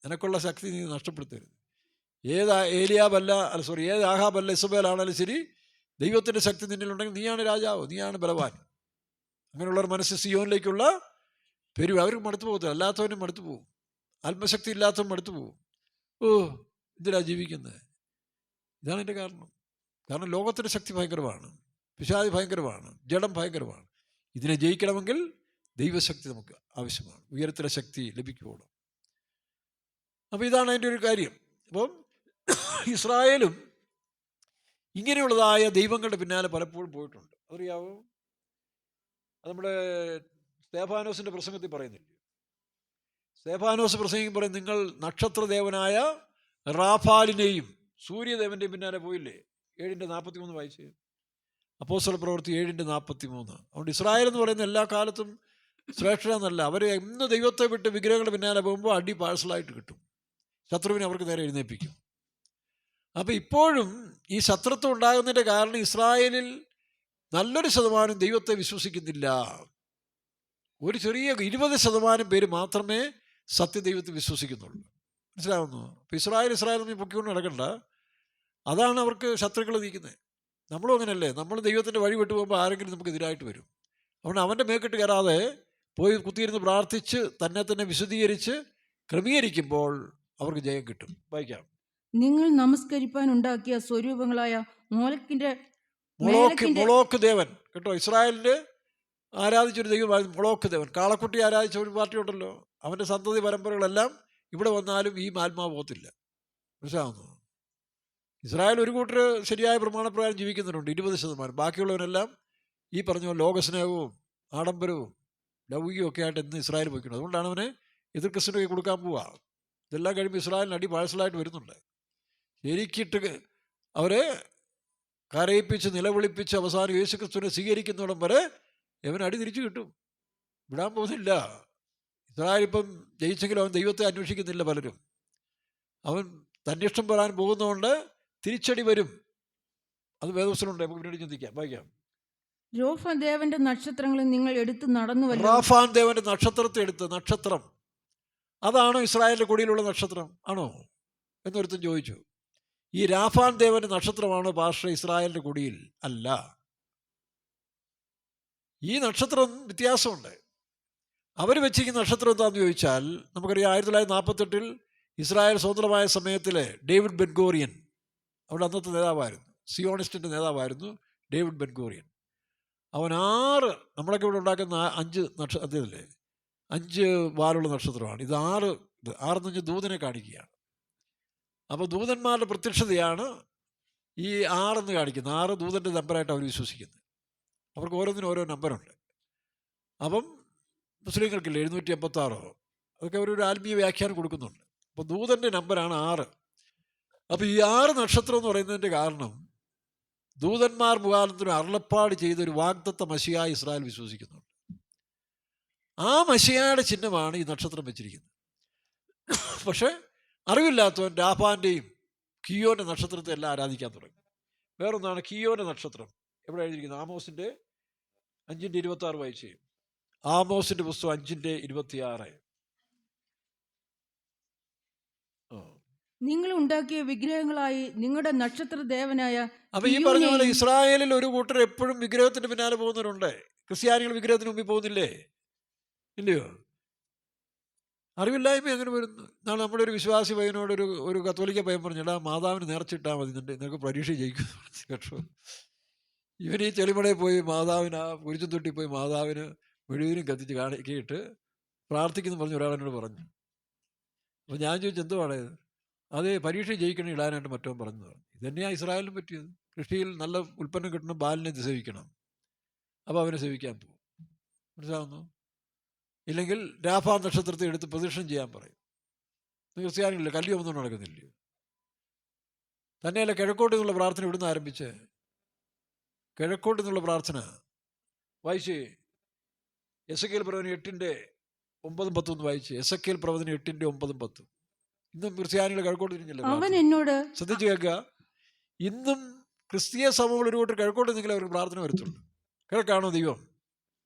നിനക്കുള്ള ശക്തി നീ നഷ്ടപ്പെടുത്തരുത്. ഏത് ആഹാബല്ല ഇസബേലാണെങ്കിലും ശരി, ദൈവത്തിൻ്റെ ശക്തി നിന്നിലുണ്ടെങ്കിൽ നീയാണ് രാജാവ്, നീയാണ് ബലവാൻ. അങ്ങനെയുള്ളവർ മനസ്സ് സിയോനിലേക്കുള്ള പെരുവ. അവർക്ക് മടുത്തു പോകത്തില്ല, അല്ലാത്തവനും മടുത്തു പോകും. ആത്മശക്തി ഇല്ലാത്തവൻ മടുത്തു പോകും. ഓ, എന്തിനാ ജീവിക്കുന്നത്? ഇതാണ് എൻ്റെ കാരണം ലോകത്തിൻ്റെ ശക്തി ഭയങ്കരമാണ്, പിശാച് ഭയങ്കരമാണ്, ജഡം ഭയങ്കരമാണ്. ഇതിനെ ജയിക്കണമെങ്കിൽ ദൈവശക്തി നമുക്ക് ആവശ്യമാണ്. ഉയരത്തിലെ ശക്തി ലഭിക്കുകയുള്ളൂ. അപ്പോൾ ഇതാണ് അതിൻ്റെ ഒരു കാര്യം. അപ്പം ഇസ്രായേലും ഇങ്ങനെയുള്ളതായ ദൈവങ്ങളുടെ പിന്നാലെ പലപ്പോഴും പോയിട്ടുണ്ട്. അതറിയാവോ? അത് നമ്മുടെ സ്തേഫാനോസിൻ്റെ പ്രസംഗത്തിൽ പറയുന്നില്ല. സ്തേഫാനോസ് പ്രസംഗം പറയും, നിങ്ങൾ നക്ഷത്രദേവനായ റാഫാലിനെയും സൂര്യദേവൻ്റെയും പിന്നാലെ പോയില്ലേ? 7:43 വായിച്ച്. അപ്പോസ്തല പ്രവൃത്തി 7:43. അതുകൊണ്ട് ഇസ്രായേൽ എന്ന് പറയുന്ന എല്ലാ കാലത്തും ശ്രേഷ്ഠനെന്നല്ല. അവർ ഇന്ന് ദൈവത്തെ വിട്ട് വിഗ്രഹങ്ങളുടെ പിന്നാലെ പോകുമ്പോൾ അടി പാഴ്സലായിട്ട് കിട്ടും. ശത്രുവിനെ അവർക്ക് നേരെ എഴുന്നേൽപ്പിക്കും. അപ്പം ഇപ്പോഴും ഈ ശത്രുത്വം ഉണ്ടാകുന്നതിൻ്റെ കാരണം ഇസ്രായേലിൽ നല്ലൊരു ശതമാനം ദൈവത്തെ വിശ്വസിക്കുന്നില്ല. ഒരു ചെറിയ 20% പേര് മാത്രമേ സത്യദൈവത്തെ വിശ്വസിക്കുന്നുള്ളൂ. മനസ്സിലാവുന്നു? അപ്പം ഇസ്രായേൽ നീ പൊക്കിക്കൊണ്ട് നടക്കണ്ട. അതാണ് അവർക്ക് ശത്രുക്കൾ നീക്കുന്നത്. നമ്മളും അങ്ങനെയല്ലേ? നമ്മൾ ദൈവത്തിൻ്റെ വഴി വിട്ടു പോകുമ്പോൾ ആരെങ്കിലും നമുക്ക് എതിരായിട്ട് വരും. അതുകൊണ്ട് അവൻ്റെ മേക്കിട്ട് കയറാതെ പോയി കുത്തിയിരുന്ന് പ്രാർത്ഥിച്ച് തന്നെ വിശദീകരിച്ച് ക്രമീകരിക്കുമ്പോൾ അവർക്ക് ജയം കിട്ടും. വായിക്കാം. നിങ്ങൾ നമസ്കരിപ്പാൻ ഉണ്ടാക്കിയ സ്വരൂപങ്ങളായ മൊളോക്ക് ദേവൻ കേട്ടോ. ഇസ്രായേലിൻ്റെ ആരാധിച്ചൊരു ദൈവമായിരുന്നു മൊളോക്ക് ദേവൻ. കാളക്കുട്ടി ആരാധിച്ച ഒരു പാർട്ടി ഉണ്ടല്ലോ, അവൻ്റെ സന്തതി പരമ്പരകളെല്ലാം ഇവിടെ വന്നാലും ഈ ആത്മാവ് പോകത്തില്ല. മനസ്സിലാവുന്നു? ഇസ്രായേൽ ഒരു കൂട്ടർ ശരിയായ പ്രമാണപ്രകാരം ജീവിക്കുന്നുണ്ട്, 20%. ബാക്കിയുള്ളവരെല്ലാം ഈ പറഞ്ഞ ലോകസ്നേഹവും ആഡംബരവും ലൗകികവും ഒക്കെ ആയിട്ട് ഇന്ന് ഇസ്രായേൽ പോയിക്കുന്നത്. അതുകൊണ്ടാണ് അവനെ എതിർ ക്രിസ്തുവിനെ കൊടുക്കാൻ പോവുക. ഇതെല്ലാം കഴിയുമ്പോൾ ഇസ്രായേലിന് അടി പാഴ്സലായിട്ട് വരുന്നുണ്ട്. ശരിക്കിട്ട് അവരെ കരയിപ്പിച്ച് നിലവിളിപ്പിച്ച് അവസാനം യേശു ക്രിസ്തുവിനെ സ്വീകരിക്കുന്നിടം വരെ അവൻ അടി തിരിച്ചു കിട്ടും. വിടാൻ പോകുന്നില്ല. ഇസ്രായേൽ ഇപ്പം ജയിച്ചെങ്കിലും അവൻ ദൈവത്തെ അന്വേഷിക്കുന്നില്ല. പലരും അവൻ തൻ്റെ ഇഷ്ടം വരാൻ പോകുന്നതുകൊണ്ട് തിരിച്ചടി വരും. അത് വേദപുസ്തകമുണ്ട്, നമുക്ക് പിന്നീട് ചിന്തിക്കാം. വായിക്കാം. റാഫാൻ ദേവന്റെ നക്ഷത്രങ്ങളിൽ നിങ്ങൾ എടുത്ത് നടന്നുവല്ലോ. റാഫാൻ ദേവന്റെ നക്ഷത്രത്തെ എടുത്ത്. നക്ഷത്രം അതാണോ ഇസ്രായേലിന്റെ കൊടിയിലുള്ള നക്ഷത്രം? ആണോ എന്നൊരുത്തൻ ചോദിച്ചു. ഈ രാഫാൻ ദേവന്റെ നക്ഷത്രമാണോ പാസ്റ്റർ ഇസ്രായേലിന്റെ കൊടിയിൽ? അല്ല. ഈ നക്ഷത്രം വ്യത്യാസമുണ്ട്. അവർ വെച്ചിരിക്കുന്ന നക്ഷത്രം എന്താണെന്ന് ചോദിച്ചാൽ നമുക്കറിയാം, 1948 ഇസ്രായേൽ സ്വതന്ത്രമായ സമയത്തിൽ ഡേവിഡ് ബെൻഗോറിയൻ, അവിടെ അന്നത്തെ നേതാവായിരുന്നു, സിയോണിസ്റ്റിൻ്റെ നേതാവായിരുന്നു ഡേവിഡ് ബെൻഗോറിയൻ. അവൻ 6 നമ്മളൊക്കെ ഇവിടെ ഉണ്ടാക്കുന്ന 5 അദ്ദേഹത്തില്ലേ 5 വാലുള്ള നക്ഷത്രമാണ്. ഇത് 6 എന്ന് ദൂതനെ കാണിക്കുകയാണ്. അപ്പോൾ ദൂതന്മാരുടെ പ്രത്യക്ഷതയാണ് ഈ 6 എന്ന് കാണിക്കുന്നത്. 6 ദൂതൻ്റെ നമ്പറായിട്ട് അവർ വിശ്വസിക്കുന്നത്. അവർക്ക് ഓരോന്നിനും ഓരോ നമ്പറുണ്ട്. അപ്പം മുസ്ലിങ്ങൾക്കില്ല 786 അതൊക്കെ അവരൊരു ആത്മീയ വ്യാഖ്യാനം കൊടുക്കുന്നുണ്ട്. അപ്പോൾ ദൂതൻ്റെ നമ്പറാണ് 6. അപ്പോൾ ഈ 6 നക്ഷത്രം എന്ന് പറയുന്നതിൻ്റെ കാരണം ദൂതന്മാർ മുഖാന്തരം അരുളപ്പാട് ചെയ്തൊരു വാഗ്ദത്ത മശിഹായ ഇസ്രായേൽ വിശ്വസിക്കുന്നുണ്ട്. ആ മശിഹായുടെ ചിഹ്നമാണ് ഈ നക്ഷത്രം വെച്ചിരിക്കുന്നത്. പക്ഷേ അറിവില്ലാത്തവൻ രാഫാൻ്റെയും കിയോൻ്റെ നക്ഷത്രത്തെ എല്ലാം ആരാധിക്കാൻ തുടങ്ങി. വേറൊന്നാണ് കിയോൻ്റെ നക്ഷത്രം. എവിടെ എഴുതിയിരിക്കുന്നത്? ആമോസിൻ്റെ 5:26 വായിച്ചേ. ആമോസിൻ്റെ പുസ്തകം 5:26. നിങ്ങൾ ഉണ്ടാക്കിയ വിഗ്രഹങ്ങളായി നിങ്ങളുടെ നക്ഷത്ര ദേവനായ അപ്പൊ ഈ പറഞ്ഞ പോലെ ഇസ്രായേലിൽ ഒരു കൂട്ടർ എപ്പോഴും വിഗ്രഹത്തിന്റെ പിന്നാലെ പോകുന്നവരുണ്ട്. ക്രിസ്ത്യാനികൾ വിഗ്രഹത്തിന് മുമ്പിൽ പോകുന്നില്ലേ? ഇല്ലയോ? അറിവില്ലായ്മ അങ്ങനെ വരുന്നു. നാളെ നമ്മുടെ ഒരു വിശ്വാസി പയ്യനോട് ഒരു കത്തോലിക്ക പയ്യൻ പറഞ്ഞിടാ, മാതാവിന് നേർച്ചിട്ടാൽ മതി, നിനക്ക് പരീക്ഷ ജയിക്കും കേട്ടോ. ഇവൻ ഈ ചെളിമടയിൽ പോയി മാതാവിന് ആ കുരിശും തൊട്ടി പോയി മാതാവിന് മെഴുകിനും കത്തിച്ച് കാണിക്കിയിട്ട് പ്രാർത്ഥിക്കുന്നു പറഞ്ഞ് ഒരാളെന്നോട് പറഞ്ഞു. അപ്പോൾ ഞാൻ ചോദിച്ചു എന്തുവാണ് ഇത്? അത് പരീക്ഷ ജയിക്കണം ഇടാനായിട്ട് മറ്റവൻ പറഞ്ഞു. ഇതന്നെയാണ് ഇസ്രായേലിനും പറ്റിയത്. കൃഷിയിൽ നല്ല ഉൽപ്പന്നം കിട്ടണം, ബാലിനെ സേവിക്കണം. അപ്പോൾ അവനെ സേവിക്കാൻ പോകും. മനസ്സിലാവുന്നു? ഇല്ലെങ്കിൽ രാഫാ നക്ഷത്രത്തെ എടുത്ത് പ്രദക്ഷിണം ചെയ്യാൻ പറയും. ക്രിസ്ത്യാനികളില്ല, കല്ല് ഒന്നും നടക്കുന്നില്ല. തന്നെയല്ല കിഴക്കോട്ട് നിന്നുള്ള പ്രാർത്ഥന ഇവിടുന്ന് ആരംഭിച്ച് കിഴക്കോട്ട് നിന്നുള്ള പ്രാർത്ഥന വായിച്ച് എസക്കേൽ പ്രവചനം 8:9-10 വായിച്ച്. എസക്കേൽ പ്രവചനം 8:9-10. ഇന്നും ക്രിസ്ത്യാനികൾ കിഴക്കോട്ട് തിരിഞ്ഞില്ല. അവൻ എന്നോട് ശ്രദ്ധിച്ചു കേൾക്കുക. ഇന്നും ക്രിസ്തീയ സഭകൾ ഒരു കൂട്ടർ കിഴക്കോട്ട് നിന്നെങ്കിൽ അവർക്ക് പ്രാർത്ഥന വരത്തുള്ളൂ. കിഴക്കാണോ ദൈവം?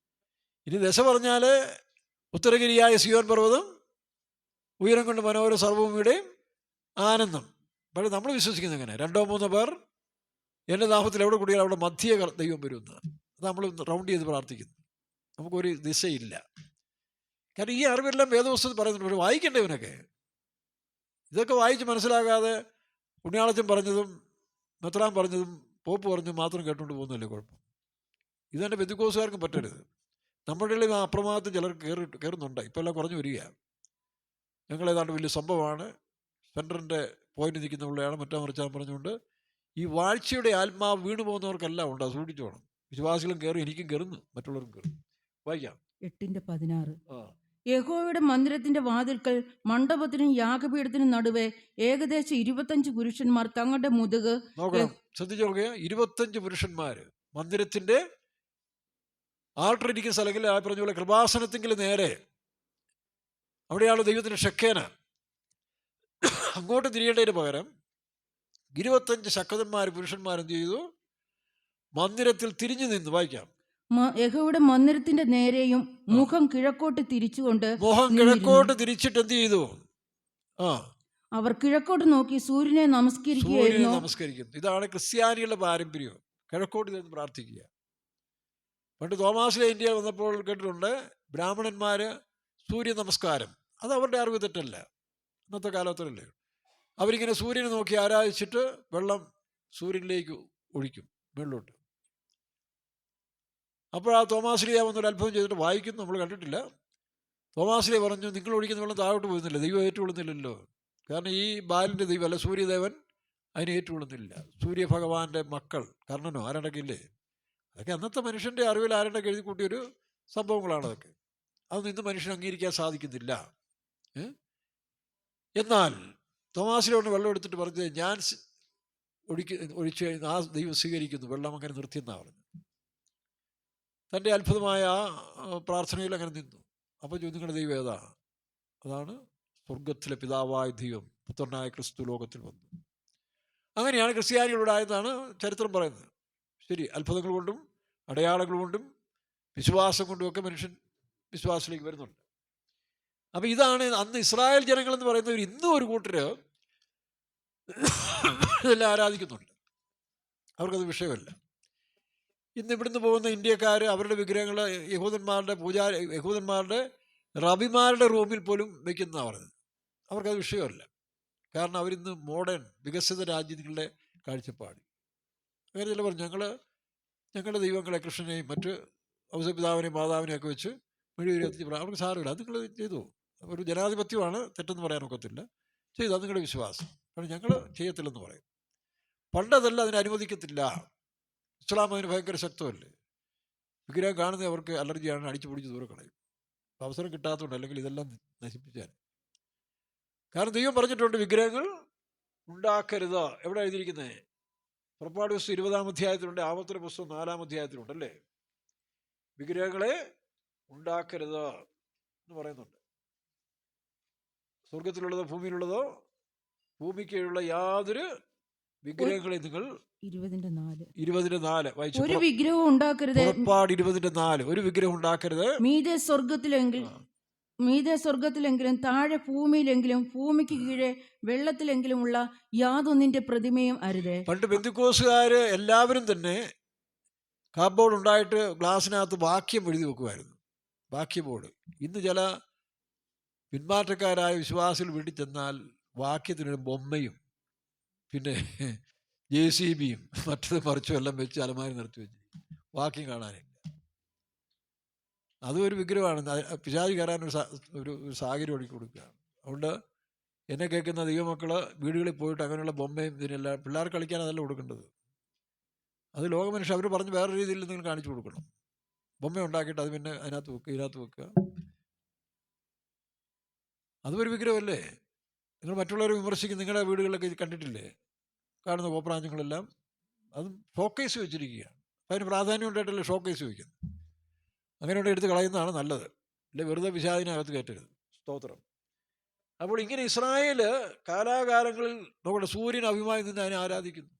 ഇനി ദശ പറഞ്ഞാൽ ഉത്തരഗിരിയായ സിയോൻ പർവ്വതം, ഉയരം കൊണ്ട് മനോഹര സർവഭൂമിയുടെയും ആനന്ദം. പക്ഷേ നമ്മൾ വിശ്വസിക്കുന്നത് എങ്ങനെ? 2-3 പേർ എൻ്റെ നാമത്തിൽ എവിടെ കൂടിയാൽ അവിടെ മധ്യ ദൈവം വരുമെന്ന്. അത് നമ്മൾ റൗണ്ട് ചെയ്ത് പ്രാർത്ഥിക്കുന്നു. നമുക്കൊരു ദിശയില്ല. കാരണം ഈ അറിവെല്ലാം വേദപുസ്തകത്തിൽ പറയുന്നുണ്ട്. പക്ഷെ വായിക്കണ്ടേ ഇവനൊക്കെ? ഇതൊക്കെ വായിച്ച് മനസ്സിലാകാതെ പുണ്യാളച്ചൻ പറഞ്ഞതും മെത്രാൻ പറഞ്ഞതും പോപ്പ് പറഞ്ഞതും മാത്രം കേട്ടുകൊണ്ട് പോകുന്നതല്ലേ കുഴപ്പം? ഇതെൻ്റെ പെന്തിക്കോസുകാർക്കും പറ്റരുത്. നമ്മുടെ ഇടയിൽ അപ്രമാദത്തിൽ ചിലർ കയറുന്നുണ്ട്. ഇപ്പോൾ എല്ലാം കുറഞ്ഞു വരിക. ഞങ്ങളേതാണ്ട് വലിയ സംഭവമാണ്, സെൻറ്ററിൻ്റെ പോയിന്റ് നിൽക്കുന്ന പിള്ളയാണ് മറ്റാ മറിച്ചാൻ പറഞ്ഞുകൊണ്ട് ഈ വാഴ്ചയുടെ ആത്മാവ് വീണു പോകുന്നവർക്കെല്ലാം ഉണ്ട്. അത് സൂക്ഷിച്ചു വേണം. വിശ്വാസികളും കയറി, എനിക്കും കയറുന്നു, മറ്റുള്ളവർക്കും കയറുന്നു. വായിക്കാം. 8:16. യഹോവയുടെ മന്ദിരത്തിന്റെ വാതിൽക്കൽ മണ്ഡപത്തിനും യാഗപീഠത്തിനും നടുവെ ഏകദേശം 25 പുരുഷന്മാർ തങ്ങളുടെ മുതുക് നോക്കണം, ശ്രദ്ധിച്ചു നോക്കുക. 25 പുരുഷന്മാർ മന്ദിരത്തിന്റെ ആൾട്ടർ ഇരിക്കുന്ന സ്ഥലങ്ങളിൽ ആ പറഞ്ഞ പോലെ കൃപാസനത്തെങ്കിൽ നേരെ അവിടെയാണ് ദൈവത്തിന്റെ ഷെക്കേന. അങ്ങോട്ട് തിരിയേണ്ടതിന് പകരം 25 ശക്തന്മാർ പുരുഷന്മാർ എന്ത് ചെയ്തു? മന്ദിരത്തിൽ തിരിഞ്ഞു നിന്ന്. വായിക്കാം. യഹോവയുടെ മന്ദിരത്തിന്റെ നേരെയും മുഖം കിഴക്കോട്ട് തിരിച്ചുകൊണ്ട് മുഖം കിഴക്കോട്ട് തിരിച്ചിട്ട് എന്ത് ചെയ്തു? അവർ കിഴക്കോട്ട് നോക്കി സൂര്യനെ നമസ്കരിക്കുന്നു. ഇതാണ് ക്രിസ്ത്യാനികളുടെ പാരമ്പര്യം. കിഴക്കോട്ട് നിന്ന് പ്രാർത്ഥിക്കുക. പണ്ട് തോമാസിലെ ഇന്ത്യ വന്നപ്പോൾ കേട്ടിട്ടുണ്ട്, ബ്രാഹ്മണന്മാര് സൂര്യ നമസ്കാരം. അത് അവരുടെ അറിവ് തെറ്റല്ല, ഇന്നത്തെ കാലത്തല്ലേ. അവരിങ്ങനെ സൂര്യനെ നോക്കി ആരാധിച്ചിട്ട് വെള്ളം സൂര്യനിലേക്ക് ഒഴിക്കും മുകളിലോട്ട്. അപ്പോൾ ആ തോമാശ്രീയ വന്നൊരു അത്ഭുതം ചെയ്തിട്ട് വായിക്കുന്നു, നമ്മൾ കണ്ടിട്ടില്ല. തോമാശ്രീയ പറഞ്ഞു, നിങ്ങൾ ഒഴിക്കുന്ന വെള്ളം താഴോട്ട് പോകുന്നില്ല, ദൈവം ഏറ്റുകൊള്ളുന്നില്ലല്ലോ. കാരണം ഈ ബാലിൻ്റെ ദൈവം അല്ല, സൂര്യദേവൻ അതിനെ ഏറ്റുകൊള്ളുന്നില്ല. സൂര്യഭഗവാന്റെ മക്കൾ കർണനോ ആരണ്ടൊക്കെയില്ലേ, അതൊക്കെ അന്നത്തെ മനുഷ്യൻ്റെ അറിവിൽ ആരണ്ടൊക്കെ എഴുതി കൂട്ടിയൊരു സംഭവങ്ങളാണ് അതൊക്കെ. അതൊന്നും ഇന്ന് മനുഷ്യൻ അംഗീകരിക്കാൻ സാധിക്കുന്നില്ല. എന്നാൽ തോമാശ്രീയോട് വെള്ളം എടുത്തിട്ട് പറഞ്ഞത്, ഞാൻ ഒഴിച്ച് ആ ദൈവം സ്വീകരിക്കുന്നു, വെള്ളം അങ്ങനെ നിർത്തിയെന്നാണ് പറഞ്ഞു. തൻ്റെ അത്ഭുതമായ പ്രാർത്ഥനയിൽ അങ്ങനെ നിന്നു. അപ്പോൾ നിങ്ങളുടെ ദൈവം ഏതാ? അതാണ് സ്വർഗത്തിലെ പിതാവായ ദൈവം, പുത്രനായ ക്രിസ്തു ലോകത്തിൽ വന്നു. അങ്ങനെയാണ് ക്രിസ്ത്യാനികളുണ്ടായതാണ് ചരിത്രം പറയുന്നത്. ശരി, അത്ഭുതങ്ങൾ കൊണ്ടും അടയാളങ്ങൾ കൊണ്ടും വിശ്വാസം കൊണ്ടുമൊക്കെ മനുഷ്യൻ വിശ്വാസത്തിലേക്ക് വരുന്നുണ്ട്. അപ്പം ഇതാണ് അന്ന് ഇസ്രായേൽ ജനങ്ങളെന്ന് പറയുന്നവർ. ഇന്നും ഒരു കൂട്ടർ ഇതെല്ലാം ആരാധിക്കുന്നുണ്ട്. അവർക്കത് വിഷയമല്ല. ഇന്ന് ഇവിടുന്ന് പോകുന്ന ഇന്ത്യക്കാർ അവരുടെ വിഗ്രഹങ്ങൾ യഹൂദന്മാരുടെ റബിമാരുടെ റൂമിൽ പോലും വയ്ക്കുന്നതാണ് പറഞ്ഞത്. അവർക്കത് വിഷയമല്ല. കാരണം അവരിന്ന് മോഡേൺ വികസിത രാജ്യങ്ങളുടെ കാഴ്ചപ്പാട്. അങ്ങനെ ചില പറഞ്ഞു, ഞങ്ങളുടെ ദൈവങ്ങളെ കൃഷ്ണനെയും മറ്റ് ഔസപിതാവിനെയും മാതാവിനെയും ഒക്കെ വെച്ച് മെഴുകുതിരി കത്തിച്ച് അവർക്ക് സാരമില്ല, അത് നിങ്ങൾ ചെയ്തു. ഒരു ജനാധിപത്യമാണ്, തെറ്റെന്ന് പറയാനൊക്കത്തില്ല. ചെയ്തു, അത് നിങ്ങളുടെ വിശ്വാസം. കാരണം ഞങ്ങൾ ചെയ്യത്തില്ലെന്ന് പറയും. പണ്ടതല്ല, അതിനെ അനുവദിക്കത്തില്ല. ഇസ്ലാം അതിന് ഭയങ്കര ശക്തമല്ലേ. വിഗ്രഹം കാണുന്നത് അവർക്ക് അലർജിയാണ്, അടിച്ചു പിടിച്ച് ദൂരെ കളയും. അവസരം കിട്ടാത്തതുകൊണ്ട്, അല്ലെങ്കിൽ ഇതെല്ലാം നശിപ്പിച്ചാൽ. കാരണം ദൈവം പറഞ്ഞിട്ടുണ്ട് വിഗ്രഹങ്ങൾ ഉണ്ടാക്കരുത്. എവിടെ എഴുതിയിരിക്കുന്നത്? പുറപ്പാട് പുസ്തകം 20-ാം അധ്യായത്തിലുണ്ട്, ആവർത്തന പുസ്തകം 4-ാം അധ്യായത്തിലുണ്ട് അല്ലേ? വിഗ്രഹങ്ങളെ ഉണ്ടാക്കരുത് എന്ന് പറയുന്നുണ്ട്. സ്വർഗത്തിലുള്ളതോ ഭൂമിയിലുള്ളതോ ഭൂമിക്കുള്ള യാതൊരു വിഗ്രഹങ്ങളെ നിങ്ങൾ 20:4 വായിച്ചു. ഒരു വിഗ്രഹവും ഉണ്ടാക്കരുത്. പുറപ്പാട് 20:4. ഒരു വിഗ്രഹം ഉണ്ടാക്കരുത്. മീതെ സ്വർഗത്തിലെങ്കിലും താഴെ ഭൂമിയിലെങ്കിലും ഭൂമിക്ക് കീഴെ വെള്ളത്തിലെങ്കിലും ഉള്ള യാതൊന്നിന്റെ പ്രതിമയും അരുത്. പണ്ട് പെന്തിക്കോസുകാര് എല്ലാവരും തന്നെ കാർഡ്ബോർഡ് ഉണ്ടായിട്ട് ഗ്ലാസ്സിനകത്ത് വാക്യം എഴുതി വെക്കുമായിരുന്നു, വാക്യ ബോർഡ്. ഇന്ന് ചില പിന്മാറ്റക്കാരായ വിശ്വാസികൾ വീട്ടിൽ ചെന്നാൽ വാക്യത്തിനൊരു ബൊമ്മയും പിന്നെ JCBയും മറ്റത് മറിച്ചും എല്ലാം വെച്ച് അലമാരി നിർത്തി വെച്ച് വാക്യം കാണാനില്ല. അതും ഒരു വിഗ്രഹമാണ്. പിശാച് കയറാൻ ഒരു സാഹചര്യം ഒരുക്കി കൊടുക്കുകയാണ്. അതുകൊണ്ട് എന്നെ കേൾക്കുന്ന ദൈവമക്കൾ വീടുകളിൽ പോയിട്ട് അങ്ങനെയുള്ള ബൊമ്മയും ഇതിനെല്ലാം പിള്ളേർ കളിക്കാൻ അതല്ല കൊടുക്കേണ്ടത്. അത് ലോകമനുഷ്യർ അവർ പറഞ്ഞ് വേറെ രീതിയിൽ നിങ്ങൾ കാണിച്ചു കൊടുക്കണം. ബൊമ്മ ഉണ്ടാക്കിയിട്ട് അത് പിന്നെ അതിനകത്ത് വെക്കുക, ഇതിനകത്ത് വെക്കുക. അതും ഒരു വിഗ്രഹമല്ലേ? നിങ്ങൾ മറ്റുള്ളവരെ വിമർശിക്കും. നിങ്ങളുടെ വീടുകളിലൊക്കെ ഇത് കണ്ടിട്ടില്ലേ? കാണുന്ന കോപ്രാഞ്ചങ്ങളെല്ലാം അതും ഷോക്കേസ് വെച്ചിരിക്കുകയാണ്. അതിന് പ്രാധാന്യം ഉണ്ടായിട്ടല്ലേ ഷോക്കേസ് വയ്ക്കുന്നത്. അങ്ങനെയുള്ള എടുത്ത് കളയുന്നതാണ് നല്ലത്. അല്ലെ വെറുതെ പിശാചിനകത്ത് കയറ്റരുത്. സ്തോത്രം. അപ്പോൾ ഇങ്ങനെ ഇസ്രായേൽ കാലാകാലങ്ങളിൽ നമ്മുടെ സൂര്യൻ അഭിമാനി നിന്ന് അതിനെ ആരാധിക്കുന്നു.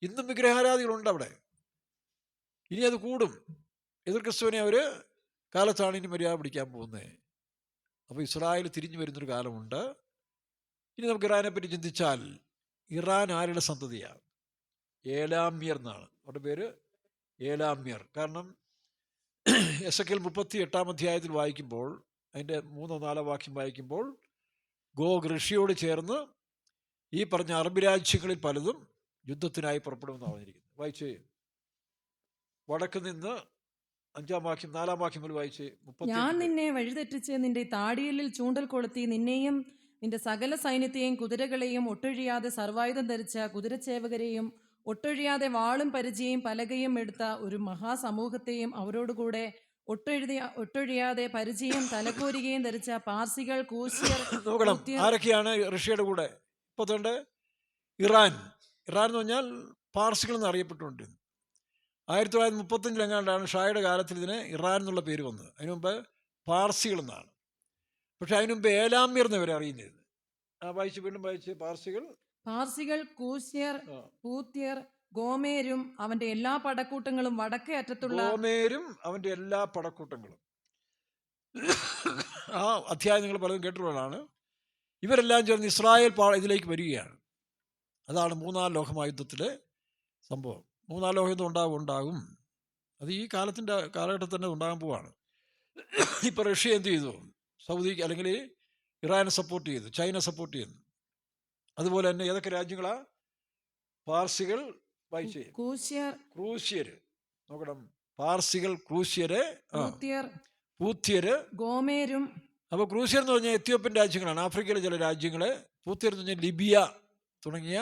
ഇന്നും വിഗ്രഹാരാധികളുണ്ട് അവിടെ. ഇനി അത് കൂടും. എതിർ ക്രിസ്തുവിനെ അവർ കാലത്താണ് ഇനി മര്യാദ പിടിക്കാൻ പോകുന്നത്. അപ്പോൾ ഇസ്രായേൽ തിരിഞ്ഞു വരുന്നൊരു കാലമുണ്ട്. ഇനി നമുക്ക് ഇറാനെ പറ്റി ചിന്തിച്ചാൽ, ഇറാൻ ആരുടെ സന്തതിയാണ്? ഏലാമ്യർ എന്നാണ് അവരുടെ പേര്, ഏലാമ്യർ. കാരണം എസെക്കിയേൽ 38-ാം അധ്യായത്തിൽ വായിക്കുമ്പോൾ, അതിൻ്റെ 3-4 വാക്യം വായിക്കുമ്പോൾ, ഗോഗ് ഋഷിയോട് ചേർന്ന് ഈ പറഞ്ഞ അറബ് രാജ്യങ്ങളിൽ പലതും യുദ്ധത്തിനായി പുറപ്പെടുമെന്നാണ് പറഞ്ഞിരിക്കുന്നത്. വായിച്ച് വടക്ക് നിന്ന് 5-ാം വാക്യം 4-ാം വാക്യം മുതൽ വായിച്ച്. ഞാൻ നിന്നെ വഴിതെറ്റിച്ച് നിന്റെ താടിയലിൽ ചൂണ്ടൽ കൊളുത്തി നിന്നെയും നിന്റെ സകല സൈന്യത്തെയും കുതിരകളെയും ഒട്ടൊഴിയാതെ സർവായുധം ധരിച്ച കുതിരച്ചേവകരെയും ഒട്ടൊഴിയാതെ വാളും പരിചയും പലകയും എടുത്ത ഒരു മഹാസമൂഹത്തെയും അവരോടുകൂടെ ഒട്ടൊഴിയാതെ പരിചയം തലക്കോരികയും ധരിച്ച പാർസികൾ, കൂശ്യർ. നോക്കണം ആരൊക്കെയാണ് ഋഷിയുടെ കൂടെ. ഇപ്പോൾ ഇറാൻ എന്ന് പറഞ്ഞാൽ പാർസികൾ എന്ന് അറിയപ്പെട്ടുകൊണ്ടിരുന്നു. 1935 ഷായുടെ കാലത്തിൽ ഇതിന് ഇറാൻ എന്നുള്ള പേര് വന്നത്. അതിനു മുമ്പ് പാർസികൾ എന്നാണ്. പക്ഷെ അതിനു മുമ്പ് ഏലാമ്യർ എന്നിവരെ അറിയുന്നത്. വായിച്ച് വീണ്ടും വായിച്ച്. പാർസികൾ, കൂശ്യർ, പൂത്യർ, ഗോമേരും അവന്റെ എല്ലാ പടക്കൂട്ടങ്ങളും വടക്കേ അറ്റത്തുള്ള അവന്റെ എല്ലാ പടക്കൂട്ടങ്ങളും. ആ അധ്യായം നിങ്ങൾ പലതും കേട്ടിട്ടുള്ളതാണ്. ഇവരെല്ലാം ചേർന്ന് ഇസ്രായേൽ ഇതിലേക്ക് വരികയാണ്. അതാണ് 3-ാം ലോകമഹായുദ്ധത്തിലെ സംഭവം. 3-ാം ലോകയുദ്ധം ഉണ്ടാകും. അത് ഈ കാലഘട്ടത്തിൽ തന്നെ ഉണ്ടാകാൻ പോവാണ്. ഇപ്പം റഷ്യ എന്ത് ചെയ്തു? സൗദിക്ക് അല്ലെങ്കിൽ ഇറാനെ സപ്പോർട്ട് ചെയ്തു, ചൈന സപ്പോർട്ട് ചെയ്യുന്നു. അതുപോലെ തന്നെ ഏതൊക്കെ രാജ്യങ്ങളാ? പാർസികൾ, വായിച്ചേ. ക്രൂശ്യര്. നോക്കണം. പാർസികൾ, ക്രൂശ്യര്, പൂത്യര്, ഗോമേരും. അപ്പോൾ ക്രൂശ്യർ എന്ന് പറഞ്ഞാൽ എത്യോപ്യൻ രാജ്യങ്ങളാണ്, ആഫ്രിക്കയിലെ ചില രാജ്യങ്ങൾ. പൂത്യർ എന്ന് പറഞ്ഞാൽ ലിബിയ തുടങ്ങിയ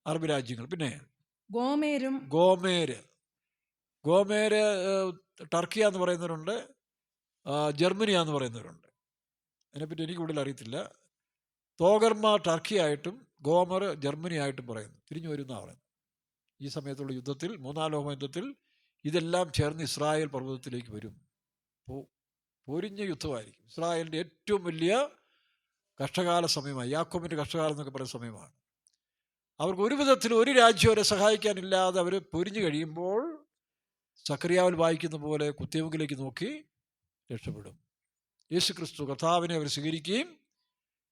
അറബ് രാജ്യങ്ങൾ. പിന്നെ ഗോമേര് ടർക്കിയ എന്ന് പറയുന്നവരുണ്ട്, ജർമ്മനിയാന്ന് പറയുന്നവരുണ്ട്. അതിനെപ്പറ്റി എനിക്ക് കൂടുതൽ അറിയത്തില്ല. തോഗർമ ടർക്കിയായിട്ടും ഗോമർ ജർമ്മനിയായിട്ടും പറയുന്നു. തിരിഞ്ഞു വരുന്നതാണ് പറയുന്നത്. ഈ സമയത്തുള്ള യുദ്ധത്തിൽ, 3-ാം ലോക യുദ്ധത്തിൽ ഇതെല്ലാം ചേർന്ന് ഇസ്രായേൽ പർവ്വതത്തിലേക്ക് വരും. പൊരിഞ്ഞ യുദ്ധമായിരിക്കും. ഇസ്രായേലിൻ്റെ ഏറ്റവും വലിയ കഷ്ടകാല സമയമായി, യാക്കോബിൻ്റെ കഷ്ടകാലം എന്നൊക്കെ പറയുന്ന സമയമാണ്. അവർക്ക് ഒരു വിധത്തിൽ ഒരു രാജ്യം അവരെ സഹായിക്കാനില്ലാതെ അവർ പൊരിഞ്ഞു കഴിയുമ്പോൾ സക്കറിയാവിൽ വായിക്കുന്ന പോലെ കുത്തിയമുക്കിലേക്ക് നോക്കി രക്ഷപ്പെടും. യേശു ക്രിസ്തു കർത്താവിനെ അവർ സ്വീകരിക്കുകയും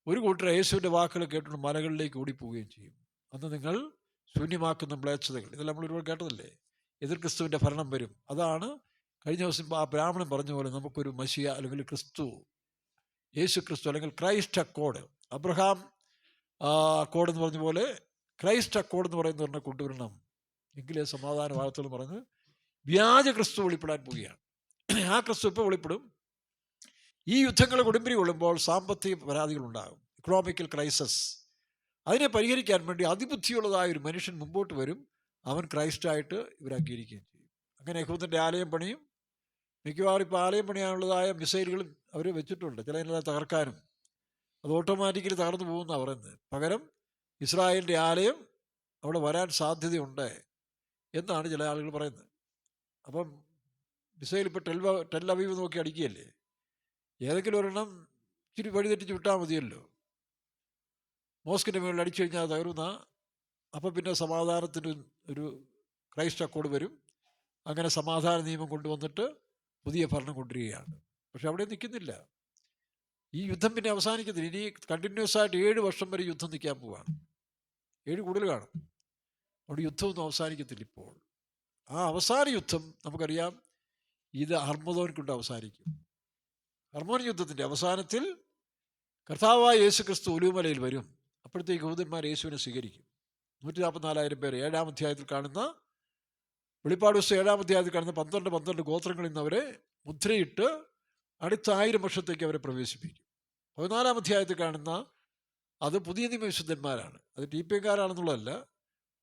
ഒരു കൂട്ടർ യേശുവിൻ്റെ വാക്കുകൾ കേട്ടുകൊണ്ട് മലകളിലേക്ക് ഓടിപ്പോവുകയും ചെയ്യും. അന്ന് നിങ്ങൾ ശൂന്യമാക്കുന്ന മ്ലേച്ഛതകൾ, ഇതെല്ലാം നമ്മൾ ഒരുപാട് കേട്ടതല്ലേ. എതിർ ക്രിസ്തുവിൻ്റെ ഭരണം വരും. അതാണ് കഴിഞ്ഞ ദിവസം ആ ബ്രാഹ്മണൻ പറഞ്ഞ പോലെ നമുക്കൊരു മശിയ അല്ലെങ്കിൽ ക്രിസ്തു, യേശു ക്രിസ്തു അല്ലെങ്കിൽ ക്രൈസ്റ്റ് അക്കോർഡ്, അബ്രഹാം അക്കോർഡ് എന്ന് പറഞ്ഞ പോലെ ക്രൈസ്റ്റ് അക്കോർഡ് എന്ന് പറയുന്നവരെ കൊണ്ടുവരണം. എങ്കിലേ സമാധാന വാർത്തകൾ പറഞ്ഞ് വ്യാജ ക്രിസ്തു വെളിപ്പെടാൻ പോവുകയാണ്. ആ ക്രിസ്തു ഇപ്പോൾ വെളിപ്പെടും. ഈ യുദ്ധങ്ങൾ കൊടുമ്പിരി കൊള്ളുമ്പോൾ സാമ്പത്തിക പരാതികളുണ്ടാകും, ഇക്കണോമിക്കൽ ക്രൈസിസ്. അതിനെ പരിഹരിക്കാൻ വേണ്ടി അതിബുദ്ധിയുള്ളതായ ഒരു മനുഷ്യൻ മുമ്പോട്ട് വരും. അവൻ ക്രൈസ്റ്റായിട്ട് ഇവർ അംഗീകരിക്കുകയും ചെയ്യും. അങ്ങനെ യഹൂദൻ്റെ ആലയം പണിയും, മിക്കവാറും ഇപ്പോൾ ആലയം പണിയാനുള്ളതായ മിസൈലുകളും അവർ വെച്ചിട്ടുണ്ട്, ചില തകർക്കാനും. അത് ഓട്ടോമാറ്റിക്കലി തകർന്നു പോകുമെന്നാണ് പറയുന്നത്. പകരം ഇസ്രായേലിൻ്റെ ആലയം അവിടെ വരാൻ സാധ്യതയുണ്ട് എന്നാണ് ചില ആളുകൾ പറയുന്നത്. അപ്പം മിസൈൽ ഇപ്പോൾ ടെൽ അവീവ് നോക്കി അടിക്കുകയല്ലേ, ഏതെങ്കിലും ഒരെണ്ണം ഇച്ചിരി വഴി തെറ്റിച്ച് വിട്ടാൽ മതിയല്ലോ. മോസ്കിൻ്റെ മുകളിൽ അടിച്ചു കഴിഞ്ഞാൽ അത് തകരുന്ന. അപ്പം പിന്നെ സമാധാനത്തിന് ഒരു ക്രൈസ്റ്റ് അക്കോർഡ് വരും. അങ്ങനെ സമാധാന നിയമം കൊണ്ടുവന്നിട്ട് പുതിയ ഭരണം കൊണ്ടുവരികയാണ്. പക്ഷെ അവിടെ നിൽക്കുന്നില്ല. ഈ യുദ്ധം പിന്നെ അവസാനിക്കുന്നില്ല. ഇനി കണ്ടിന്യൂസ് ആയിട്ട് 7 വർഷം വരെ യുദ്ധം നിൽക്കാൻ പോവാണ്. 7 കൂടുതൽ കാണും. അവിടെ യുദ്ധമൊന്നും അവസാനിക്കത്തില്ല ഇപ്പോൾ. ആ അവസാന യുദ്ധം നമുക്കറിയാം, ഇത് ഹർമോദോൻ കൊണ്ട് അവസാനിക്കും. ഹർമോൻ യുദ്ധത്തിൻ്റെ അവസാനത്തിൽ കർത്താവായ യേശു ക്രിസ്തു ഒലിവുമലയിൽ വരും. അപ്പോഴത്തേക്ക് യഹൂദന്മാർ യേശുവിനെ സ്വീകരിക്കും. 144,000 പേർ 7-ാം അധ്യായത്തിൽ കാണുന്ന, വെളിപ്പാട് പുസ്തകം 7-ാം അധ്യായത്തിൽ കാണുന്ന 12 ഗോത്രങ്ങളിൽ നിന്ന് അവരെ മുദ്രയിട്ട് അടുത്ത 1000 വർഷത്തേക്ക് അവരെ പ്രവേശിപ്പിക്കും. 14-ാം അധ്യായത്തിൽ കാണുന്ന അത് പുതിയ നിയമ വിശുദ്ധന്മാരാണ്. അത് TPക്കാരാണെന്നുള്ളതല്ല.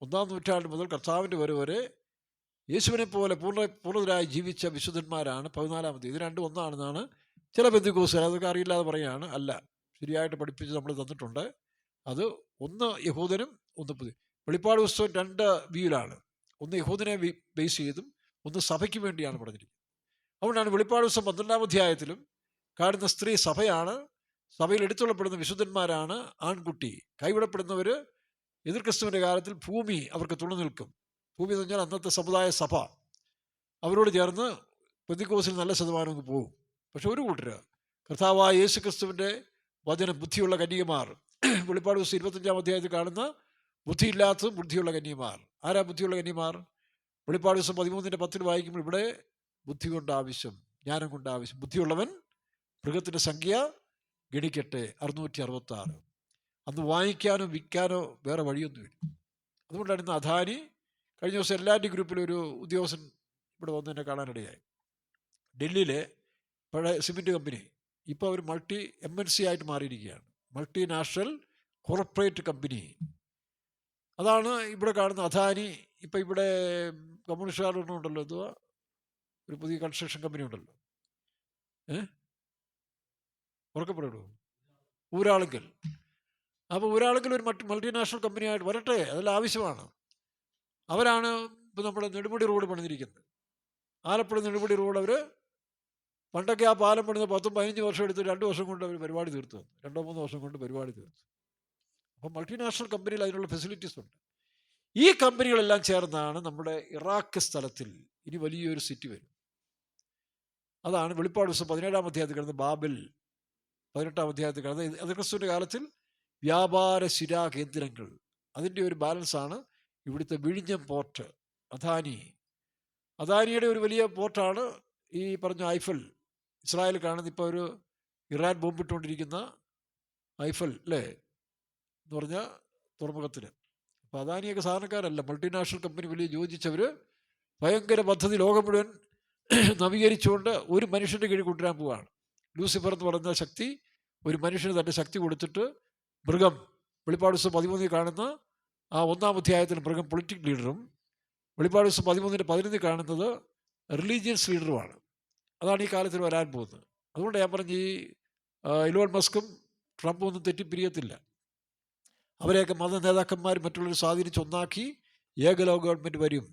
1-ാം നൂറ്റാണ്ട് മുതൽ കർത്താവിൻ്റെ വരെ യേശുവിനെ പോലെ പൂർണ്ണതരായി ജീവിച്ച വിശുദ്ധന്മാരാണ് 14-ാം അധ്യായം. ഇത് രണ്ടും ഒന്നാണെന്നാണ് ചില ബന്ധുക്കോസുകാർ, അതൊക്കെ അറിയില്ലാതെ പറയുകയാണ്. അല്ല, ശരിയായിട്ട് പഠിപ്പിച്ച് നമ്മൾ തന്നിട്ടുണ്ട്. അത് ഒന്ന് യഹൂദനും ഒന്ന് പുതിയ. വെളിപ്പാട് പുസ്തകം 2 വ്യൂവിലാണ്. ഒന്ന് യഹൂദനെ ബേസ് ചെയ്തും ഒന്ന് സഭയ്ക്ക് വേണ്ടിയാണ് പറഞ്ഞിരിക്കുന്നത്. അതുകൊണ്ടാണ് വെളിപ്പാട് പുസ്തകം 12-ാം അധ്യായത്തിലും കാണുന്ന സ്ത്രീ സഭയാണ്. സഭയിൽ എടുത്തുള്ളപ്പെടുന്ന വിശുദ്ധന്മാരാണ് ആൺകുട്ടി. കൈവിടപ്പെടുന്നവർ എതിർ ക്രിസ്തുവിൻ്റെ കാലത്തിൽ ഭൂമി അവർക്ക് തുണ നിൽക്കും. ഭൂമി എന്ന് പറഞ്ഞാൽ അന്നത്തെ സമുദായ സഭ. അവരോട് ചേർന്ന് പെന്തിക്കോസിൽ നല്ല ശതമാനം പോകും. പക്ഷെ ഒരു കൂട്ടർ കർത്താവായ യേശു ക്രിസ്തുവിൻ്റെ വചനം ബുദ്ധിയുള്ള കന്യകമാർ. വെളിപ്പാട് പുസ്തകം 25-ാം അധ്യായത്തിൽ കാണുന്ന ബുദ്ധിയില്ലാത്തതും ബുദ്ധിയുള്ള കന്യകമാർ. ആരാ ബുദ്ധിയുള്ള കന്യകമാർ? വെളിപ്പാട് പുസ്തകം 13-10 വായിക്കുമ്പോൾ ഇവിടെ ബുദ്ധി കൊണ്ട് ആവശ്യം, ജ്ഞാനം കൊണ്ട് ആവശ്യം. ബുദ്ധിയുള്ളവൻ മൃഗത്തിൻ്റെ സംഖ്യ ഗണിക്കട്ടെ, 666. അന്ന് വാങ്ങിക്കാനോ വിൽക്കാനോ വേറെ വഴിയൊന്നുമില്ല. അതുകൊണ്ടാണ് ഇന്ന് അദാനി, കഴിഞ്ഞ ദിവസം എല്ലാറ്റി ഗ്രൂപ്പിലൊരു ഉദ്യോഗസ്ഥൻ ഇവിടെ വന്ന് എന്നെ കാണാനിടയായി. ഡൽഹിയിലെ പഴയ സിമെൻറ്റ് കമ്പനി ഇപ്പോൾ അവർ MNC ആയിട്ട് മാറിയിരിക്കുകയാണ്. Multinational corporate company. അതാണ് ഇവിടെ കാണുന്ന അദാനി. ഇപ്പം ഇവിടെ കമ്മ്യൂണിസ്റ്റുകാരൊന്നും ഉണ്ടല്ലോ, എന്തുവാ, ഒരു പുതിയ കൺസ്ട്രക്ഷൻ കമ്പനി ഉണ്ടല്ലോ, ഉറക്കപ്പെടുമോ, ഊരാളുങ്കൽ. അപ്പോൾ ഊരാളുങ്കൽ ഒരു മൾട്ടിനാഷണൽ കമ്പനിയായിട്ട് വരട്ടെ, അതെല്ലാം ആവശ്യമാണ്. അവരാണ് ഇപ്പോൾ നമ്മുടെ നെടുമുടി റോഡ് പണിതിരിക്കുന്നത്. ആലപ്പുഴ നെടുമുടി റോഡ് അവർ പണ്ടൊക്കെ ആ പാലം പണിത് 10-15 വർഷം എടുത്ത് 2 വർഷം കൊണ്ട് അവർ പരിപാടി തീർത്തു. 2-3 വർഷം കൊണ്ട് പരിപാടി തീർത്തു. അപ്പം മൾട്ടിനാഷണൽ കമ്പനിയിൽ അതിനുള്ള ഫെസിലിറ്റീസ് ഉണ്ട്. ഈ കമ്പനികളെല്ലാം ചേർന്നാണ് നമ്മുടെ ഇറാഖ് സ്ഥലത്തിൽ ഇനി വലിയൊരു സിറ്റി വരും. അതാണ് വെളിപ്പാട് പുസ്തകം 17-ാം അധ്യായത്തിൽ കിടന്ന ബാബൽ. 18-ാം അധ്യായത്തിൽ കിടന്ന എതിർ ക്രിസ്തുവിൻ്റെ കാലത്തിൽ വ്യാപാര ശിരാ കേന്ദ്രങ്ങൾ. അതിൻ്റെ ഒരു ബാലൻസാണ് ഇവിടുത്തെ വിഴിഞ്ഞം പോർട്ട്. അദാനിയുടെ ഒരു വലിയ പോർട്ടാണ് ഈ പറഞ്ഞ ഐഫൽ. ഇസ്രായേൽ കാണുന്ന ഇപ്പോൾ ഒരു ഇറാൻ ബോംബിട്ടുകൊണ്ടിരിക്കുന്ന ഐഫൽ അല്ലേ എന്ന് പറഞ്ഞ തുറമുഖത്തിൽ. അപ്പോൾ അദാനിയൊക്കെ സാധാരണക്കാരല്ല, മൾട്ടിനാഷണൽ കമ്പനി വലിയ യോജിച്ചവർ ഭയങ്കര പദ്ധതി ലോകം മുഴുവൻ നവീകരിച്ചുകൊണ്ട് ഒരു മനുഷ്യൻ്റെ കീഴിൽ കൊണ്ടുവരാൻ പോവുകയാണ്. ലൂസിഫർ എന്ന് പറയുന്ന ശക്തി ഒരു മനുഷ്യന് തൻ്റെ ശക്തി കൊടുത്തിട്ട് മൃഗം, വെളിപ്പാട് പുസ്തകം 13 കാണുന്ന ആ 1-ാം അധ്യായത്തിൽ മൃഗം പൊളിറ്റിക്കൽ ലീഡറും, വെളിപ്പാട് പുസ്തകം 13-11 കാണുന്നത് റിലീജിയസ് ലീഡറുമാണ്. അതാണ് ഈ കാലത്തിൽ വരാൻ പോകുന്നത്. അതുകൊണ്ട് ഞാൻ പറഞ്ഞ് ഈ ഇലോൺ മസ്കും ട്രംപും ഒന്നും തെറ്റിപ്പിരിയത്തില്ല. അവരെയൊക്കെ മത നേതാക്കന്മാർ മറ്റുള്ളവർ സ്വാധീനിച്ച് ഒന്നാക്കി ഏകലോക ഗവൺമെൻറ് വരും.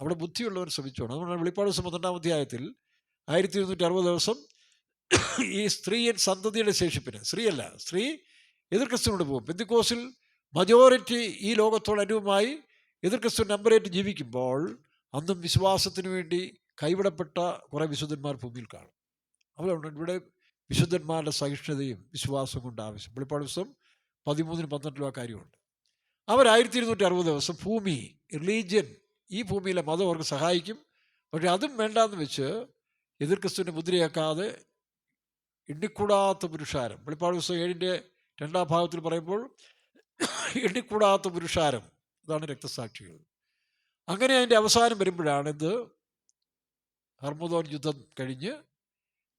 അവിടെ ബുദ്ധിയുള്ളവർ ശ്രമിച്ചോണം. അതുകൊണ്ടാണ് വെളിപ്പാട് ദിവസം 12-ാം അധ്യായത്തിൽ 1260 ദിവസം ഈ സ്ത്രീയൻ സന്തതിയുടെ ശേഷിപ്പിന്, സ്ത്രീ എതിർ ക്രിസ്തുവിനോട് പോകും. പെന്തിക്കോസിൽ മജോറിറ്റി ഈ ലോകത്തോട് അനുവുമായി എതിർ ക്രിസ്തു നമ്പറേറ്റ് ജീവിക്കുമ്പോൾ അന്നും വിശ്വാസത്തിന് വേണ്ടി കൈവിടപ്പെട്ട കുറേ വിശുദ്ധന്മാർ ഭൂമിയിൽ കാണും. അതുകൊണ്ട് ഇവിടെ വിശുദ്ധന്മാരുടെ സഹിഷ്ണുതയും വിശ്വാസവും കൊണ്ട് ആവശ്യം. വെളിപ്പാട് ദിവസം 13-12 ആ കാര്യമുണ്ട്. അവർ 1260 ദിവസം ഭൂമി, റിലീജിയൻ, ഈ ഭൂമിയിലെ മതം അവർക്ക് സഹായിക്കും. പക്ഷെ അതും വേണ്ടാന്ന് വെച്ച് എതിർ ക്രിസ്തുവിനെ മുദ്രയാക്കാതെ എണ്ണിക്കൂടാത്ത പുരുഷാരം, വെളിപ്പാട് ദിവസം 7-ന്റെ 2-ാം ഭാഗത്തിൽ പറയുമ്പോൾ എണ്ണിക്കൂടാത്ത പുരുഷാരം, അതാണ് രക്തസാക്ഷികൾ. അങ്ങനെ അതിൻ്റെ അവസാനം വരുമ്പോഴാണ് ഇത് ഹർമോദോൻ യുദ്ധം കഴിഞ്ഞ്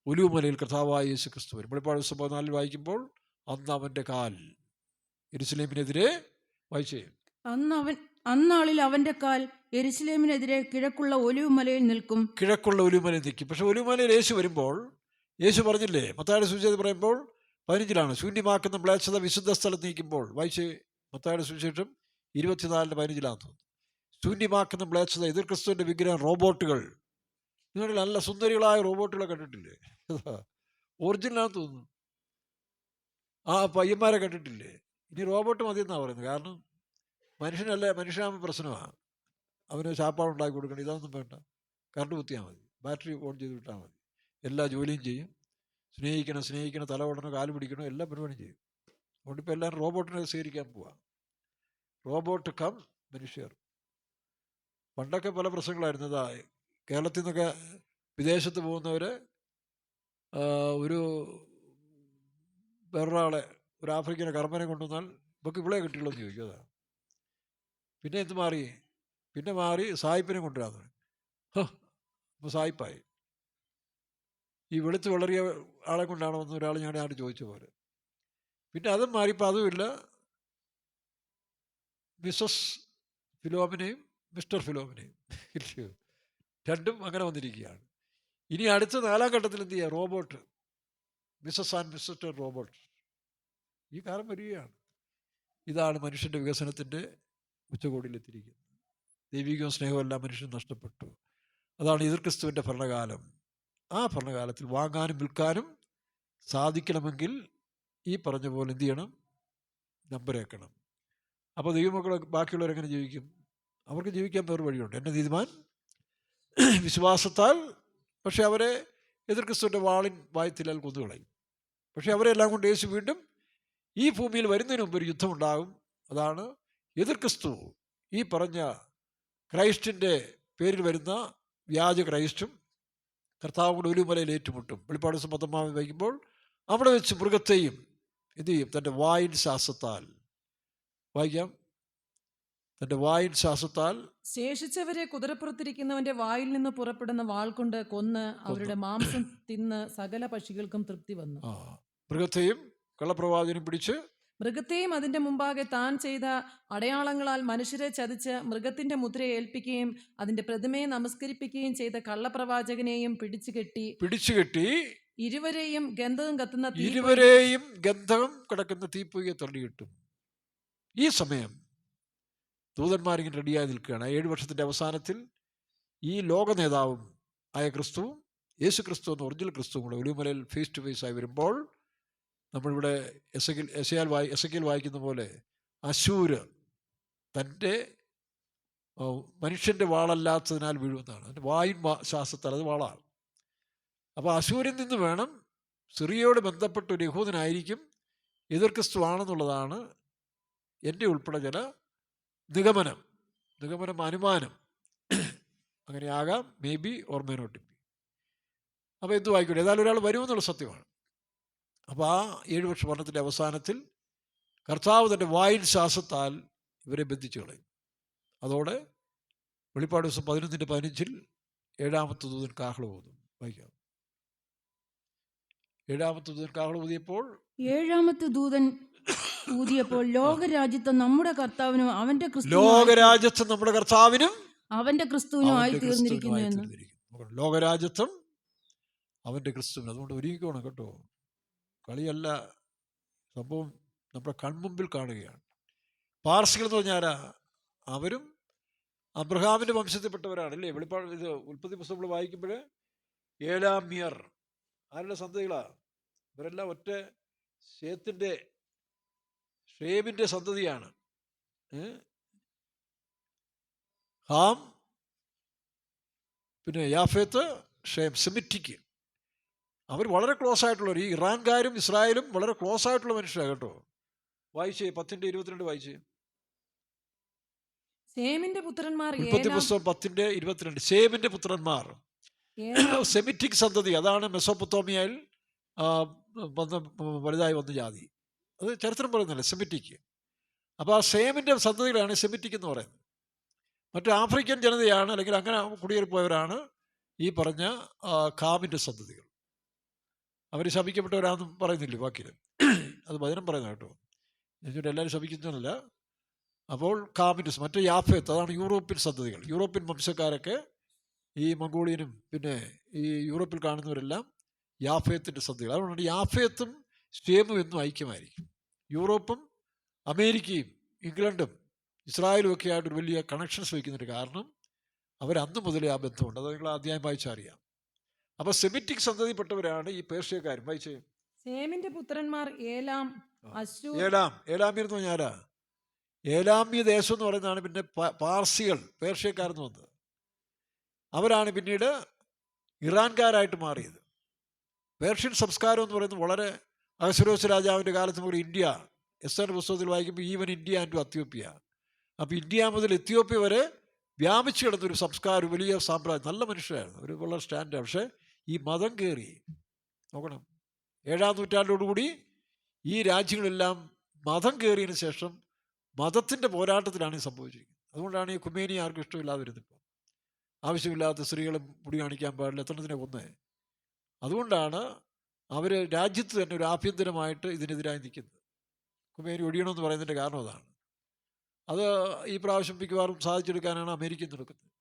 ഒലിവുമലയിൽ കർത്താവായ യേശു ക്രിസ്തു വരും. വെളിപ്പാട് ദിവസം 14 വായിക്കുമ്പോൾ അന്ന് അവൻ്റെ കാൽ യെരൂശലേമിനെതിരെ വായിച്ചേ, അന്നാളിൽ അവന്റെ കാൽ യെരുശലേമിനെതിരെ കിഴക്കുള്ള ഒലിവ് മലയിൽ നിൽക്കും. കിഴക്കുള്ള ഒലിവുമലയിൽ നിൽക്കും. പക്ഷെ ഒലിവുമലയിൽ യേശു വരുമ്പോൾ യേശു പറഞ്ഞില്ലേ, മത്തായിയുടെ സുവിശേഷം പറയുമ്പോൾ 15 ശൂന്യമാക്കുന്ന മ്ലേച്ഛത വിശുദ്ധ സ്ഥലത്ത് നീക്കുമ്പോൾ. വായിച്ച് മത്തായിയുടെ സുവിശേഷം 24:15 ശൂന്യമാക്കുന്ന മ്ലേച്ഛത. എതിർ ക്രിസ്തുവിൻ്റെ വിഗ്രഹം റോബോട്ടുകൾ. നിങ്ങൾ നല്ല സുന്ദരികളായ റോബോട്ടുകളെ കണ്ടിട്ടില്ലേ? ഒറിജിനലാണെന്ന് തോന്നുന്നു. ആ പയ്യന്മാരെ കണ്ടിട്ടില്ലേ? ഇനി റോബോട്ട് മതി എന്നാണ് പറയുന്നത്. കാരണം മനുഷ്യനാകുമ്പോൾ പ്രശ്നമാണ്. അവന് ചാപ്പാട് ഉണ്ടാക്കി കൊടുക്കണം. ഇതൊന്നും വേണ്ട, കറണ്ട് കുത്തിയാൽ മതി, ബാറ്ററി ഓൺ ചെയ്ത് വിട്ടാൽ മതി, എല്ലാ ജോലിയും ചെയ്യും. സ്നേഹിക്കണം, തല ഓടണം, കാല് പിടിക്കണം, എല്ലാ പരിപാടിയും ചെയ്യും. അതുകൊണ്ട് ഇപ്പോൾ എല്ലാവരും റോബോട്ടിനെ സ്വീകരിക്കാൻ പോവാം. റോബോട്ട് കം മനുഷ്യർ. പണ്ടൊക്കെ പല പ്രശ്നങ്ങളായിരുന്നു. കേരളത്തിൽ നിന്നൊക്കെ വിദേശത്ത് പോകുന്നവർ വേറൊരാളെ, ഒരു ആഫ്രിക്കനെ കർമ്മനെ കൊണ്ടുവന്നാൽ ഇവർക്ക് ഇവിടെ കിട്ടിയുള്ളൂ എന്ന് ചോദിക്കും. അതാണ്. പിന്നെ എന്ത് മാറി? പിന്നെ സായിപ്പിനെ കൊണ്ടുവരാന്ന്. അപ്പോൾ സായിപ്പായി. ഈ വെളുത്ത് വളറിയ ആളെ കൊണ്ടാണോ എന്ന് ഒരാൾ ഞങ്ങളുടെ ചോദിച്ച പോലെ. പിന്നെ അതും മാറിയപ്പോൾ അതുമില്ല, മിസ്സസ് ഫിലോമിനയും മിസ്റ്റർ ഫിലോമിനയും രണ്ടും അങ്ങനെ വന്നിരിക്കുകയാണ്. ഇനി അടുത്ത 4-ാം ഘട്ടത്തിൽ എന്ത് ചെയ്യുക? Robot, Mrs and Mr robot. ഈ കാലം വരികയാണ്. ഇതാണ് മനുഷ്യൻ്റെ വികസനത്തിൻ്റെ ഉച്ചകോടിയിലെത്തിയിരിക്കുന്നത്. ദൈവികവും സ്നേഹവും എല്ലാം മനുഷ്യൻ നഷ്ടപ്പെട്ടു. അതാണ് എതിർ ക്രിസ്തുവിൻ്റെ ഭരണകാലം. ആ ഭരണകാലത്തിൽ വാങ്ങാനും വിൽക്കാനും സാധിക്കണമെങ്കിൽ ഈ പറഞ്ഞ പോലെ എന്ത് ചെയ്യണം? നമ്പരേക്കണം. അപ്പോൾ ദൈവമക്കൾ ബാക്കിയുള്ളവരെങ്ങനെ ജീവിക്കും? അവർക്ക് ജീവിക്കാൻ വേറെ വഴിയുണ്ട്. എൻ്റെ നീതിമാൻ വിശ്വാസത്താൽ. പക്ഷെ അവരെ എതിർ ക്രിസ്തുവിൻ്റെ വാളിൻ വായത്തിലാൽ കൊന്നുകളയും. പക്ഷെ അവരെല്ലാം കൊണ്ട് യേശു വീണ്ടും ഈ ഭൂമിയിൽ വരുന്നതിന് മുമ്പ് ഒരു യുദ്ധമുണ്ടാകും. അതാണ് എതിർ ക്രിസ്തു. ഈ പറഞ്ഞ ക്രൈസ്റ്റിൻ്റെ പേരിൽ വരുന്ന വ്യാജ ക്രൈസ്റ്റും കർത്താവും കൂടെ ഒലിവുമലയിൽ ഏറ്റുമുട്ടും. വെളിപ്പാട് 19 വയ്ക്കുമ്പോൾ അവിടെ വെച്ച് മൃഗത്തെയും എന്ത് ചെയ്യും? തൻ്റെ വായിൻ ശ്വാസത്താൽ. വായിക്കാം. തൻ്റെ വായിൻ ശ്വാസത്താൽ ശേഷിച്ചവരെ കുതിരപ്പുറത്തിരിക്കുന്നവന്റെ വായിൽ നിന്ന് പുറപ്പെടുന്ന വാൾ കൊണ്ട് കൊന്ന് അവരുടെ മാംസം തിന്ന് സകല പക്ഷികൾക്കും തൃപ്തി വന്നു. മൃഗത്തെയും കള്ളപ്രവാചകനും പിടിച്ച്, മൃഗത്തെയും അതിന്റെ മുമ്പാകെ താൻ ചെയ്ത അടയാളങ്ങളാൽ മനുഷ്യരെ ചതിച്ച് മൃഗത്തിന്റെ മുദ്രയെ ഏൽപ്പിക്കുകയും അതിന്റെ പ്രതിമയെ നമസ്കരിപ്പിക്കുകയും ചെയ്ത കള്ളപ്രവാചകനെയും പിടിച്ചുകെട്ടി ഇരുവരെയും ഗന്ധകം കിടക്കുന്ന തീപ്പൊയ്യെ തള്ളിയിട്ടും. ഈ സമയം ദൂതന്മാരിങ്ങനെ റെഡിയായി നിൽക്കുകയാണ്. 7 വർഷത്തിൻ്റെ അവസാനത്തിൽ ഈ ലോക നേതാവും ആയ ക്രിസ്തുവും യേശു ക്രിസ്തു എന്ന ഒറിജിനൽ ക്രിസ്തുവും കൂടെ ഒലിവുമലയിൽ ഫേസ് ടു ഫേസ് ആയി വരുമ്പോൾ, നമ്മളിവിടെ എസെക്കിയേൽ വായിക്കുന്ന പോലെ അശൂര് തൻ്റെ മനുഷ്യൻ്റെ വാളല്ലാത്തതിനാൽ വീഴുമെന്നാണ്. അതിൻ്റെ വായിൻ ശ്വാസത്താൽ, അത് വാളാണ്. അപ്പോൾ അശൂരിൽ നിന്ന് വേണം, സിറിയയോട് ബന്ധപ്പെട്ട ഒരു യഹൂദനായിരിക്കും എതിർ ക്രിസ്തു ആണെന്നുള്ളതാണ് എൻ്റെ ഉൾപ്പെടെ ചില നിഗമനം, അനുമാനം. അങ്ങനെ ആകാം, may be or may not be. അപ്പോൾ എന്തു വായിക്കൂടെ, ഏതായാലും ഒരാൾ വരുമെന്നുള്ള സത്യമാണ്. അപ്പോൾ ആ 7 വർഷ ഭരണത്തിൻ്റെ അവസാനത്തിൽ കർത്താവ് തൻ്റെ വായിൻ ശ്വാസത്താൽ ഇവരെ ബന്ധിച്ചു കളയും. അതോടെ വെളിപ്പാട് ദിവസം 11:15 7-ാമത്തെ ദൂതൻ കാഹളം ഊതും. വായിക്കാം. 7-ാമത്തെ ദൂതൻ കാഹളം ഊതിയപ്പോൾ 7-ാമത്തെ ദൂതൻ ഊതിയപ്പോൾ ലോകരാജ്യത്വം നമ്മുടെ കർത്താവിനും അവന്റെ ക്രിസ്തുവിനും ആയി തീർന്നിരിക്കുന്നു എന്ന്. ലോകരാജ്യത്വം അവൻ്റെ ക്രിസ്തുവിന്. അതുകൊണ്ട് ഒരുങ്ങിക്കോണം കേട്ടോ. കളിയല്ല, സംഭവം നമ്മുടെ കൺമുമ്പിൽ കാണുകയാണ്. പാർസികൾ എന്ന് പറഞ്ഞാൽ അവരും അബ്രഹാമിൻ്റെ വംശത്തിൽപ്പെട്ടവരാണ് അല്ലേ? ഉൽപ്പത്തി പുസ്തകങ്ങൾ വായിക്കുമ്പോൾ ഏലാമിയർ ആരുടെ സന്തതികളാണ്? ഇവരെല്ലാം ഒറ്റ ഷേമിൻ്റെ സന്തതിയാണ്. ഹാം, പിന്നെ യാഫേത്ത്, ഷേം, സെമിറ്റിക്ക്. അവർ വളരെ ക്ലോസ് ആയിട്ടുള്ളവർ. ഈ ഇറാൻകാരും ഇസ്രായേലും വളരെ ക്ലോസ് ആയിട്ടുള്ള മനുഷ്യരാണ് കേട്ടോ. വായിച്ചേ 10:22 വായിച്ചേ. സേമിന്റെ പുത്രന്മാർ ഉൽപ്പത്തി പുസ്തകം 10:22. സേമിന്റെ പുത്രന്മാർ സെമിറ്റിക് സന്തതി. അതാണ് മെസോപ്പൊത്തോമിയയിൽ വലുതായി വന്ന ജാതി. അത് ചരിത്രം പറയുന്നില്ല, സെമിറ്റിക്ക്. അപ്പോൾ ആ സേമിൻ്റെ സന്തതികളാണ് സെമിറ്റിക് എന്ന് പറയുന്നത്. മറ്റു ആഫ്രിക്കൻ ജനതയാണ്, അല്ലെങ്കിൽ അങ്ങനെ കുടിയേറിപ്പോയവരാണ് ഈ പറഞ്ഞ ഖാമിൻ്റെ സന്തതികൾ. അവർ ശപിക്കപ്പെട്ടവരാണെന്നും പറയുന്നില്ലേ വാക്കിൽ? അത് വചനം പറയുന്നത് കേട്ടോ. എന്നിട്ട് എല്ലാവരും ശപിക്കുന്നതല്ല. അപ്പോൾ കാമിൻസ്, മറ്റേ യാഫേത്ത്, അതാണ് യൂറോപ്യൻ സന്തതികൾ. യൂറോപ്യൻ വംശക്കാരൊക്കെ ഈ മംഗോളിയനും പിന്നെ ഈ യൂറോപ്പിൽ കാണുന്നവരെല്ലാം യാഫേത്തിൻ്റെ സന്തതികൾ. അതുകൊണ്ടാണ് യാഫേത്തും സ്റ്റേമും എന്നും ഐക്യമായിരിക്കും. യൂറോപ്പും അമേരിക്കയും ഇംഗ്ലണ്ടും ഇസ്രായേലും ഒക്കെ ആയിട്ട് ഒരു വലിയ കണക്ഷൻസ് വയ്ക്കുന്നതിന് കാരണം അവരന്ന് മുതലേ ആ ബന്ധമുണ്ട്. അത് നിങ്ങൾ അധ്യായം വായിച്ചാൽ അറിയാം. അപ്പോൾ സെമിറ്റിക് സന്തതിപ്പെട്ടവരാണ് ഈ പേർഷ്യക്കാരും. വായിച്ചേ. സേമിന്റെ പുത്രന്മാർ ഏലാം, അശ്ശൂർ. ഏലാമ്യർ എന്ന് പറഞ്ഞാൽ ആരാ? ഏലാമ്യ ദേശം എന്ന് പറയുന്നതാണ് പിന്നെ പാർസികൾ, പേർഷ്യക്കാരെന്ന് വന്നത്. അവരാണ് പിന്നീട് ഇറാൻകാരായിട്ട് മാറിയത്. പേർഷ്യൻ സംസ്കാരം എന്ന് പറയുന്നത് വളരെ അഹസ്വേരോസ് രാജാവിൻ്റെ കാലത്ത് മുതൽ ഇന്ത്യ, എസ്തറിന്റെ പുസ്തകത്തിൽ വായിക്കുമ്പോൾ ഈവൻ ഇന്ത്യ ആൻഡ് എത്യോപ്യ, അപ്പോൾ ഇന്ത്യ മുതൽ എത്യോപ്യ വരെ വ്യാപിച്ചു കിടന്നൊരു സംസ്കാരം, വലിയ സാമ്രാജ്യം, നല്ല മനുഷ്യരായിരുന്നു, ഒരു വളരെ സ്റ്റാൻഡേർഡ്. പക്ഷേ ഈ മതം കയറി നോക്കണം, 7-ാം നൂറ്റാണ്ടോടുകൂടി ഈ രാജ്യങ്ങളെല്ലാം മതം കയറിയതിന് ശേഷം മതത്തിൻ്റെ പോരാട്ടത്തിലാണ് ഈ സംഭവിച്ചിരിക്കുന്നത്. അതുകൊണ്ടാണ് ഈ ഖുമേനി ആർക്കും ഇഷ്ടമില്ലാതെ വരുന്നത്. ഇപ്പോൾ ആവശ്യമില്ലാത്ത സ്ത്രീകളും മുടി കാണിക്കാൻ പാടില്ല, എത്രത്തിനെ കൊന്നേ. അതുകൊണ്ടാണ് അവർ രാജ്യത്ത് തന്നെ ഒരു ആഭ്യന്തരമായിട്ട് ഇതിനെതിരായി നിൽക്കുന്നത്. ഖുമേനി ഒഴിയണമെന്ന് പറയുന്നതിൻ്റെ കാരണം അതാണ്. അത് ഈ പ്രാവശ്യം മിക്കവാറും സാധിച്ചെടുക്കാനാണ് അമേരിക്ക നടക്കുന്നത്.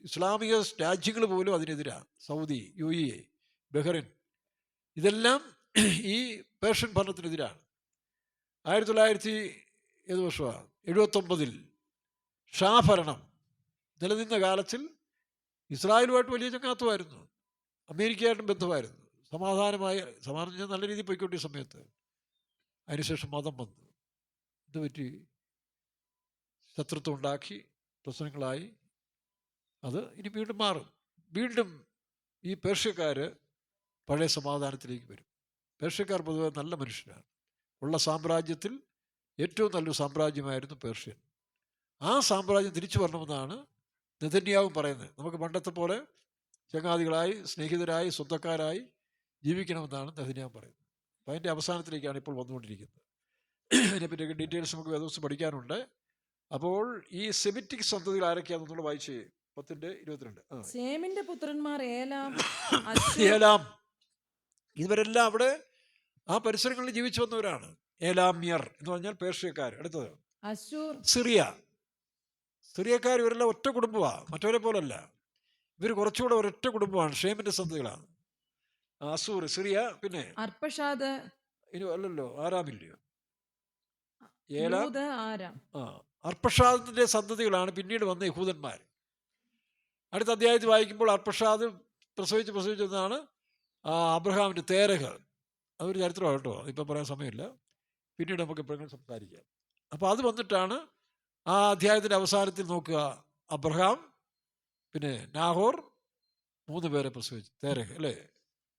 ഇസ്ലാമിക രാജ്യങ്ങൾ പോലും അതിനെതിരാണ്. സൗദി, UAE, ബഹ്റിൻ, ഇതെല്ലാം ഈ പേർഷ്യൻ ഭരണത്തിനെതിരാണ്. 1979 ഷാ ഭരണം നിലനിന്ന കാലത്തിൽ ഇസ്രായേലുമായിട്ട് വലിയ ചങ്ങാത്തമായിരുന്നു, അമേരിക്കയായിട്ടും ബന്ധമായിരുന്നു. സമാധാനം നല്ല രീതിയിൽ പോയിക്കൊണ്ടിയ സമയത്ത് അതിനുശേഷം മതം വന്നു. ഇത് പറ്റി ശത്രുത്വം ഉണ്ടാക്കി, പ്രശ്നങ്ങളായി. അത് ഇനി വീണ്ടും മാറും. വീണ്ടും ഈ പേർഷ്യക്കാർ പഴയ സമാധാനത്തിലേക്ക് വരും. പേർഷ്യക്കാർ പൊതുവെ നല്ല മനുഷ്യരാണ്. ഉള്ള സാമ്രാജ്യത്തിൽ ഏറ്റവും നല്ലൊരു സാമ്രാജ്യമായിരുന്നു പേർഷ്യൻ. ആ സാമ്രാജ്യം തിരിച്ചു വരണമെന്നാണ് നെതന്യാഹു പറയുന്നത്. നമുക്ക് പണ്ടത്തെ പോലെ ചങ്ങാതികളായി, സ്നേഹിതരായി, സ്വന്തക്കാരായി ജീവിക്കണമെന്നാണ് നെതന്യാഹു പറയുന്നത്. അപ്പം അതിൻ്റെ അവസാനത്തിലേക്കാണ് ഇപ്പോൾ വന്നുകൊണ്ടിരിക്കുന്നത്. അതിനെപ്പറ്റിയൊക്കെ ഡീറ്റെയിൽസ് നമുക്ക് വേദപുസ്തകം പഠിക്കാനുണ്ട്. അപ്പോൾ ഈ സെമിറ്റിക് സന്തതികൾ ആരൊക്കെയാണെന്നുള്ള വായിച്ച് 10:22. സേമിന്റെ പുത്രന്മാർ ഏലാം, ഏലാം, ഇവരെല്ലാം അവിടെ ആ പരിസരങ്ങളിൽ ജീവിച്ചു വന്നവരാണ്. ഏലാമ്യർ എന്ന് പറഞ്ഞാൽ പേർഷ്യക്കാർ. അടുത്തത് അശ്ശൂർ, സിറിയക്കാർ. ഇവരെല്ലാം ഒറ്റ കുടുംബമാണ്, മറ്റവരെ പോലല്ല. ഇവർ കുറച്ചുകൂടെ ഒരൊറ്റ കുടുംബമാണ്, ഷേമിന്റെ സന്തതികളാണ്. അസൂർ, സിറിയ, പിന്നെ അർപ്പഷാദ്, ഇനി അല്ലല്ലോ, ആരാമില്ലയോ? ലൂദ്, ആരാം. അർപ്പഷാദിന്റെ സന്തതികളാണ് പിന്നീട് വന്ന യഹൂദന്മാർ. അടുത്ത അധ്യായത്തിൽ വായിക്കുമ്പോൾ അർപ്പഷാദ് പ്രസവിച്ചതാണ് അബ്രഹാമിൻ്റെ തേരഹ്. അതൊരു ചരിത്രമാണ് കേട്ടോ, ഇപ്പം പറയാൻ സമയമില്ല, പിന്നീട് നമുക്ക് എപ്പോഴെങ്കിലും സംസാരിക്കാം. അപ്പോൾ അത് വന്നിട്ടാണ് ആ അധ്യായത്തിൻ്റെ അവസാനത്തിൽ നോക്കുക, അബ്രഹാം, പിന്നെ നാഹോർ, 3 പേരെ പ്രസവിച്ചു. തേരഹ് അല്ലേ?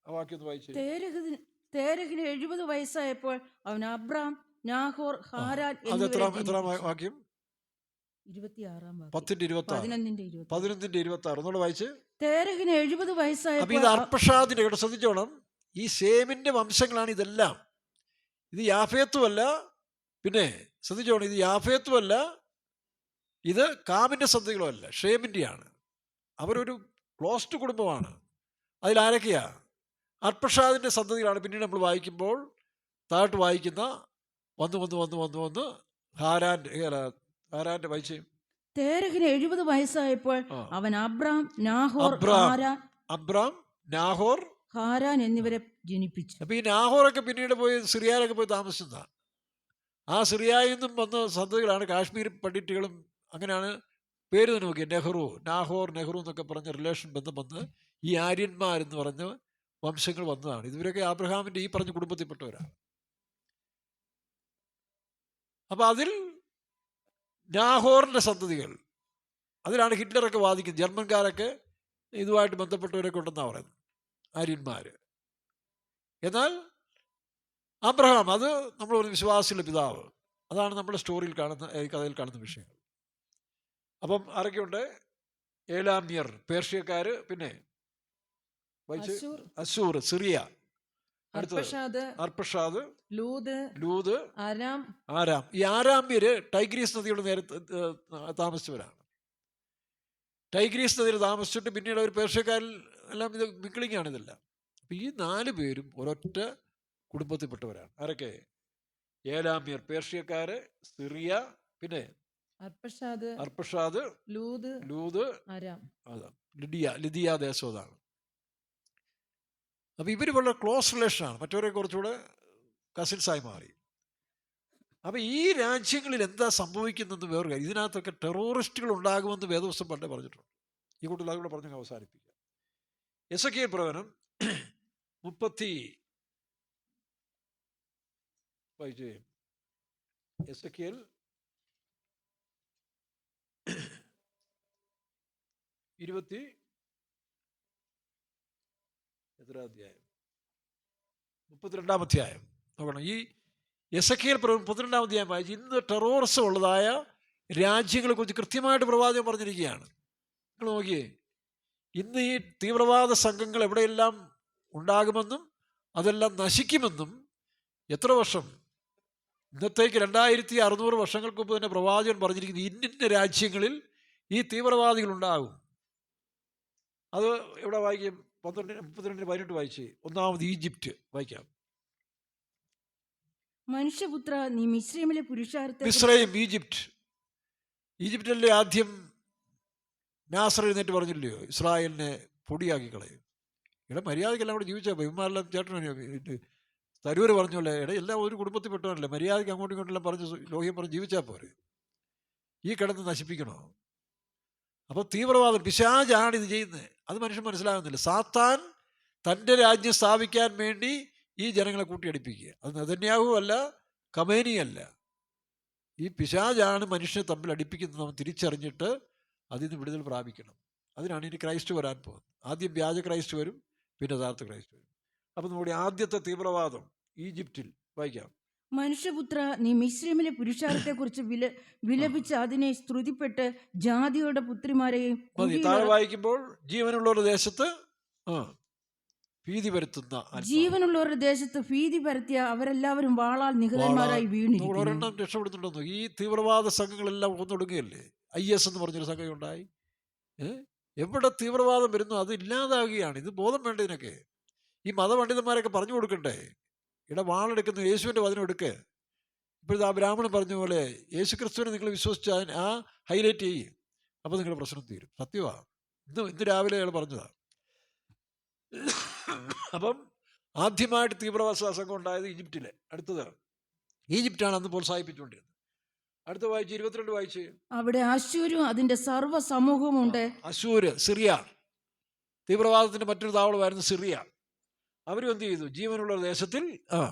ആ വാക്യം ഒന്ന് വായിച്ചു. തേരഹിന് 70 വയസ്സായപ്പോൾ അവൻ അബ്രാം, നാഹോർ, ഹാരാൻ എത്രാം വാക്യം? 11:26 ഒന്നുകൂടെ വായിച്ച്. തേരഹിന് 70 വയസ്സായപ്പോൾ. ഇത് അർപ്പഷാദിന്റെ കേട്ടോ, ശ്രദ്ധിച്ചോണം. ഈ സേമിന്റെ വംശങ്ങളാണ് ഇതെല്ലാം. ഇത് യാഫേത്തുമല്ല, പിന്നെ ശ്രദ്ധിച്ചോണം, ഇത് യാഫേത്തുമല്ല, ഇത് കാമിന്റെ സന്തതികളുമല്ല, ഷേമിന്റെയാണ്. അവരൊരു ക്ലോസ്ഡ് കുടുംബമാണ്. അതിലാരൊക്കെയാ? അർപ്പഷാദിന്റെ സന്തതികളാണ്. പിന്നീട് നമ്മൾ വായിക്കുമ്പോൾ താഴോട്ട് വായിക്കുന്ന വന്ന് ഹാരാന്റെ വായിച്ചേ. തേരഹിന് 70 വയസ്സായപ്പോൾ അവൻ അബ്രാം, നാഹോർ, ഹാരാൻ എന്നിവരെ ജനിപ്പിച്ചു. അപ്പൊ ഈ നാഹോറൊക്കെ പിന്നീട് പോയി സിറിയയിലൊക്കെ പോയി താമസിച്ചത. ആ സിറിയയിൽ നിന്നും വന്ന സന്തതികളാണ് കാശ്മീർ പണ്ഡിറ്റുകളും. അങ്ങനെയാണ് പേര് തന്നെ നോക്കിയത്. നാഹോർ, നെഹ്റു എന്നൊക്കെ പറഞ്ഞ റിലേഷൻ ബന്ധം വന്ന് ഈ ആര്യന്മാരെന്ന് പറഞ്ഞ വംശങ്ങൾ വന്നതാണ്. ഇവരൊക്കെ അബ്രഹാമിന്റെ ഈ പറഞ്ഞ കുടുംബത്തിൽപ്പെട്ടവരാണ്. അപ്പൊ അതിൽ നാഹോറിന്റെ സന്തതികൾ, അതിലാണ് ഹിറ്റ്ലറൊക്കെ വാദിക്കുന്നത്. ജർമ്മൻകാരൊക്കെ ഇതുമായിട്ട് ബന്ധപ്പെട്ടവരൊക്കെ ഉണ്ടെന്നാണ് പറയുന്നത്, ആര്യന്മാർ. എന്നാൽ അബ്രഹാം, അത് നമ്മൾ ഒരു വിശ്വാസികളുടെ പിതാവ്. അതാണ് നമ്മുടെ സ്റ്റോറിയിൽ കാണുന്ന, കഥയിൽ കാണുന്ന വിഷയങ്ങൾ. അപ്പം ആരൊക്കെയുണ്ട്? ഏലാമ്യർ, പേർഷ്യക്കാർ, പിന്നെ അശൂർ, സിറിയ, അർപ്പഷാദ്, ലൂദ്, ആരാം. ഈ ആരാമ്യര് ടൈഗ്രീസ് നദിയുടെ നേരെ താമസിച്ചവരാണ്. ടൈഗ്രീസ് നദിയിൽ താമസിച്ചിട്ട് പിന്നീട് അവർ പേർഷ്യക്കാരിൽ എല്ലാം ഇത് മിക്ലിംഗ് ആണ് ഇതെല്ലാം. അപ്പം ഈ 4 പേരും ഒരൊറ്റ കുടുംബത്തിൽപ്പെട്ടവരാണ്. ആരൊക്കെ? ഏലാമ്യർ, പേർഷ്യക്കാര്, സിറിയ, പിന്നെ അർപ്പഷാദ്, ലൂദ്, ലൂദ്, അരാം. അതാണ് ലിദിയ ദേശം. അതാണ്. അപ്പോൾ ഇവർ വളരെ ക്ലോസ് റിലേഷനാണ്, മറ്റവരെ കുറച്ചുകൂടെ കസിൻസായി മാറി. അപ്പോൾ ഈ രാജ്യങ്ങളിൽ എന്താ സംഭവിക്കുന്നത് വേറൊരു കാര്യം, ഇതിനകത്തൊക്കെ ടെററിസ്റ്റുകൾ ഉണ്ടാകുമെന്ന് വേദപുസ്തകം പണ്ടേ പറഞ്ഞിട്ടുണ്ട്. ഈ കൂട്ടത്തിൽ അതുകൂടെ പറഞ്ഞ് അവസാനിപ്പിക്കാം. എസെക്കിയേൽ പ്രവചനം 30 വായിച്ചേ. എസെക്കിയേൽ 20 എത്രാം അധ്യായം? 32-ാം അധ്യായം നോക്കണം. ഈ എസെക്കിയേൽ 32-ാം അധ്യായം വായിച്ച് ഇന്ന് ടെററിസം ഉള്ളതായ രാജ്യങ്ങളെ കുറിച്ച് കൃത്യമായിട്ട് പ്രവാചകൻ പറഞ്ഞിരിക്കുകയാണ്. നിങ്ങൾ നോക്കിയേ, ഇന്ന് ഈ തീവ്രവാദ സംഘങ്ങൾ എവിടെയെല്ലാം ഉണ്ടാകുമെന്നും അതെല്ലാം നശിക്കുമെന്നും എത്ര വർഷം, ഇന്നത്തേക്ക് 2600 വർഷങ്ങൾക്ക് മുമ്പ് തന്നെ പ്രവാചകൻ പറഞ്ഞിരിക്കുന്നത് ഇന്നിന്ന രാജ്യങ്ങളിൽ ഈ തീവ്രവാദികൾ ഉണ്ടാകും. അത് എവിടെ വായിക്കും? 32-18 വായിച്ച്. ഒന്നാമത് ഈജിപ്റ്റ് വായിക്കാം. മനുഷ്യപുത്ര, നീ മിസ്രൈമിലെ പുരുഷാരത്തെ ഈജിപ്റ്റല്ലേ ആദ്യം നാസർ എഴുന്നേറ്റ് പറഞ്ഞില്ലയോ ഇസ്രായേലിനെ പൊടിയാക്കി കളയും. ഇവിടെ മര്യാദയ്ക്കെല്ലാം കൂടെ ജീവിച്ചാൽ പോയി. ഇവന്മാരെല്ലാം ചേട്ടൻ തരൂര് പറഞ്ഞോല്ലേ, എല്ലാം ഒരു കുടുംബത്തിൽ പെട്ടവനല്ലേ, മര്യാദയ്ക്ക് അങ്ങോട്ടും ഇങ്ങോട്ടെല്ലാം പറഞ്ഞ് ലോഹ്യം പറഞ്ഞ് ജീവിച്ചാൽ പോരെ, ഈ കിടന്ന് നശിപ്പിക്കണോ? അപ്പോൾ തീവ്രവാദം, പിശാചാണ് ഇത് ചെയ്യുന്നത്. അത് മനുഷ്യൻ മനസ്സിലാകുന്നില്ല. സാത്താൻ തൻ്റെ രാജ്യം സ്ഥാപിക്കാൻ വേണ്ടി ഈ ജനങ്ങളെ കൂട്ടിയടിപ്പിക്കുക. അത് നെതന്യാഹു അല്ല, ഖമേനിയല്ല. ഈ പിശാചാണ് മനുഷ്യനെ തമ്മിൽ അടിപ്പിക്കുന്നത്. നാം തിരിച്ചറിഞ്ഞിട്ട് അതിൽ നിന്ന് വിടുതൽ പ്രാപിക്കണം. അതിനാണ് ഇനി ക്രൈസ്റ്റ് വരാൻ പോകുന്നത്. ആദ്യം വ്യാജ ക്രൈസ്റ്റ് വരും, പിന്നെ യഥാർത്ഥ ക്രൈസ്റ്റ് വരും. അപ്പം നമ്മുടെ ആദ്യത്തെ തീവ്രവാദം ഈജിപ്തിൽ വായിക്കാം. മനുഷ്യപുത്ര, നീ മിസ്രൈമിലെ പുരുഷാരത്തെ കുറിച്ച് വിലപിച്ച് അതിനെ സ്തുതിപ്പെട്ട് ജാതിയുടെ പുത്രിമാരെയും താഴെ വായിക്കുമ്പോൾ ജീവനുള്ളവരുടെ ദേശത്ത് ഭീതി പരത്തുന്ന, ജീവനുള്ളവരുടെ ദേശത്ത് ഭീതി പരത്തിയ അവരെല്ലാവരും വാളാൽ നിഹതന്മാരായി വീണിരിക്കുന്നു. ഒരെണ്ണം രക്ഷപ്പെടുന്നുണ്ടെന്നോ? ഈ തീവ്രവാദ സംഘങ്ങളെല്ലാം ഒന്നൊടുങ്ങുകയല്ലേ. IS എന്ന് പറഞ്ഞൊരു സംഘം ഉണ്ടായി. എവിടെ തീവ്രവാദം വരുന്നു അത് ഇല്ലാതാകുകയാണ്. ഇത് ബോധം വേണ്ട ഇതിനൊക്കെ. ഈ മതപണ്ഡിതന്മാരൊക്കെ പറഞ്ഞു കൊടുക്കണ്ടേ? ഇവിടെ വാളെടുക്കുന്നു, യേശുവിൻ്റെ വചനം എടുക്കുക. ഇപ്പോഴത്തെ ആ ബ്രാഹ്മണൻ പറഞ്ഞ പോലെ യേശു ക്രിസ്തുവിനെ നിങ്ങൾ വിശ്വസിച്ചാൽ ആ ഹൈലൈറ്റ് ചെയ്യും, അപ്പോൾ നിങ്ങളുടെ പ്രശ്നം തീരും. സത്യമാണ്. ഇന്ന് രാവിലെ അയാൾ പറഞ്ഞതാണ്. അപ്പം ആദ്യമായിട്ട് തീവ്രവാദ സംഘം ഉണ്ടായത് ഈജിപ്തിലെ. അടുത്തത് ഈജിപ്റ്റാണ് അന്ന് പ്രോത്സാഹിപ്പിച്ചുകൊണ്ടിരുന്നത്. അടുത്ത വായിച്ച് 22 വായിച്ച്. അവിടെ അശ്ശൂരും അതിന്റെ സർവ്വ സമൂഹവും ഉണ്ട്. അശ്ശൂര്, സിറിയ, തീവ്രവാദത്തിന്റെ മറ്റൊരു താവളമായിരുന്നു സിറിയ. അവരും എന്ത് ചെയ്തു? ജീവനുള്ള ദേശത്തിൽ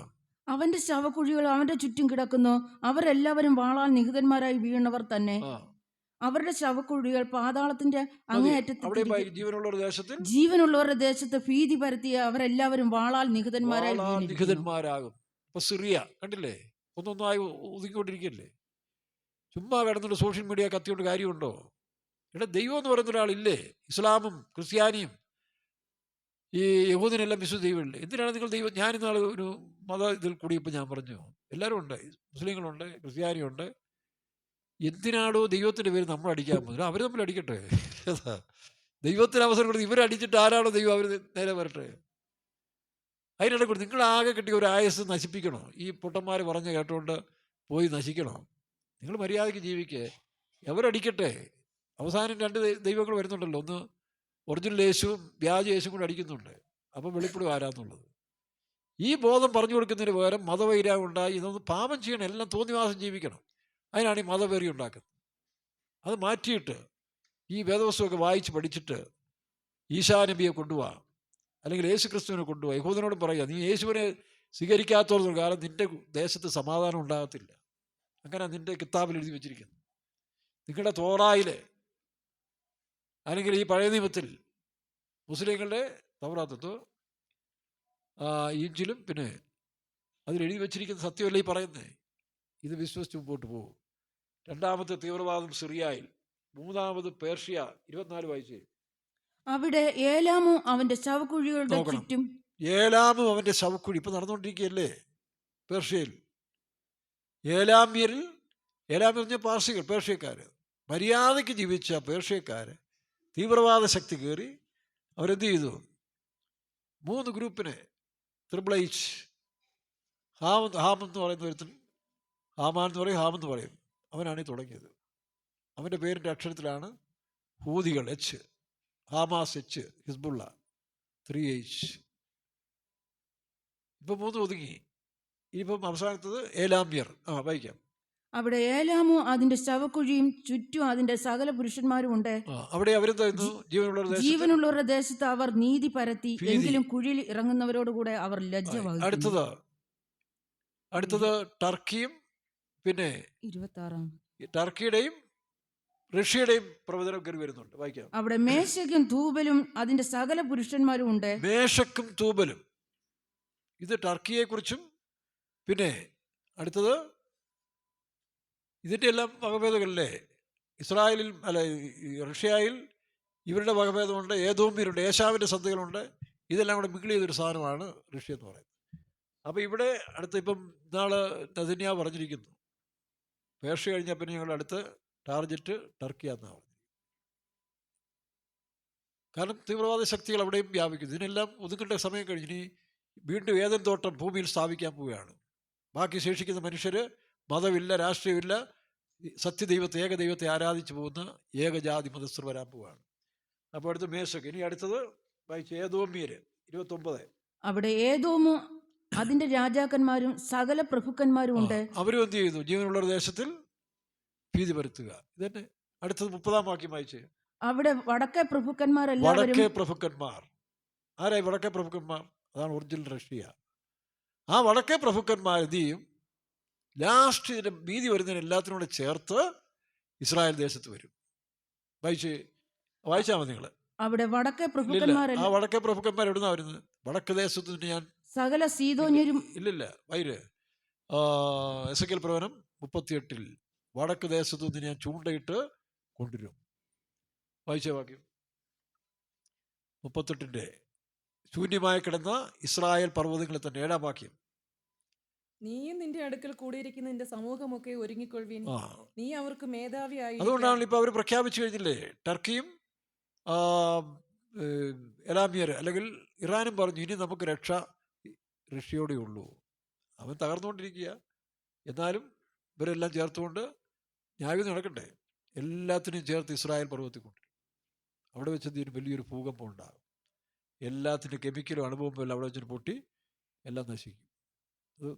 അവന്റെ ശവക്കുഴികൾ അവന്റെ ചുറ്റും കിടക്കുന്നു. അവരെല്ലാവരും വാളാൽ നിഹതന്മാരായി വീണവർ തന്നെ. അവരുടെ ശവക്കുഴികൾ പാതാളത്തിന്റെ അങ്ങേയറ്റത്ത്. ജീവനുള്ളവരുടെ ദേശത്ത് ഭീതി പരത്തിയ അവരെല്ലാവരും വാളാൽ നിഹതന്മാരാകും. ഇപ്പൊ സിറിയ കണ്ടില്ലേ, ഒന്നൊന്നായി ഒതുങ്ങിക്കൊണ്ടിരിക്കല്ലേ. ചുമ്മാ കിടന്നിട്ട് സോഷ്യൽ മീഡിയ കത്തിയോണ്ട് കാര്യമുണ്ടോ? ഇവിടെ ദൈവം എന്ന് പറയുന്ന ഒരാളില്ലേ? ഇസ്ലാമും ക്രിസ്ത്യാനിയും ഈ യഹൂദനെല്ലാം വിശ്വ ദൈവമില്ലേ? എന്തിനാണ് നിങ്ങൾ ദൈവം? ഞാനിന്നാൾ ഒരു മത ഇതിൽ കൂടിയപ്പോൾ ഞാൻ പറഞ്ഞു, എല്ലാവരും ഉണ്ട്, മുസ്ലിങ്ങളുണ്ട്, ക്രിസ്ത്യാനിയുണ്ട്. എന്തിനാണോ ദൈവത്തിൻ്റെ പേര് നമ്മൾ അടിക്കാൻ പോകുന്നത്? അവർ തമ്മിൽ അടിക്കട്ടെ. ദൈവത്തിന് അവസരം കൊടുത്ത് ഇവരടിച്ചിട്ട് ആരാണോ ദൈവം അവർ നേരെ വരട്ടെ. അതിനിടെ കൂടി നിങ്ങളാകെ കിട്ടിയ ഒരു ആയസ് നശിപ്പിക്കണോ? ഈ പൊട്ടന്മാർ പറഞ്ഞ് കേട്ടുകൊണ്ട് പോയി നശിക്കണോ? നിങ്ങൾ മര്യാദയ്ക്ക് ജീവിക്കേ, എവരടിക്കട്ടെ. അവസാനം 2 ദൈവങ്ങൾ വരുന്നുണ്ടല്ലോ, ഒന്ന് ഒറിജിനൽ യേശുവും വ്യാജ യേശുവും കൂടെ അടിക്കുന്നുണ്ട്. അപ്പം വെളിപ്പെടും ആരാന്നുള്ളത്. ഈ ബോധം പറഞ്ഞു കൊടുക്കുന്നതിന് പകരം മതവൈരാഗ്യം ഉണ്ടായി ഇതൊന്ന് പാപം ചെയ്യണം, എല്ലാം തോന്നിവാസം ജീവിക്കണം. അതിനാണ് ഈ മതവെറി ഉണ്ടാക്കുന്നത്. അത് മാറ്റിയിട്ട് ഈ വേദപുസ്തകമൊക്കെ വായിച്ച് പഠിച്ചിട്ട് ഈശാ നബിയെ കൊണ്ടുപോവാ, അല്ലെങ്കിൽ യേശു ക്രിസ്തുവിനെ കൊണ്ടുപോവാ. യഹൂദനോടും പറയുക, നീ യേശുവിനെ സ്വീകരിക്കാത്തോളം കാലം നിൻ്റെ ദേശത്ത് സമാധാനം ഉണ്ടാകത്തില്ല. അങ്ങനെ നിൻ്റെ കിതാബിൽ എഴുതി വെച്ചിരിക്കുന്നു. നിങ്ങളുടെ തോറായിൽ അല്ലെങ്കിൽ ഈ പഴയ നിയമത്തിൽ മുസ്ലിങ്ങളുടെ തൗറാത്തോ ഇഞ്ചിലും പിന്നെ അതിലെഴുതി വെച്ചിരിക്കുന്ന സത്യമല്ല ഈ പറയുന്നത്. ഇത് വിശ്വസിച്ച് മുമ്പോട്ട് പോകും. 2ാമത്തെ തീവ്രവാദം സിറിയയിൽ, 3ാമത് പേർഷ്യ. 24 വായിച്ചേ. അവിടെ ഏലാമും അവന്റെ ശവക്കുഴികളുടെ ചുറ്റും. ഏലാമും അവന്റെ ശവക്കുഴി ഇപ്പൊ നടന്നുകൊണ്ടിരിക്കുകയല്ലേ പേർഷ്യയിൽ. ഏലാമ്യർ പറഞ്ഞ പാർസികൾ, പേർഷ്യക്കാർ, മര്യാദയ്ക്ക് ജീവിച്ച പേർഷ്യക്കാർ തീവ്രവാദ ശക്തി കയറി അവരെന്ത് ചെയ്തു? 3 ഗ്രൂപ്പിനെ ത്രിബ്ലൈച്ച്, ഹാമെന്ന് പറയുന്ന ഒരുത്തൻ, ഹാമാൻ എന്ന് പറയും, ഹാമെന്ന് പറയും, അവനാണ് തുടങ്ങിയത്. അവൻ്റെ പേരിൻ്റെ അക്ഷരത്തിലാണ് ഹൂതികൾ, എച്ച്, ഹാമാസ് എച്ച്, ഹിസ്ബുള്ള 3H. ഇപ്പം 3 ഒതുങ്ങി. ഇനിയിപ്പം അവസാനത്തത് ഏലാമ്യർ. വായിക്കാം. അവിടെ ഏലാമും അതിന്റെ ശവക്കുഴിയും ചുറ്റും അതിന്റെ സകല പുരുഷന്മാരും ഉണ്ട്. അവിടെ അവരെന്താ ജീവനുള്ളവരുടെ ദേശത്ത് അവർ നീതി പരത്തി, എങ്കിലും കുഴിയിൽ ഇറങ്ങുന്നവരോടുകൂടെ അവർ ലജ്ജ വഹിക്കുന്നു. അടുത്തത് ടർക്കിയും പിന്നെ 26 ടർക്കിയുടെയും റഷ്യയുടെയും പ്രവചനം കയറി വരുന്നുണ്ട്. വായിക്കാം. അവിടെ മേശക്കും തൂബലും അതിന്റെ സകല പുരുഷന്മാരും ഉണ്ട്. മേശക്കും തൂബലും, ഇത് ടർക്കിയെ കുറിച്ചും പിന്നെ അടുത്തത് ഇതിൻ്റെ എല്ലാം വകഭേദങ്ങളല്ലേ. ഇസ്രായേലിൽ അല്ല റഷ്യയിൽ ഇവരുടെ വകഭേദമുണ്ട്, ഏദോമ്യരുണ്ട്, ഏശാവിൻ്റെ സന്ധികളുണ്ട്. ഇതെല്ലാം കൂടെ മിങ്കിൾ ചെയ്തൊരു സാധനമാണ് റഷ്യ എന്ന് പറയുന്നത്. അപ്പോൾ ഇവിടെ അടുത്ത് ഇപ്പം ഇന്നാള് നെതന്യാഹു പറഞ്ഞിരിക്കുന്നു, പേർഷ്യ കഴിഞ്ഞാൽ പിന്നെ ഞങ്ങളുടെ അടുത്ത് ടാർജറ്റ് ടർക്കിയാന്നാണ് പറഞ്ഞത്. കാരണം തീവ്രവാദ ശക്തികൾ അവിടെയും വ്യാപിക്കുന്നു. ഇതിനെല്ലാം ഒതുക്കേണ്ട സമയം കഴിഞ്ഞ് ഇനി വീണ്ടും ഏദൻ തോട്ടം ഭൂമിയിൽ സ്ഥാപിക്കാൻ പോവുകയാണ്. ബാക്കി ശേഷിക്കുന്ന മനുഷ്യർ മതമില്ല, രാഷ്ട്രീയമില്ല, സത്യദൈവത്തെ, ഏകദൈവത്തെ ആരാധിച്ചു പോകുന്ന ഏകജാതി മതസ്ഥർ വരാൻ പോവുകയാണ്. അപ്പോൾ അടുത്ത് മേശക്ക്. ഇനി അടുത്തത് വായിച്ച് ഏദോമ്യർ 29. അവിടെ ഏദോമും അതിന്റെ രാജാക്കന്മാരും സകല പ്രഭുക്കന്മാരും ഉണ്ട്. അവരും എന്ത് ചെയ്തു? ജീവനുള്ള ദേശത്തിൽ ഭീതി പരത്തുക. ഇതന്നെ. അടുത്തത് 30-ാം വാക്യം വായിച്ച്. അവിടെ വടക്കേ പ്രഭുക്കന്മാരെല്ലാവരും. വടക്കേ പ്രഭുക്കന്മാർ ആരായി? വടക്കേ പ്രഭുക്കന്മാർ, അതാണ് ഒറിജിനൽ റഷ്യ. ആ വടക്കേ പ്രഭുക്കന്മാർ എന്ത് ചെയ്യും? ലാസ്റ്റ് ഇതിൻ്റെ ഭീതി വരുന്നതിന് എല്ലാത്തിനും കൂടെ ചേർത്ത് ഇസ്രായേൽ ദേശത്ത് വരും. വായിച്ചാൽ മതി നിങ്ങൾ. അവിടെ വടക്കേ പ്രഭുക്കന്മാർ. ആ വടക്കേ പ്രഭുക്കന്മാർ എവിടുന്നാ വരുന്നത്? വടക്ക് ദേശത്ത് നിന്ന് ഞാൻ സകല സീദോന്യരും. ഇല്ലില്ല, വൈര് എസെക്കിയേൽ പ്രവചനം 38 വടക്ക് ദേശത്തു നിന്ന് ഞാൻ ചൂണ്ടയിട്ട് കൊണ്ടുവരും. വായിച്ച വാക്യം 38 ശൂന്യമായി കിടന്ന ഇസ്രായേൽ പർവ്വതങ്ങളിൽ തന്നെ 7-ാം വാക്യം. നീയും നിന്റെ അടുക്കൽ കൂടിയിരിക്കുന്ന നിന്റെ സമൂഹമൊക്കെ ഒരുങ്ങിക്കൊള്ളുവിൻ, നീ അവർക്ക് മേധാവിയായി. അതുകൊണ്ടാണ് ഇപ്പൊ അവർ പ്രഖ്യാപിച്ചു കഴിഞ്ഞില്ലേ, ടർക്കിയും എലാമിയർ അല്ലെങ്കിൽ ഇറാനും പറഞ്ഞു ഇനി നമുക്ക് രക്ഷ റഷ്യയോടെ ഉള്ളൂ. അവൻ തകർന്നുകൊണ്ടിരിക്കുക. എന്നാലും ഇവരെല്ലാം ചേർത്തുകൊണ്ട് ന്യായവിധി നടക്കട്ടെ. എല്ലാത്തിനെയും ചേർത്ത് ഇസ്രായേൽ പർവ്വതത്തിൽ കൊണ്ടുവരും. അവിടെ വെച്ച് ഇതിന് വലിയൊരു ഭൂകമ്പം ഉണ്ടാകും. എല്ലാത്തിൻ്റെ കെമിക്കലും അണുബോംബും എല്ലാം അവിടെ വെച്ചിട്ട് പൊട്ടി എല്ലാം നശിക്കും. അത്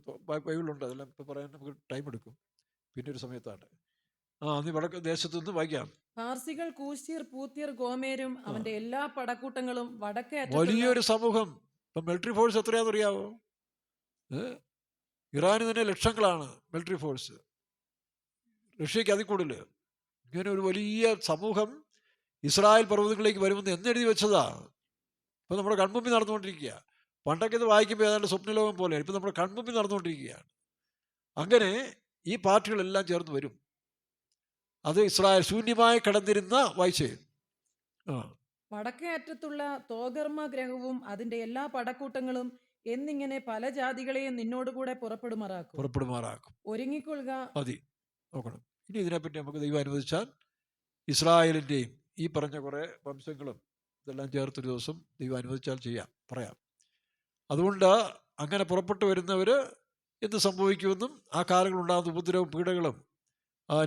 ബൈബിളുണ്ട്, അതെല്ലാം ഇപ്പോൾ പറയാൻ നമുക്ക് ടൈം എടുക്കും, പിന്നെ ഒരു സമയത്താണ്. നീ വടക്ക് ദേശത്തു നിന്ന് വായിക്കാം. പാർസികൾ, കൂശ്യർ, പൂത്യർ, ഗോമേരും അവന്റെ എല്ലാ പടക്കൂട്ടങ്ങളും വടക്കേ വലിയൊരു സമൂഹം. ഇപ്പം മിലിറ്ററി ഫോഴ്സ് എത്രയാണെന്ന് അറിയാവോ? ഇറാന് തന്നെ ലക്ഷങ്ങളാണ് മിലിറ്ററി ഫോഴ്സ്, റഷ്യക്ക് അതിൽ കൂടുതൽ. ഇങ്ങനെ ഒരു വലിയ സമൂഹം ഇസ്രായേൽ പർവ്വതങ്ങളിലേക്ക് വരുമെന്ന് എന്നെഴുതി വെച്ചതാ. ഇപ്പം നമ്മുടെ കൺമുമ്പിൽ നടന്നുകൊണ്ടിരിക്കുക. പണ്ടൊക്കെ ഇത് വായിക്കുമ്പോൾ ഏതാണ്ട് സ്വപ്നലോകം പോലെയാണ്. ഇപ്പം നമ്മുടെ കൺമുമ്പിൽ നടന്നുകൊണ്ടിരിക്കുകയാണ്. അങ്ങനെ ഈ പാർട്ടികളെല്ലാം ചേർന്ന് വരും. അത് ഇസ്രായേൽ ശൂന്യമായി കിടന്നിരുന്ന വായിച്ചേ. വടക്കേ അറ്റത്തുള്ള തോഗർമ്മ ഗ്രഹവും അതിന്റെ എല്ലാ പടക്കൂട്ടങ്ങളും എന്നിങ്ങനെ പല ജാതികളെയും നിന്നോടുകൂടെ പുറപ്പെടുമാറാക്കും. ഒരുങ്ങിക്കൊള്ളുക. മതി, നോക്കണം. ഇനി ഇതിനെപ്പറ്റി നമുക്ക് ദൈവം അനുവദിച്ചാൽ ഇസ്രായേലിൻ്റെയും ഈ പറഞ്ഞ കുറേ വംശങ്ങളും ഇതെല്ലാം ചേർത്തൊരു ദിവസം ദൈവം അനുവദിച്ചാൽ പറയാം. അതുകൊണ്ട് അങ്ങനെ പുറപ്പെട്ടു വരുന്നവർ എന്ത് സംഭവിക്കുമെന്നും ആ കാലങ്ങളുണ്ടാകുന്ന ഉപദ്രവവും പീഡകളും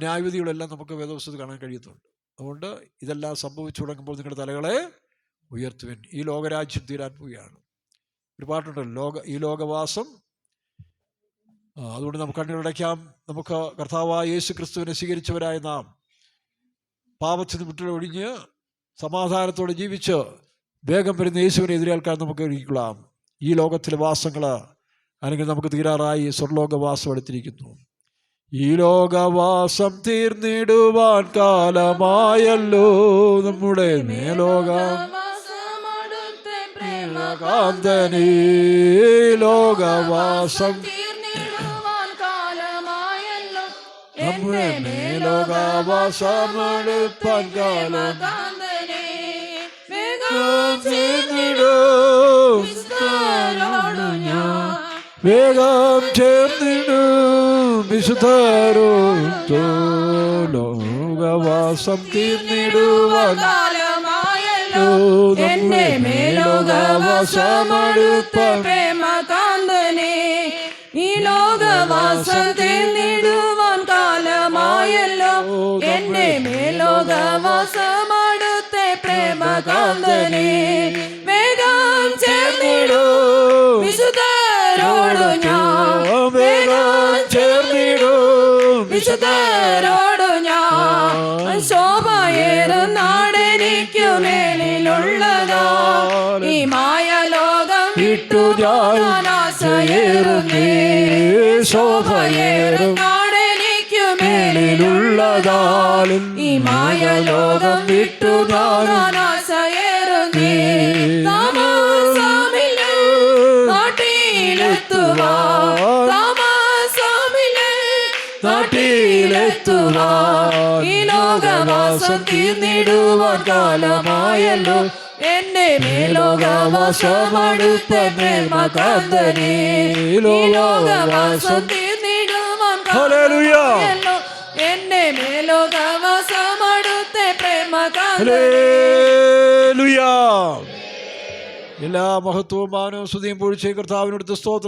ന്യായവിധികളും എല്ലാം നമുക്ക് വേദപുസ്തകത്തിൽ കാണാൻ കഴിയുന്നുണ്ട്. അതുകൊണ്ട് ഇതെല്ലാം സംഭവിച്ചു തുടങ്ങുമ്പോൾ നിങ്ങളുടെ തലകളെ ഉയർത്തുവിൻ, ഈ ലോകരാജ്യം തീരാൻ പോവുകയാണ്. ഒരു പാട്ടുണ്ടല്ലോ, ഈ ലോകവാസം. അതുകൊണ്ട് നമുക്ക് കണ്ണുകളടയ്ക്കാം. നമുക്ക് കർത്താവായ യേശു ക്രിസ്തുവിനെ സ്വീകരിച്ചവരായ നാം പാപത്തിൽ നിന്ന് വിട്ടൊഴിഞ്ഞ് സമാധാനത്തോടെ ജീവിച്ച് വേഗം വരുന്ന യേശുവിനെ എതിരേൽക്കാൻ നമുക്ക് ഒരുക്കിക്കൊള്ളാം. ഈ ലോകത്തിലെ വാസങ്ങൾ അല്ലെങ്കിൽ നമുക്ക് തീരാറായി സ്വർലോകവാസം എടുത്തിരിക്കുന്നു. ഈ ലോകവാസം തീർന്നിടുവാൻ കാലമായല്ലോ നമ്മുടെ മേലോകാന്തനീ ലോകവാസം നമ്മുടെ മേലോകാവാസമെടുപ്പാൻ കാലം വേഗം ചേർന്നിടും വിശുദ്ധരും ലോകവാസം തീർന്നിടുവാൻ എന്റെ മേലോകവാസമെടുപ്പേമകാന്തനെ ഈ ലോകവാസം തീർന്നിടുവാൻ കാലമായല്ലോ എന്റെ മേലോകവാസമടുത്തെ പ്രേമകാന്തനെ വേഗം ചേർന്നിടൂ വിശുദ്ധരോടു ഞാൻ വേഗം ചേർന്നിടൂ വിശുദ്ധരോടു ഞാൻ ശോഭയേറും നാടെനിക്കു മേലിലുള്ളതാ ഈ മായ ലോകം വിട്ടു ഞാൻ ആശയേറുന്നേ ശോഭയേറും നാടെനിക്കു മേലിലുള്ളതാലും ഈ മായ ലോകം വിട്ടു ഞാൻ ആശയേറുന്നേ താമസമില്ല നാട്ടിലെത്തുവാൻ താമസമില്ല നാട്ടിലെത്തുവാൻ ഈ ലോകവാസം തീർന്നിടുവാൻ കാലമായല്ലോ എന്റെ മേലോകവാസമടുത്ത പ്രേമകാന്തനെ ഈ ലോകവാസം തീർന്നിടുവാൻ കാലമായല്ലോ എന്റെ മേലോകവാസമടുത്ത പ്രേമകാന്തനെ. എല്ലാ മഹത്വവും മാനവും സ്തുതിയും പൊഴിച്ച് കർത്താവിനടുത്ത് സ്തോത്രം.